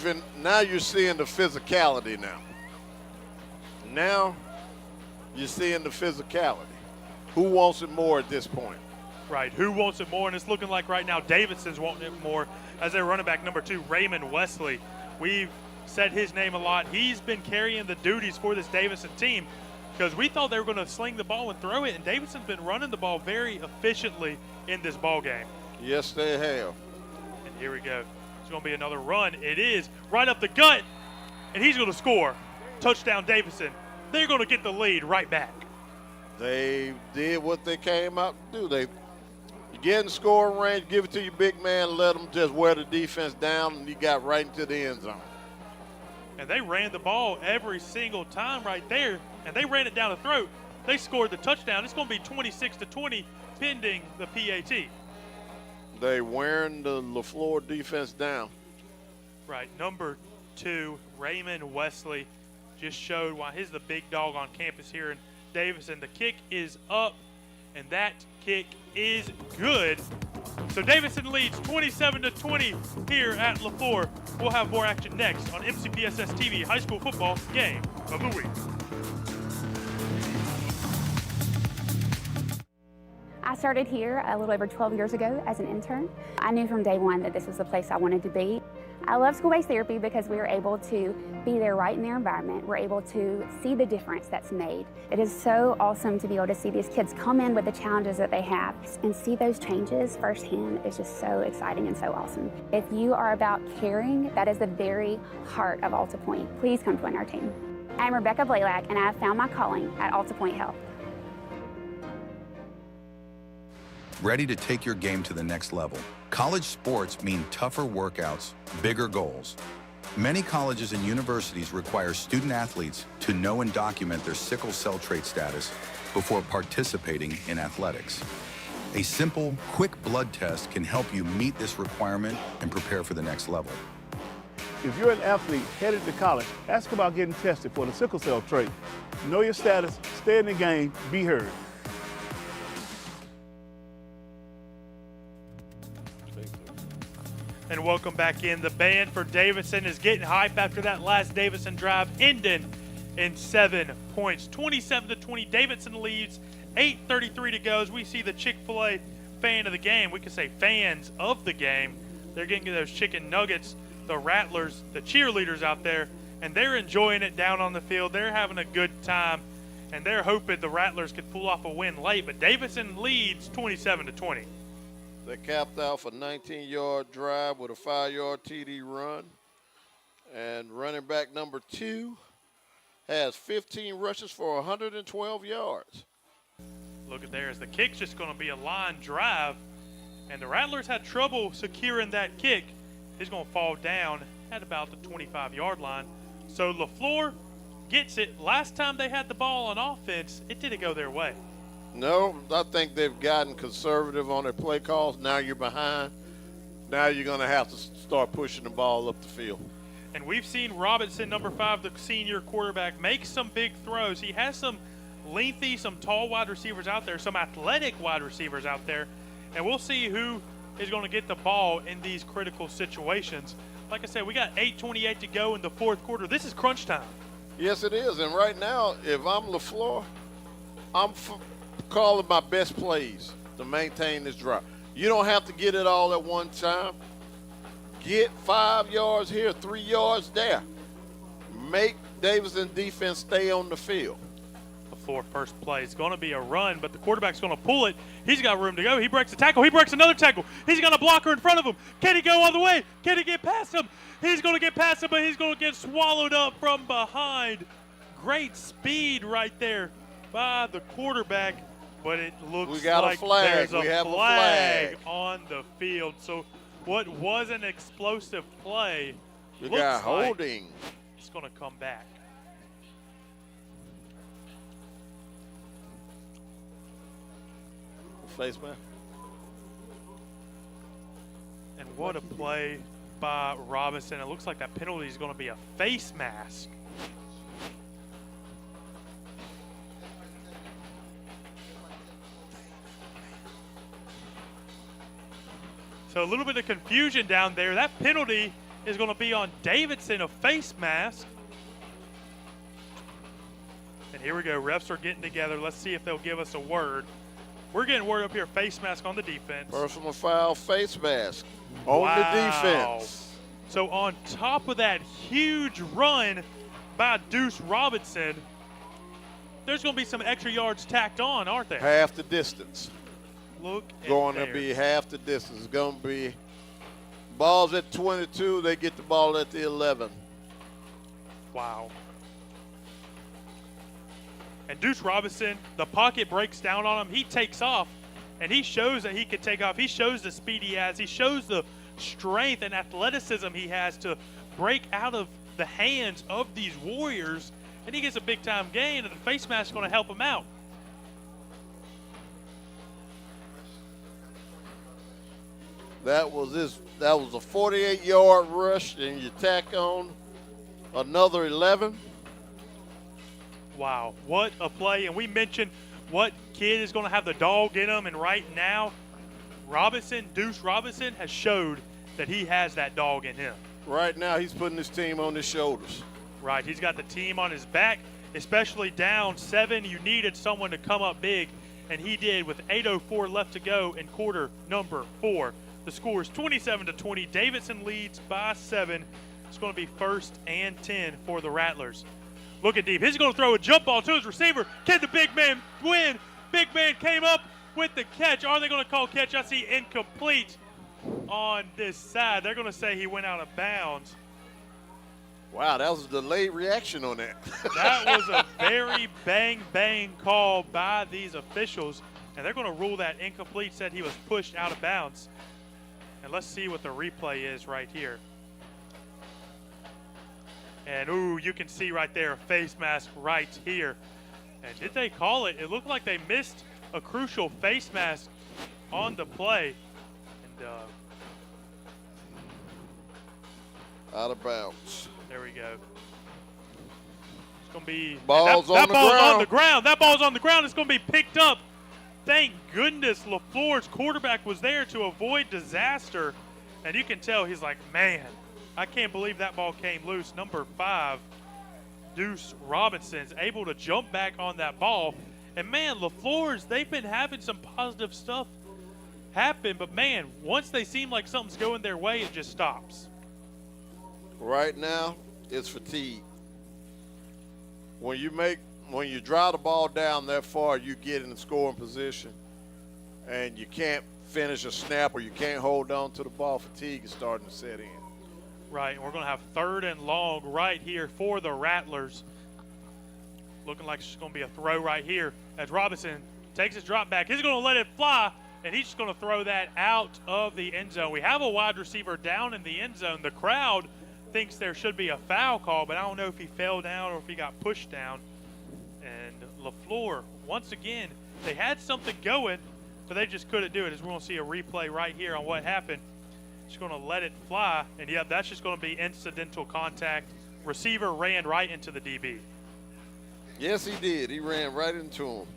seeing the physicality now. Now you're seeing the physicality. Who wants it more at this point? Right, who wants it more? And it's looking like right now Davidson's wanting it more as their running back number 2, Raymond Wesley. We've said his name a lot. He's been carrying the duties for this Davidson team because we thought they were going to sling the ball and throw it, and Davidson's been running the ball very efficiently in this ball game. Yes, they have. And here we go. It's going to be another run. It is right up the gut, and he's going to score. Touchdown, Davidson. They're going to get the lead right back. They did what they came out to do. They get in scoring range, give it to your big man, let them just wear the defense down, and you got right into the end zone. And they ran the ball every single time right there, and they ran it down the throat. They scored the touchdown. It's going to be 26-20 pending the PAT. They wearing the Leflore defense down. Right, number 2, Raymond Wesley, just showed why he's the big dog on campus here in Davidson. The kick is up, and that kick is good. So Davidson leads 27-20 here at Leflore. We'll have more action next on MCPSSTV High School Football Game of the Week. I started here a little over 12 years ago as an intern. I knew from day one that this was the place I wanted to be. I love school-based therapy because we are able to be there right in their environment. We're able to see the difference that's made. It is so awesome to be able to see these kids come in with the challenges that they have and see those changes firsthand. It's just so exciting and so awesome. If you are about caring, that is the very heart of Alta Point. Please come join our team. I'm Rebecca Blaylock, and I have found my calling at Alta Point Health. Ready to take your game to the next level. College sports mean tougher workouts, bigger goals. Many colleges and universities require student athletes to know and document their sickle cell trait status before participating in athletics. A simple, quick blood test can help you meet this requirement and prepare for the next level. If you're an athlete headed to college, ask about getting tested for the sickle cell trait. Know your status, stay in the game, be heard. And welcome back in. The band for Davidson is getting hype after that last Davidson drive ending in 7 points. 27-20, Davidson leads, 8:33 to go as we see the Chick-fil-A fan of the game. We could say fans of the game. They're getting those chicken nuggets, the Rattlers, the cheerleaders out there, and they're enjoying it down on the field. They're having a good time, and they're hoping the Rattlers could pull off a win late, but Davidson leads 27-20. They capped off a 19-yard drive with a 5-yard TD run. And running back number 2 has 15 rushes for 112 yards. Look at there, as the kick's just going to be a line drive. And the Rattlers had trouble securing that kick. He's going to fall down at about the 25-yard line. So Leflore gets it. Last time they had the ball on offense, it didn't go their way. No, I think they've gotten conservative on their play calls. Now you're behind. Now you're going to have to start pushing the ball up the field. And we've seen Robinson, number 5, the senior quarterback, make some big throws. He has some lengthy, some tall wide receivers out there, some athletic wide receivers out there. And we'll see who is going to get the ball in these critical situations. Like I said, we got 8:28 to go in the fourth quarter. This is crunch time. Yes, it is. And right now, if I'm Leflore, I'm calling my best plays. to maintain this drive. You don't have to get it all at one time. Get 5 yards here, 3 yards there. Make Davidson defense stay on the field. Leflore first play. It's going to be a run, but the quarterback's going to pull it. He's got room to go. He breaks a tackle. He breaks another tackle. He's got a blocker in front of him. Can he go all the way? Can he get past him? He's going to get past him, but he's going to get swallowed up from behind. Great speed right there by the quarterback, but it looks We got like a flag. there's We have a flag on the field. So what was an explosive play We looks got like holding. it's going to come back. Face man. And what a play by Robinson. It looks like that penalty is going to be a face mask. So a little bit of confusion down there. That penalty is going to be on Davidson, a face mask. And here we go. Refs are getting together. Let's see if they'll give us a word. We're getting word up here, face mask on the defense. Personal foul, face mask on the defense. So on top of that huge run by Deuce Robinson, there's going to be some extra yards tacked on, aren't there? Half the distance. Look at Going there. to be half the distance. It's going to be balls at 22. They get the ball at the 11. Wow. And Deuce Robinson, the pocket breaks down on him. He takes off, and he shows that he can take off. He shows the speed he has. He shows the strength and athleticism he has to break out of the hands of these Warriors, and he gets a big-time gain, and the face mask is going to help him out. That was a 48-yard rush, and you tack on another 11. Wow, what a play. And we mentioned what kid is going to have the dog in him, and right now, Deuce Robinson has showed that he has that dog in him. Right now, he's putting his team on his shoulders. Right, he's got the team on his back, especially down 7. You needed someone to come up big, and he did with 8:04 left to go in quarter number 4. The score is 27-20. Davidson leads by 7. It's going to be 1st and 10 for the Rattlers. Looking deep. He's going to throw a jump ball to his receiver. Can the big man win? Big man came up with the catch. Are they going to call catch? I see incomplete on this side. They're going to say he went out of bounds. Wow, that was a delayed reaction on that. That was a very bang call by these officials, and they're going to rule that incomplete. Said he was pushed out of bounds. And let's see what the replay is right here. And, ooh, you can see right there a face mask right here. And did they call it? It looked like they missed a crucial face mask on the play. And out of bounds. There we go. It's going to be ball's that on ball's the ground. on the ground. That ball's on the ground. It's going to be picked up. Thank goodness Leflore's quarterback was there to avoid disaster. And you can tell he's like, man, I can't believe that ball came loose. Number 5, Deuce Robinson's able to jump back on that ball. And, man, Leflore's, they've been having some positive stuff happen. But, man, once they seem like something's going their way, it just stops. Right now, it's fatigue. When you drive the ball down that far, you get in the scoring position, and you can't finish a snap or you can't hold on to the ball. Fatigue is starting to set in. Right, and we're going to have 3rd and long right here for the Rattlers. Looking like it's going to be a throw right here as Robinson takes his drop back. He's going to let it fly, and he's just going to throw that out of the end zone. We have a wide receiver down in the end zone. The crowd thinks there should be a foul call, but I don't know if he fell down or if he got pushed down. And Leflore, once again, they had something going, but they just couldn't do it. As we're going to see a replay right here on what happened. Just going to let it fly, and yeah, that's just going to be incidental contact. Receiver ran right into the DB. Yes, he did. He ran right into him.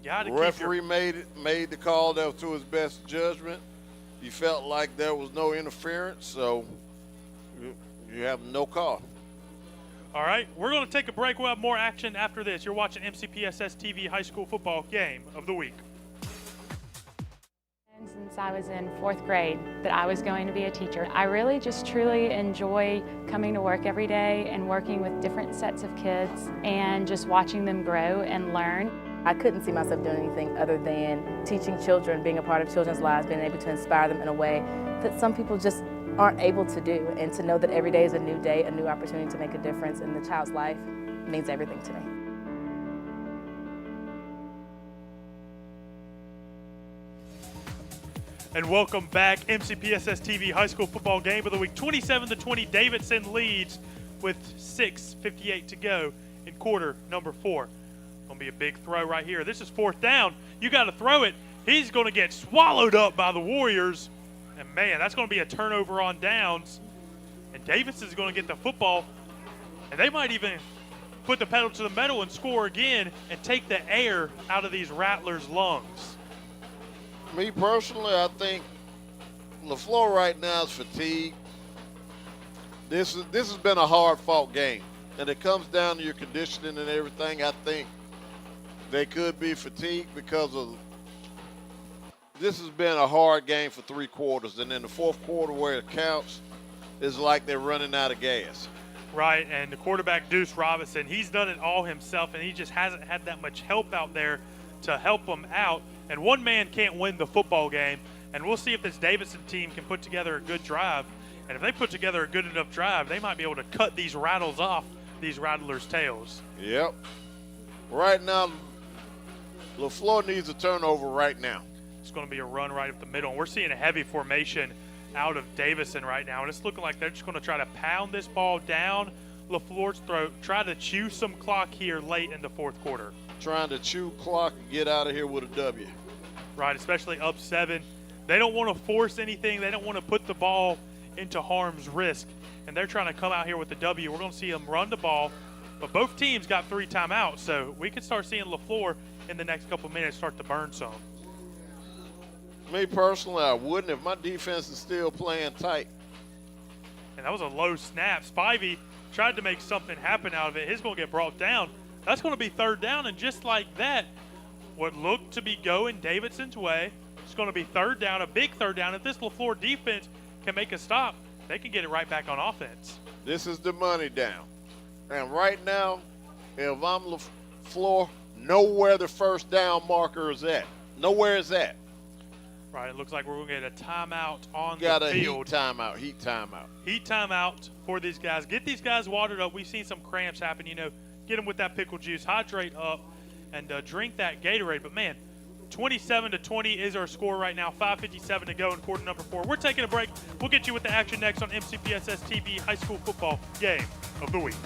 The referee made the call that was to his best judgment. He felt like there was no interference, so you have no call. All right, we're going to take a break. We'll have more action after this. You're watching MCPSSTV High School Football Game of the Week. Since I was in 4th grade that I was going to be a teacher. I really just truly enjoy coming to work every day and working with different sets of kids and just watching them grow and learn. I couldn't see myself doing anything other than teaching children, being a part of children's lives, being able to inspire them in a way that some people just aren't able to do. And to know that every day is a new day, a new opportunity to make a difference in the child's life means everything to me. And welcome back, MCPSSTV High School Football Game of the Week. 27-20, Davidson leads with 6:58 to go in quarter number 4. Gonna be a big throw right here. This is 4th down. You got to throw it. He's gonna get swallowed up by the Warriors. And man, that's gonna be a turnover on downs. And Davidson's gonna get the football. And they might even put the pedal to the metal and score again and take the air out of these Rattlers' lungs. Me personally, I think Leflore right now is fatigued. This has been a hard-fought game, and it comes down to your conditioning and everything. I think they could be fatigued because of this has been a hard game for 3 quarters, and in the 4th quarter where it counts, it's like they're running out of gas. Right, and the quarterback, Deuce Robinson, he's done it all himself, and he just hasn't had that much help out there to help him out. And one man can't win the football game, and we'll see if this Davidson team can put together a good drive. And if they put together a good enough drive, they might be able to cut these Rattles off these Rattlers' tails. Yep. Right now, Leflore needs a turnover right now. It's going to be a run right up the middle. And we're seeing a heavy formation out of Davidson right now, and it's looking like they're just going to try to pound this ball down Leflore's throat, try to chew some clock here late in the 4th quarter. Trying to chew clock and get out of here with a W. Right, especially up 7. They don't want to force anything. They don't want to put the ball into harm's risk, and they're trying to come out here with the W. We're going to see them run the ball, but both teams got 3 timeouts, so we could start seeing Leflore in the next couple minutes start to burn some. Me personally, I wouldn't if my defense is still playing tight. And that was a low snap. Spivey tried to make something happen out of it. He's going to get brought down. That's going to be 3rd down, and just like that, what looked to be going Davidson's way, it's going to be 3rd down, a big 3rd down. If this Leflore defense can make a stop, they can get it right back on offense. This is the money down. And right now, if I'm Leflore, know where the 1st down marker is at. Know where it's at. Right, it looks like we're going to get a timeout on Got the a field. heat timeout, heat timeout. Heat timeout for these guys. Get these guys watered up. We've seen some cramps happen, you know. Get them with that pickle juice, hydrate up, and drink that Gatorade. But, man, 27-20 is our score right now. 5:57 to go in quarter number 4. We're taking a break. We'll get you with the action next on MCPSSTV High School Football Game of the Week.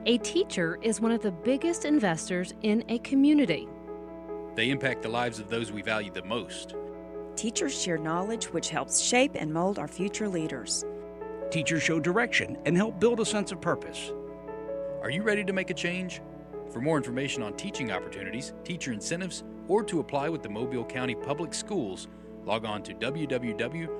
A teacher is one of the biggest investors in a community. They impact the lives of those we value the most. Teachers share knowledge which helps shape and mold our future leaders. Teachers show direction and help build a sense of purpose. Are you ready to make a change? For more information on teaching opportunities, teacher incentives, or to apply with the Mobile County Public Schools, log on to www.mcpss.com.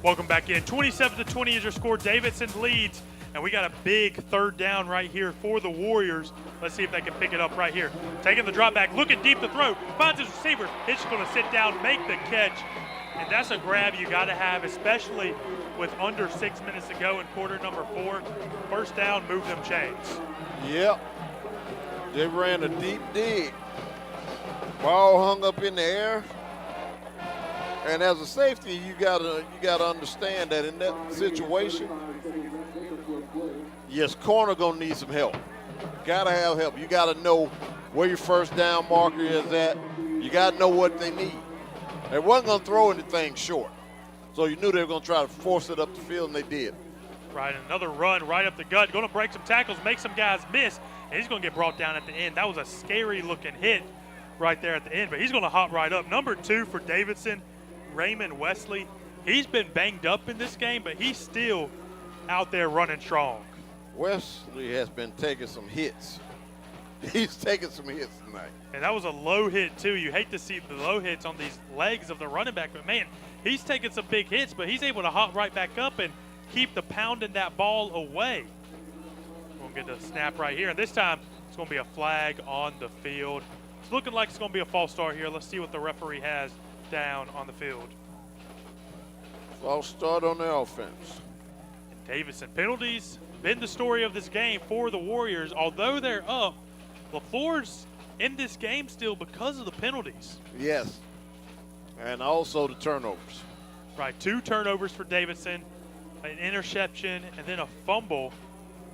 Welcome back in. 27-20 is your score. Davidson leads, and we got a big 3rd down right here for the Warriors. Let's see if they can pick it up right here. Taking the drop back, looking deep to throw, finds his receiver. It's going to sit down, make the catch, and that's a grab you got to have, especially with under 6 minutes to go in quarter number 4. 1st down, move them chains. Yep. They ran a deep dig. Ball hung up in the air. And as a safety, you gotta understand that in that situation, yes, corner gonna need some help. Gotta have help. You gotta know where your 1st down marker is at. You gotta know what they need. They wasn't going to throw anything short. So you knew they were going to try to force it up the field, and they did. Right, another run right up the gut. Going to break some tackles, make some guys miss, and he's going to get brought down at the end. That was a scary-looking hit right there at the end, but he's going to hop right up. Number 2 for Davidson, Raymond Wesley. He's been banged up in this game, but he's still out there running strong. Wesley has been taking some hits. He's taking some hits tonight. And that was a low hit, too. You hate to see the low hits on these legs of the running back, but, man, he's taking some big hits, but he's able to hop right back up and keep the pounding that ball away. We'll get the snap right here, and this time it's going to be a flag on the field. It's looking like it's going to be a false start here. Let's see what the referee has down on the field. False start on the offense. And Davidson, penalties been the story of this game for the Warriors. Although they're up, Leflore's in this game still because of the penalties. Yes, and also the turnovers. Right, 2 turnovers for Davidson, an interception, and then a fumble.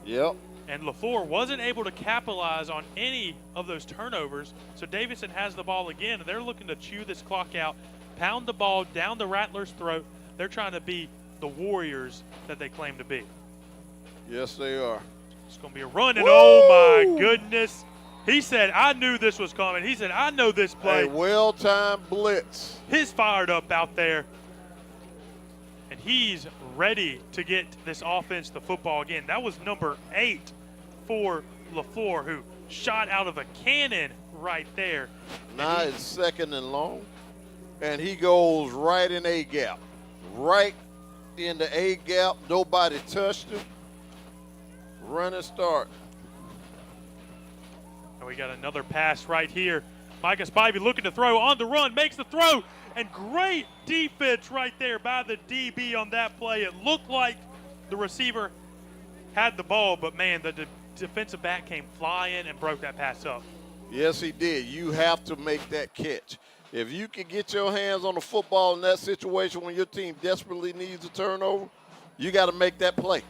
Yep. And Leflore wasn't able to capitalize on any of those turnovers, so Davidson has the ball again, and they're looking to chew this clock out, pound the ball down the Rattlers' throat. They're trying to be the Warriors that they claim to be. Yes, they are. It's going to be a run, and oh, my goodness. He said, I knew this was coming. He said, I know this play. A well-timed blitz. He's fired up out there. And he's ready to get this offense the football again. That was number 8 for Leflore, who shot out of a cannon right there. Now it's 2nd and long, and he goes right in A gap. Right in the A gap. Nobody touched him. Run and start. And we got another pass right here. Micah Spivey looking to throw on the run, makes the throw, and great defense right there by the DB on that play. It looked like the receiver had the ball, but, man, the defensive back came flying and broke that pass up. Yes, he did. You have to make that catch. If you can get your hands on the football in that situation when your team desperately needs a turnover, you got to make that play.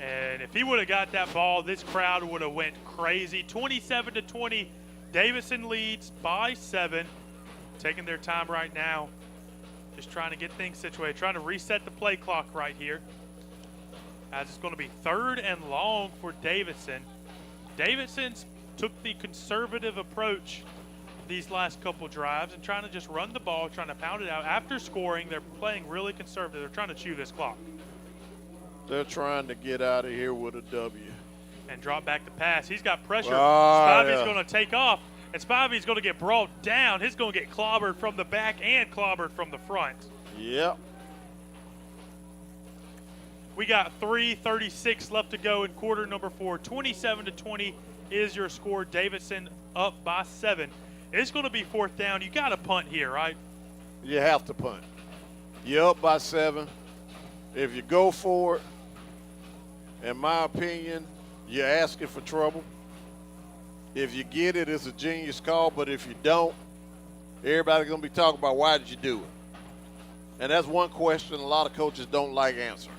And if he would have got that ball, this crowd would have went crazy. 27-20, Davidson leads by 7. Taking their time right now, just trying to get things situated, trying to reset the play clock right here. As it's going to be 3rd and long for Davidson. Davidson's took the conservative approach these last couple drives and trying to just run the ball, trying to pound it out. After scoring, they're playing really conservative. They're trying to chew this clock. They're trying to get out of here with a W. And drop back the pass. He's got pressure. Ah, Spivey's going to take off, and Spivey's going to get brought down. He's going to get clobbered from the back and clobbered from the front. Yep. We got 3:36 left to go in quarter number 4. 27-20 is your score. Davidson up by 7. It's going to be 4th down. You got to punt here, right? You have to punt. You're up by 7. If you go for it, in my opinion, you're asking for trouble. If you get it, it's a genius call, but if you don't, everybody's going to be talking about why did you do it? And that's one question a lot of coaches don't like answering.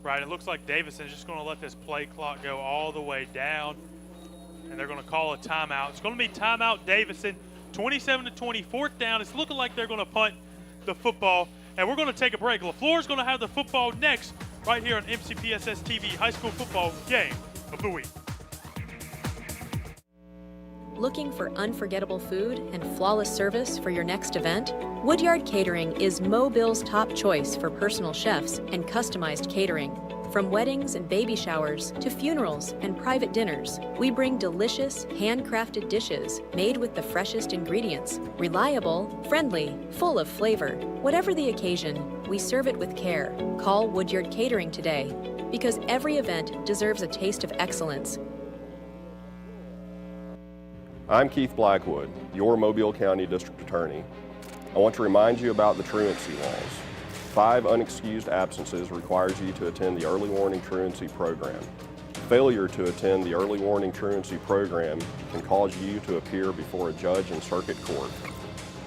Right, it looks like Davidson's just going to let this play clock go all the way down, and they're going to call a timeout. It's going to be timeout Davidson, 27-20, 4th down. It's looking like they're going to punt the football, and we're going to take a break. Leflore's going to have the football next right here on MCPSSTV, High School Football Game of the Week. Looking for unforgettable food and flawless service for your next event? Woodyard Catering is Mobile's top choice for personal chefs and customized catering. From weddings and baby showers to funerals and private dinners, we bring delicious, handcrafted dishes made with the freshest ingredients. Reliable, friendly, full of flavor. Whatever the occasion, we serve it with care. Call Woodyard Catering today, because every event deserves a taste of excellence. I'm Keith Blackwood, your Mobile County District Attorney. I want to remind you about the truancy laws. 5 unexcused absences requires you to attend the Early Warning Truancy Program. Failure to attend the Early Warning Truancy Program can cause you to appear before a judge in circuit court.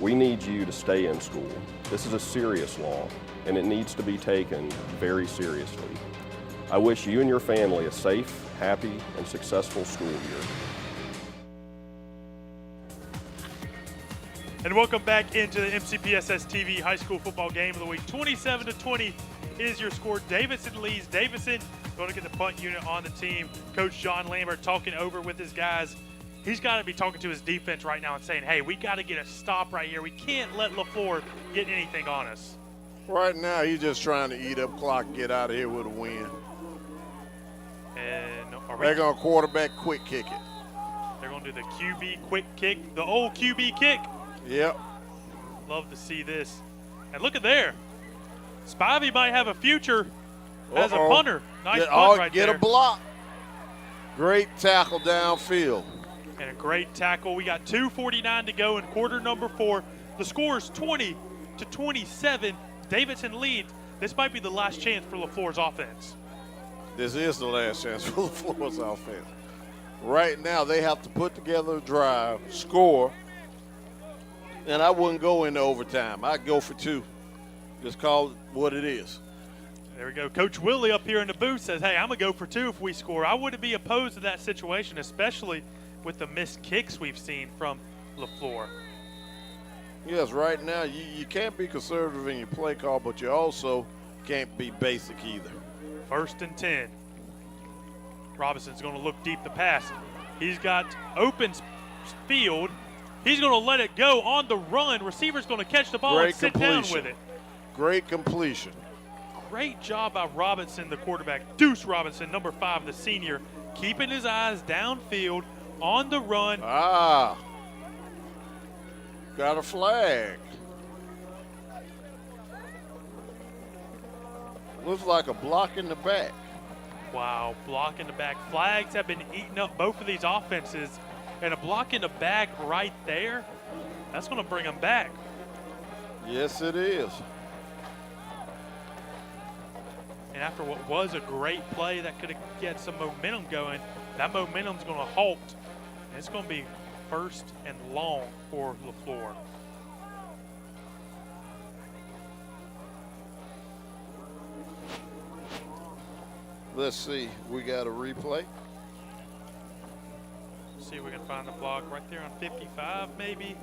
We need you to stay in school. This is a serious law, and it needs to be taken very seriously. I wish you and your family a safe, happy, and successful school year. And welcome back into the MCPSSTV High School Football Game of the Week. 27-20 is your score. Davidson leads. Davidson going to get the punt unit on the team. Coach John Lambert talking over with his guys. He's got to be talking to his defense right now and saying, hey, we got to get a stop right here. We can't let Leflore get anything on us. Right now, he's just trying to eat up clock, get out of here with a win. And they're going to quarterback quick kick it. They're going to do the QB quick kick, the old QB kick. Yep. Love to see this. And look at there. Spivey might have a future as a punter. Nice punt right there. Get a block. Great tackle downfield. And a great tackle. We got 2:49 to go in quarter number 4. The score is 20-27. Davidson leads. This might be the last chance for Leflore's offense. This is the last chance for Leflore's offense. Right now, they have to put together a drive, score, and I wouldn't go into overtime. I'd go for 2. Just call it what it is. There we go. Coach Willie up here in the booth says, hey, I'm going to go for 2 if we score. I wouldn't be opposed to that situation, especially with the missed kicks we've seen from Leflore. Yes, right now you can't be conservative in your play call, but you also can't be basic either. 1st and 10. Robinson's going to look deep to pass. He's got open field. He's going to let it go on the run. Receiver's going to catch the ball and sit down with it. Great completion. Great job by Robinson, the quarterback. Deuce Robinson, number 5, the senior, keeping his eyes downfield on the run. Got a flag. Looks like a block in the back. Wow, block in the back. Flags have been eating up both of these offenses, and a block in the back right there, that's going to bring them back. Yes, it is. And after what was a great play that could have get some momentum going, that momentum's going to halt. And it's going to be 1st and long for Leflore. Let's see. We got a replay. See if we can find the block right there on 55, maybe.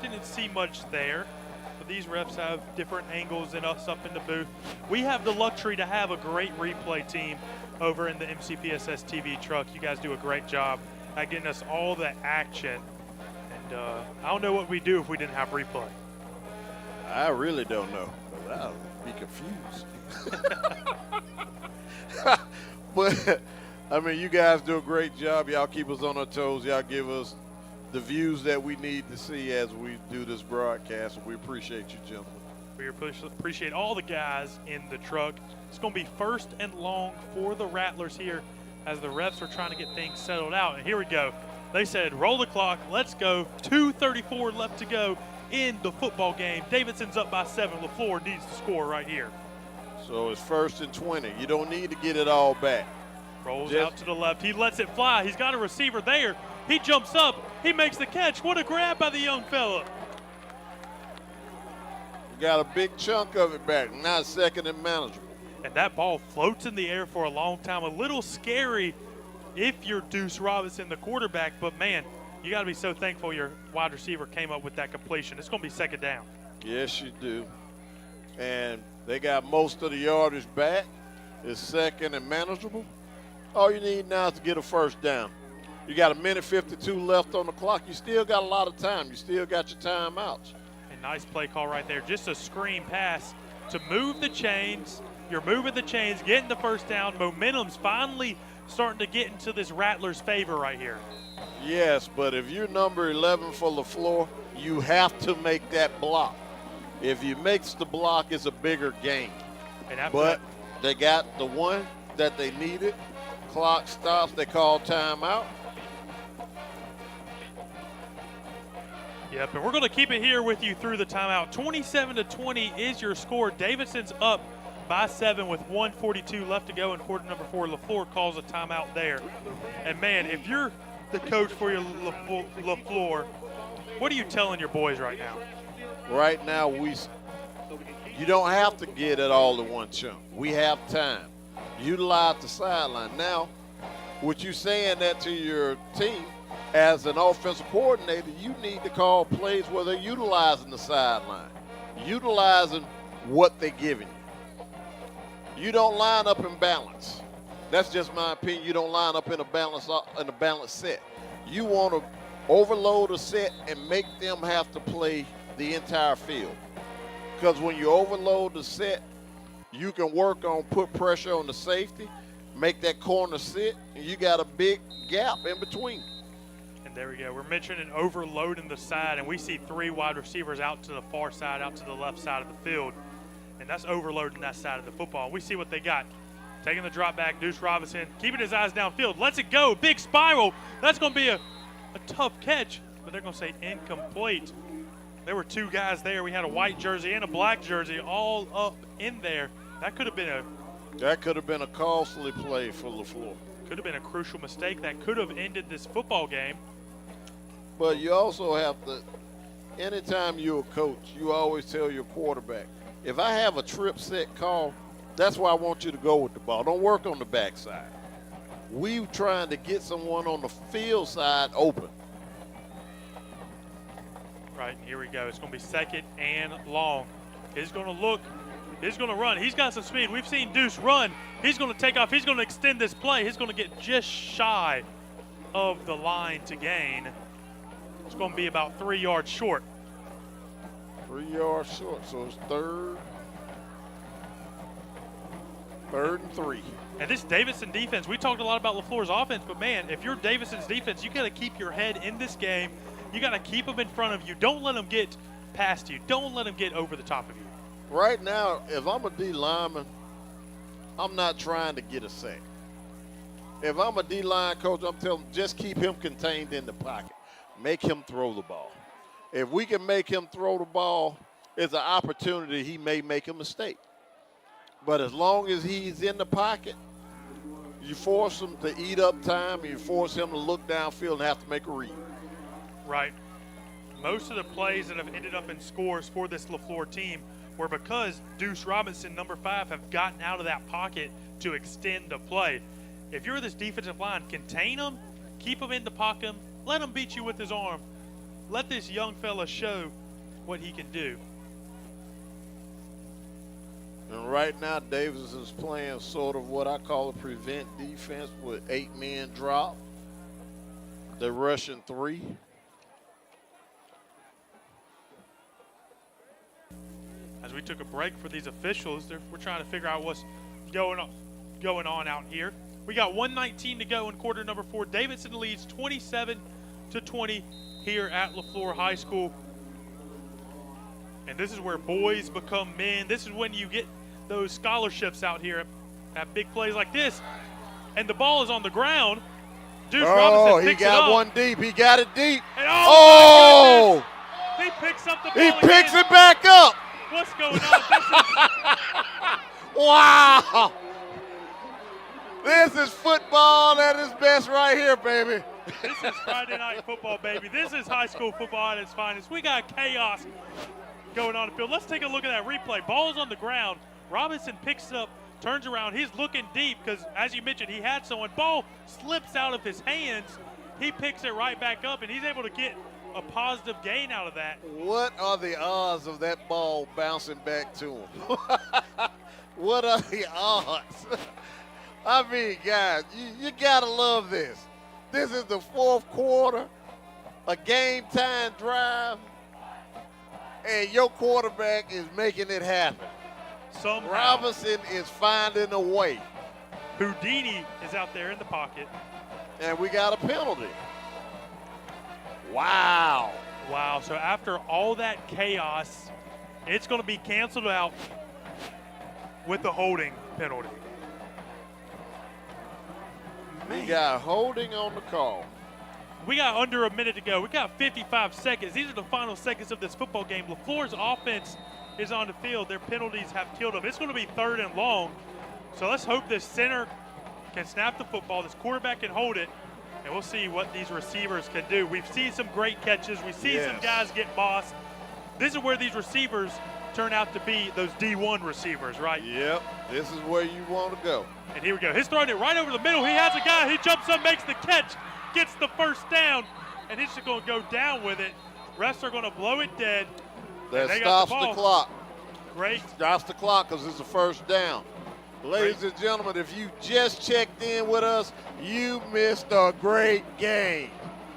Didn't see much there. But these refs have different angles than us up in the booth. We have the luxury to have a great replay team over in the MCPSS TV truck. You guys do a great job at getting us all the action. And I don't know what we'd do if we didn't have replay. I really don't know. I'll be confused. But, I mean, you guys do a great job. Y'all keep us on our toes. Y'all give us the views that we need to see as we do this broadcast. We appreciate you, gentlemen. We appreciate all the guys in the truck. It's going to be 1st and long for the Rattlers here as the refs are trying to get things settled out. And here we go. They said, roll the clock. Let's go. 2:34 left to go in the football game. Davidson's up by 7. Leflore needs to score right here. So it's 1st and 20. You don't need to get it all back. Rolls out to the left. He lets it fly. He's got a receiver there. He jumps up. He makes the catch. What a grab by the young fella. Got a big chunk of it back. Now 2nd and manageable. And that ball floats in the air for a long time. A little scary if you're Deuce Robinson, the quarterback. But, man, you got to be so thankful your wide receiver came up with that completion. It's going to be 2nd down. Yes, you do. And they got most of the yardage back. It's 2nd and manageable. All you need now is to get a 1st down. You got 1:52 left on the clock. You still got a lot of time. You still got your timeouts. And nice play call right there. Just a screen pass to move the chains. You're moving the chains, getting the 1st down. Momentum's finally starting to get into this Rattlers' favor right here. Yes, but if you're number 11 for Leflore, you have to make that block. If you makes the block, it's a bigger gain. But they got the one that they needed. Clock stops. They call timeout. Yep, and we're going to keep it here with you through the timeout. 27-20 is your score. Davidson's up by 7 with 1:42 left to go in quarter number 4. Leflore calls a timeout there. And, man, if you're the coach for your Leflore, what are you telling your boys right now? Right now, you don't have to get it all in one chunk. We have time. Utilize the sideline. Now, What you saying that to your team, as an offensive coordinator, you need to call plays where they're utilizing the sideline, utilizing what they're giving you. You don't line up in balance. That's just my opinion. You don't line up in a balanced set. You want to overload a set and make them have to play the entire field. Because when you overload the set, you can work on put pressure on the safety, make that corner sit, and you got a big gap in between. And there we go. We're mentioning overloading the side, and we see 3 wide receivers out to the far side, out to the left side of the field. And that's overloading that side of the football. We see what they got. Taking the drop back, Deuce Robinson, keeping his eyes downfield. Lets it go. Big spiral. That's going to be a tough catch, but they're going to say incomplete. There were 2 guys there. We had a white jersey and a black jersey all up in there. That could have been a costly play for Leflore. Could have been a crucial mistake that could have ended this football game. But you also have to, anytime you're a coach, you always tell your quarterback, if I have a trip set call, that's why I want you to go with the ball. Don't work on the backside. We trying to get someone on the field side open. Right, here we go. It's going to be 2nd and long. He's going to look. He's going to run. He's got some speed. We've seen Deuce run. He's going to take off. He's going to extend this play. He's going to get just shy of the line to gain. It's going to be about 3 yards short. 3 yards short, so it's third and 3. And this Davidson defense, we talked a lot about Leflore's offense, but man, if you're Davidson's defense, you got to keep your head in this game. You got to keep them in front of you. Don't let them get past you. Don't let them get over the top of you. Right now, if I'm a D lineman, I'm not trying to get a sack. If I'm a D-line coach, I'm telling them just keep him contained in the pocket. Make him throw the ball. If we can make him throw the ball, it's an opportunity he may make a mistake. But as long as he's in the pocket, you force him to eat up time, you force him to look downfield and have to make a read. Right. Most of the plays that have ended up in scores for this Leflore team were because Deuce Robinson, number 5, have gotten out of that pocket to extend the play. If you're this defensive line, contain him, keep him in the pocket, let him beat you with his arm. Let this young fella show what he can do. And right now, Davidson's playing sort of what I call a prevent defense with 8 men drop. They're rushing 3. As we took a break for these officials, we're trying to figure out what's going on out here. We got 1:19 to go in quarter number 4. Davidson leads 27-20 here at Leflore High School. And this is where boys become men. This is when you get those scholarships out here at big plays like this. And the ball is on the ground. Deuce Robinson picks it up. He got one deep. He got it deep. And he picks up the ball He picks again. it back up. What's going on? Wow. This is football at its best right here, baby. This is Friday night football, baby. This is high school football at its finest. We got chaos going on the field. Let's take a look at that replay. Ball's on the ground. Robinson picks it up, turns around. He's looking deep because, as you mentioned, he had someone. Ball slips out of his hands. He picks it right back up, and he's able to get a positive gain out of that. What are the odds of that ball bouncing back to him? What are the odds? I mean, guys, you got to love this. This is the 4th quarter, a game-time drive, and your quarterback is making it happen. Somehow, Robinson is finding a way. Houdini is out there in the pocket. And we got a penalty. Wow. Wow, so after all that chaos, it's going to be canceled out with the holding penalty. We got holding on the call. We got under a minute to go. We got 55 seconds. These are the final seconds of this football game. Leflore's offense is on the field. Their penalties have killed them. It's going to be 3rd and long. So let's hope this center can snap the football, this quarterback can hold it, and we'll see what these receivers can do. We've seen some great catches. We've seen some guys get bossed. This is where these receivers turn out to be those D1 receivers, right? Yep. This is where you want to go. And here we go. He's throwing it right over the middle. He has a guy. He jumps up, makes the catch, gets the first down, and he's just going to go down with it. Refs are going to blow it dead. That stops the clock. Great. Stops the clock because it's a first down. Ladies and gentlemen, if you just checked in with us, you missed a great game.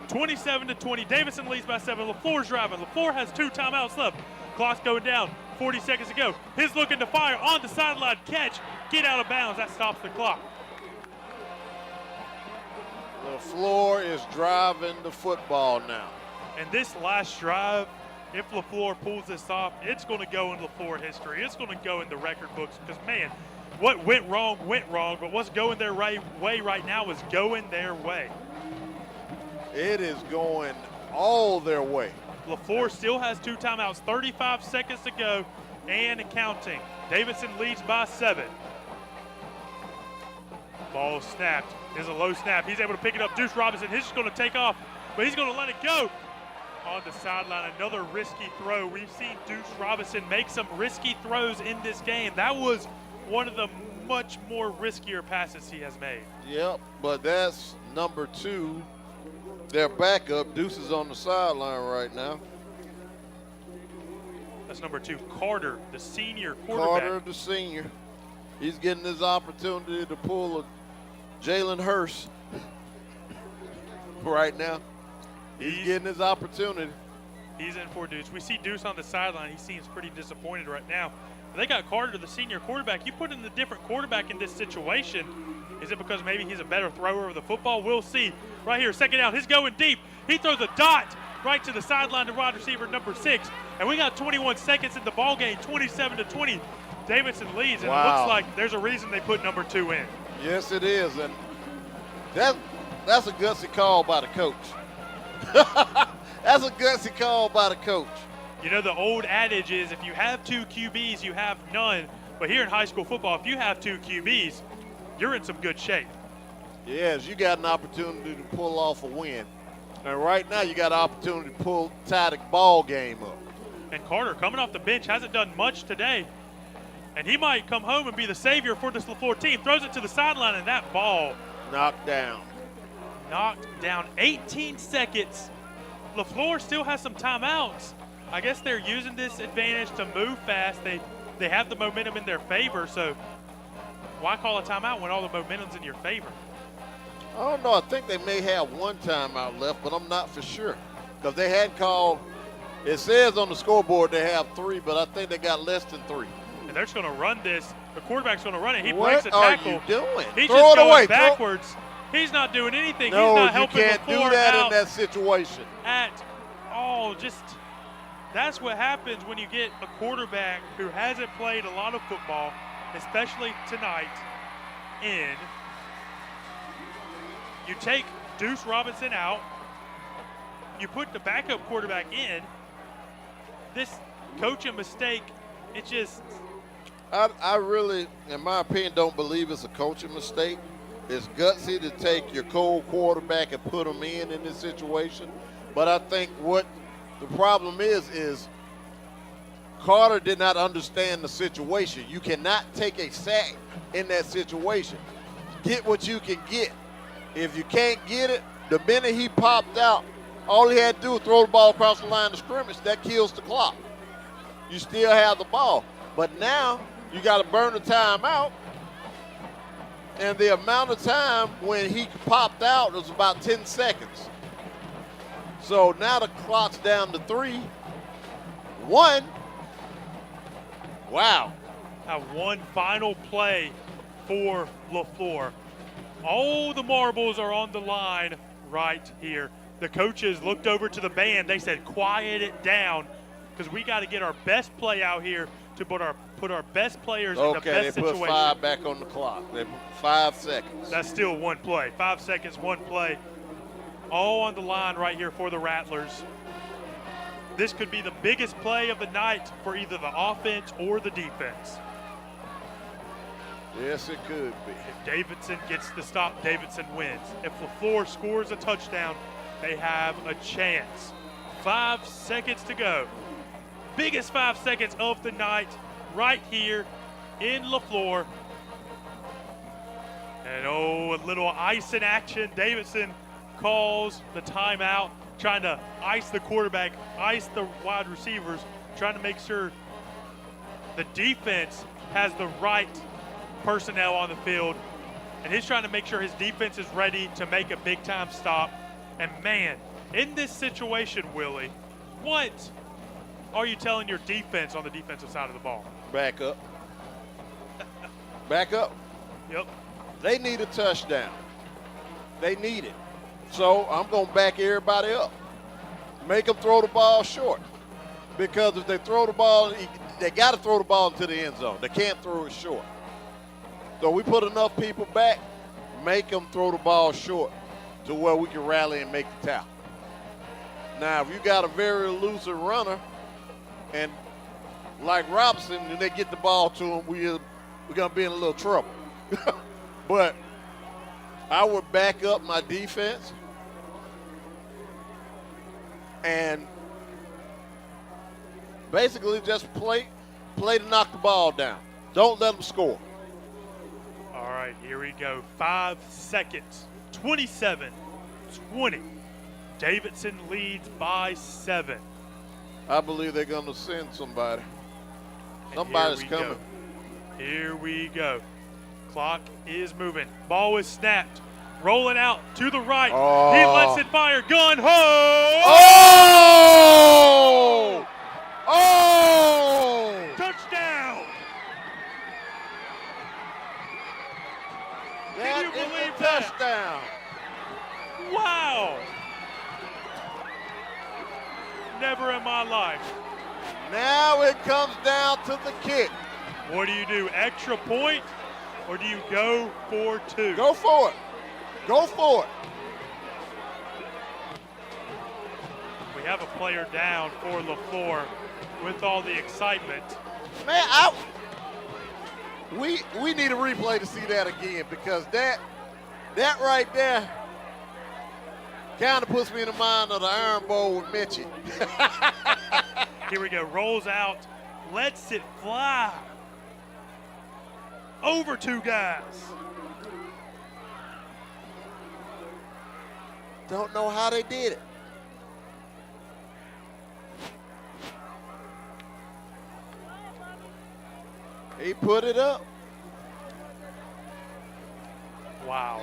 27-20. Davidson leads by 7. Leflore's driving. Leflore has 2 timeouts left. Clock's going down. 40 seconds to go. He's looking to fire on the sideline. Catch. Get out of bounds. That stops the clock. Leflore is driving the football now. And this last drive, if Leflore pulls this off, it's going to go in Leflore history. It's going to go in the record books because, man, what went wrong, but what's going their way right now is going their way. It is going all their way. Leflore still has 2 timeouts, 35 seconds to go and counting. Davidson leads by 7. Ball snapped. There's a low snap. He's able to pick it up. Deuce Robinson, he's just going to take off, but he's going to let it go. On the sideline, another risky throw. We've seen Deuce Robinson make some risky throws in this game. That was one of the much more riskier passes he has made. Yep, but that's number 2. Their backup. Deuce is on the sideline right now. That's number 2, Carter, the senior quarterback. Carter, the senior. He's getting his opportunity to pull a Jalen Hurst right now. He's getting his opportunity. He's in for Deuce. We see Deuce on the sideline. He seems pretty disappointed right now. But they got Carter, the senior quarterback. You put in a different quarterback in this situation. Is it because maybe he's a better thrower of the football? We'll see. Right here, second down. He's going deep. He throws a dot right to the sideline to wide receiver number 6. And we got 21 seconds in the ball game, 27-20. Davidson leads, and it looks like there's a reason they put number 2 in. Yes, it is. And that's a gutsy call by the coach. That's a gutsy call by the coach. You know, the old adage is if you have 2 QBs, you have none. But here in high school football, if you have 2 QBs, you're in some good shape. Yes, you got an opportunity to pull off a win. And right now you got an opportunity to tie the ball game up. And Carter, coming off the bench, hasn't done much today. And he might come home and be the savior for this Leflore team. Throws it to the sideline, and that ball knocked down. 18 seconds. Leflore still has some timeouts. I guess they're using this advantage to move fast. They have the momentum in their favor, so why call a timeout when all the momentum's in your favor? I don't know. I think they may have 1 timeout left, but I'm not for sure because they hadn't called. It says on the scoreboard they have 3, but I think they got less than 3. And they're just going to run this. The quarterback's going to run it. He what breaks a tackle. What are you doing? He's Throw just it going away. backwards. He's not doing anything. No, he's not helping you can't do that in that situation. At all. That's what happens when you get a quarterback who hasn't played a lot of football, especially tonight, in. You take Deuce Robinson out. You put the backup quarterback in. This coaching mistake, it just. I really, in my opinion, don't believe it's a coaching mistake. It's gutsy to take your cold quarterback and put him in this situation. But I think what the problem is Carter did not understand the situation. You cannot take a sack in that situation. Get what you can get. If you can't get it, the minute he popped out, all he had to do was throw the ball across the line of scrimmage. That kills the clock. You still have the ball. But now you got to burn the time out. And the amount of time when he popped out was about 10 seconds. So now the clock's down to 3. 1. Wow. Now one final play for Leflore. All the marbles are on the line right here. The coaches looked over to the band. They said, quiet it down because we got to get our best play out here to put our best players in the best situation. Okay, they put 5 back on the clock. They put 5 seconds. That's still 1 play. 5 seconds, 1 play. All on the line right here for the Rattlers. This could be the biggest play of the night for either the offense or the defense. Yes, it could be. If Davidson gets the stop, Davidson wins. If Leflore scores a touchdown, they have a chance. 5 seconds to go. Biggest 5 seconds of the night right here in Leflore. And a little ice in action. Davidson calls the timeout, trying to ice the quarterback, ice the wide receivers, trying to make sure the defense has the right personnel on the field. And he's trying to make sure his defense is ready to make a big-time stop. And, man, in this situation, Willie, what are you telling your defense on the defensive side of the ball? Back up. Back up. Yep. They need a touchdown. They need it. So I'm going to back everybody up. Make them throw the ball short. Because if they throw the ball, they got to throw the ball into the end zone. They can't throw it short. So we put enough people back, make them throw the ball short to where we can rally and make the tackle. Now, if you got a very elusive runner, and like Robinson, and they get the ball to him, we're going to be in a little trouble. But I would back up my defense and basically just play to knock the ball down. Don't let them score. All right, here we go. 5 seconds. 27-20. Davidson leads by 7. I believe they're going to send somebody. Somebody's coming. Here we go. Clock is moving. Ball is snapped. Rolling out to the right. Oh. He lets it fire. Gun ho! Oh! Oh! Touchdown! That Can you is believe a that? touchdown. Wow! Never in my life. Now it comes down to the kick. What do? Extra point? Or do you go for 2? Go for it. Go for it. We have a player down for Leflore with all the excitement. Man, we need a replay to see that again, because that right there kind of puts me in the mind of the Iron Bowl with Mitchie. Here we go. Rolls out. Lets it fly. Over 2 guys. Don't know how they did it. He put it up. Wow.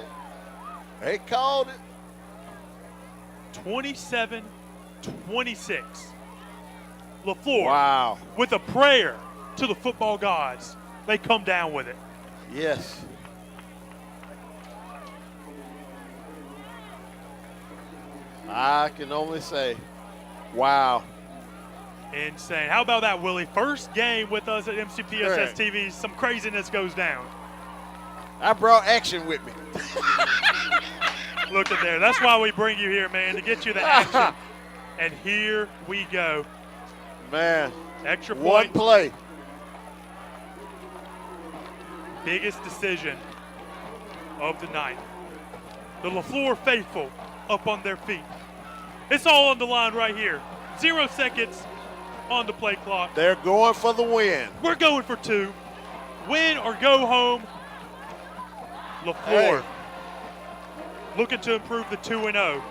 They called it. 27-26. Leflore, wow, with a prayer to the football gods, they come down with it. Yes. I can only say, wow. Insane. How about that, Willie? First game with us at MCPSSTV. Some craziness goes down. I brought action with me. Look at there. That's why we bring you here, man, to get you the action. And here we go. Man. Extra point. One play. Biggest decision of the night. The Leflore faithful up on their feet. It's all on the line right here. 0 seconds on the play clock. They're going for the win. We're going for 2. Win or go home. Leflore looking to improve the 2-0.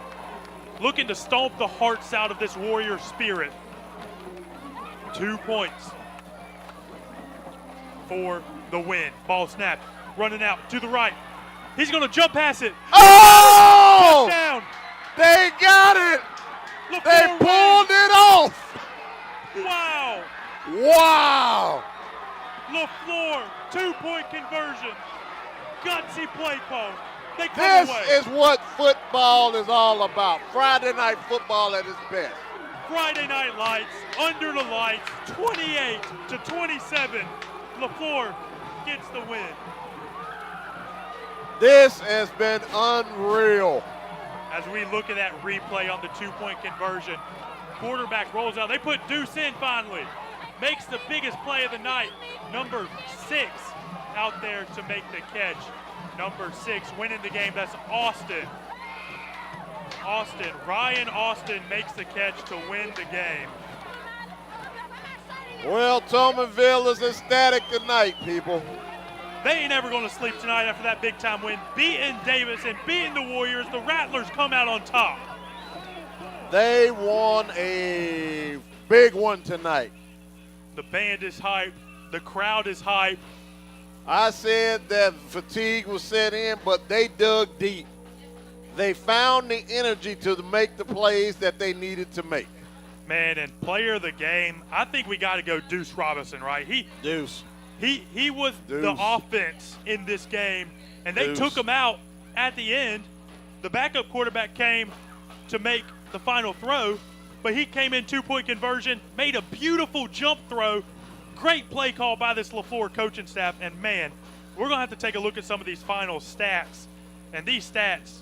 Looking to stomp the hearts out of this Warrior spirit. 2 points for the win. Ball snapped. Running out to the right. He's going to jump past it. Oh! Touchdown. They got it. Leflore they pulled it off. Wow. Wow. Leflore, 2-point conversion. Gutsy play call. They come This away. is what football is all about. Friday night football at its best. Friday Night Lights, under the lights, 28-27. Leflore gets the win. This has been unreal. As we look at that replay on the 2-point conversion, quarterback rolls out. They put Deuce in finally. Makes the biggest play of the night. Number 6 out there to make the catch. Number 6 winning the game. That's Austin. Ryan Austin makes the catch to win the game. Well, Tomanville is ecstatic tonight, people. They ain't ever going to sleep tonight after that big-time win. Beating Davidson, beating the Warriors. The Rattlers come out on top. They won a big one tonight. The band is hyped. The crowd is hyped. I said that fatigue was set in, but they dug deep. They found the energy to make the plays that they needed to make. Man, and player of the game, I think we got to go Deuce Robinson, right? Deuce. He was the offense in this game, and they Deuce. took him out at the end. The backup quarterback came to make the final throw, but he came in two-point conversion, made a beautiful jump throw. Great play call by this Leflore coaching staff, and man, we're going to have to take a look at some of these final stats, and these stats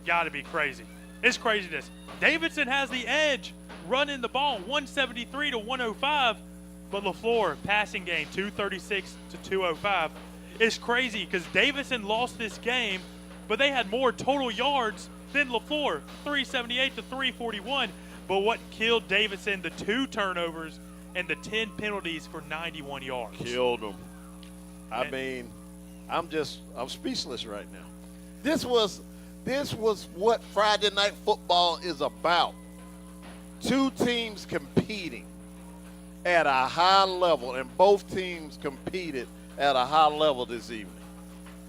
got to be crazy. It's craziness. Davidson has the edge running the ball 173 to 105, but Leflore passing game 236 to 205. It's crazy because Davidson lost this game, but they had more total yards than Leflore, 378 to 341. But what killed Davidson, the 2 turnovers and the 10 penalties for 91 yards. Killed them. I mean, I'm speechless right now. This was what Friday Night Football is about. 2 teams competing at a high level, and both teams competed at a high level this evening.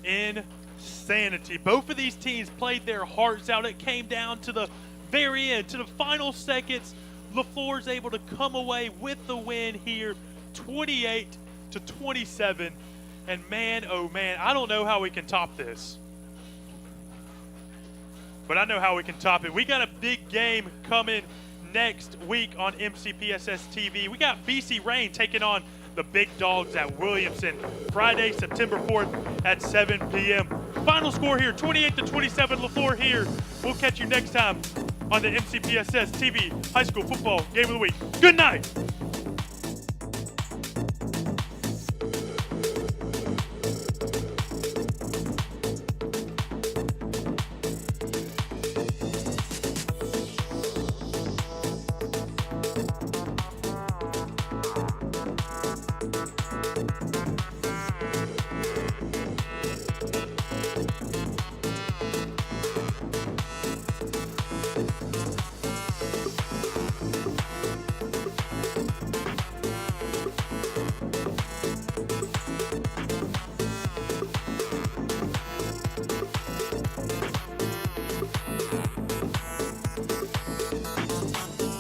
Insanity. Both of these teams played their hearts out. It came down to the very end, to the final seconds. Leflore's able to come away with the win here, 28 to 27. And man, oh man, I don't know how we can top this. But I know how we can top it. We got a big game coming next week on MCPSS TV. We got BC Reign taking on the big dogs at Williamson, Friday, September 4th at 7 p.m. Final score here, 28 to 27, Leflore here. We'll catch you next time on the MCPSS TV High School Football Game of the Week. Good night.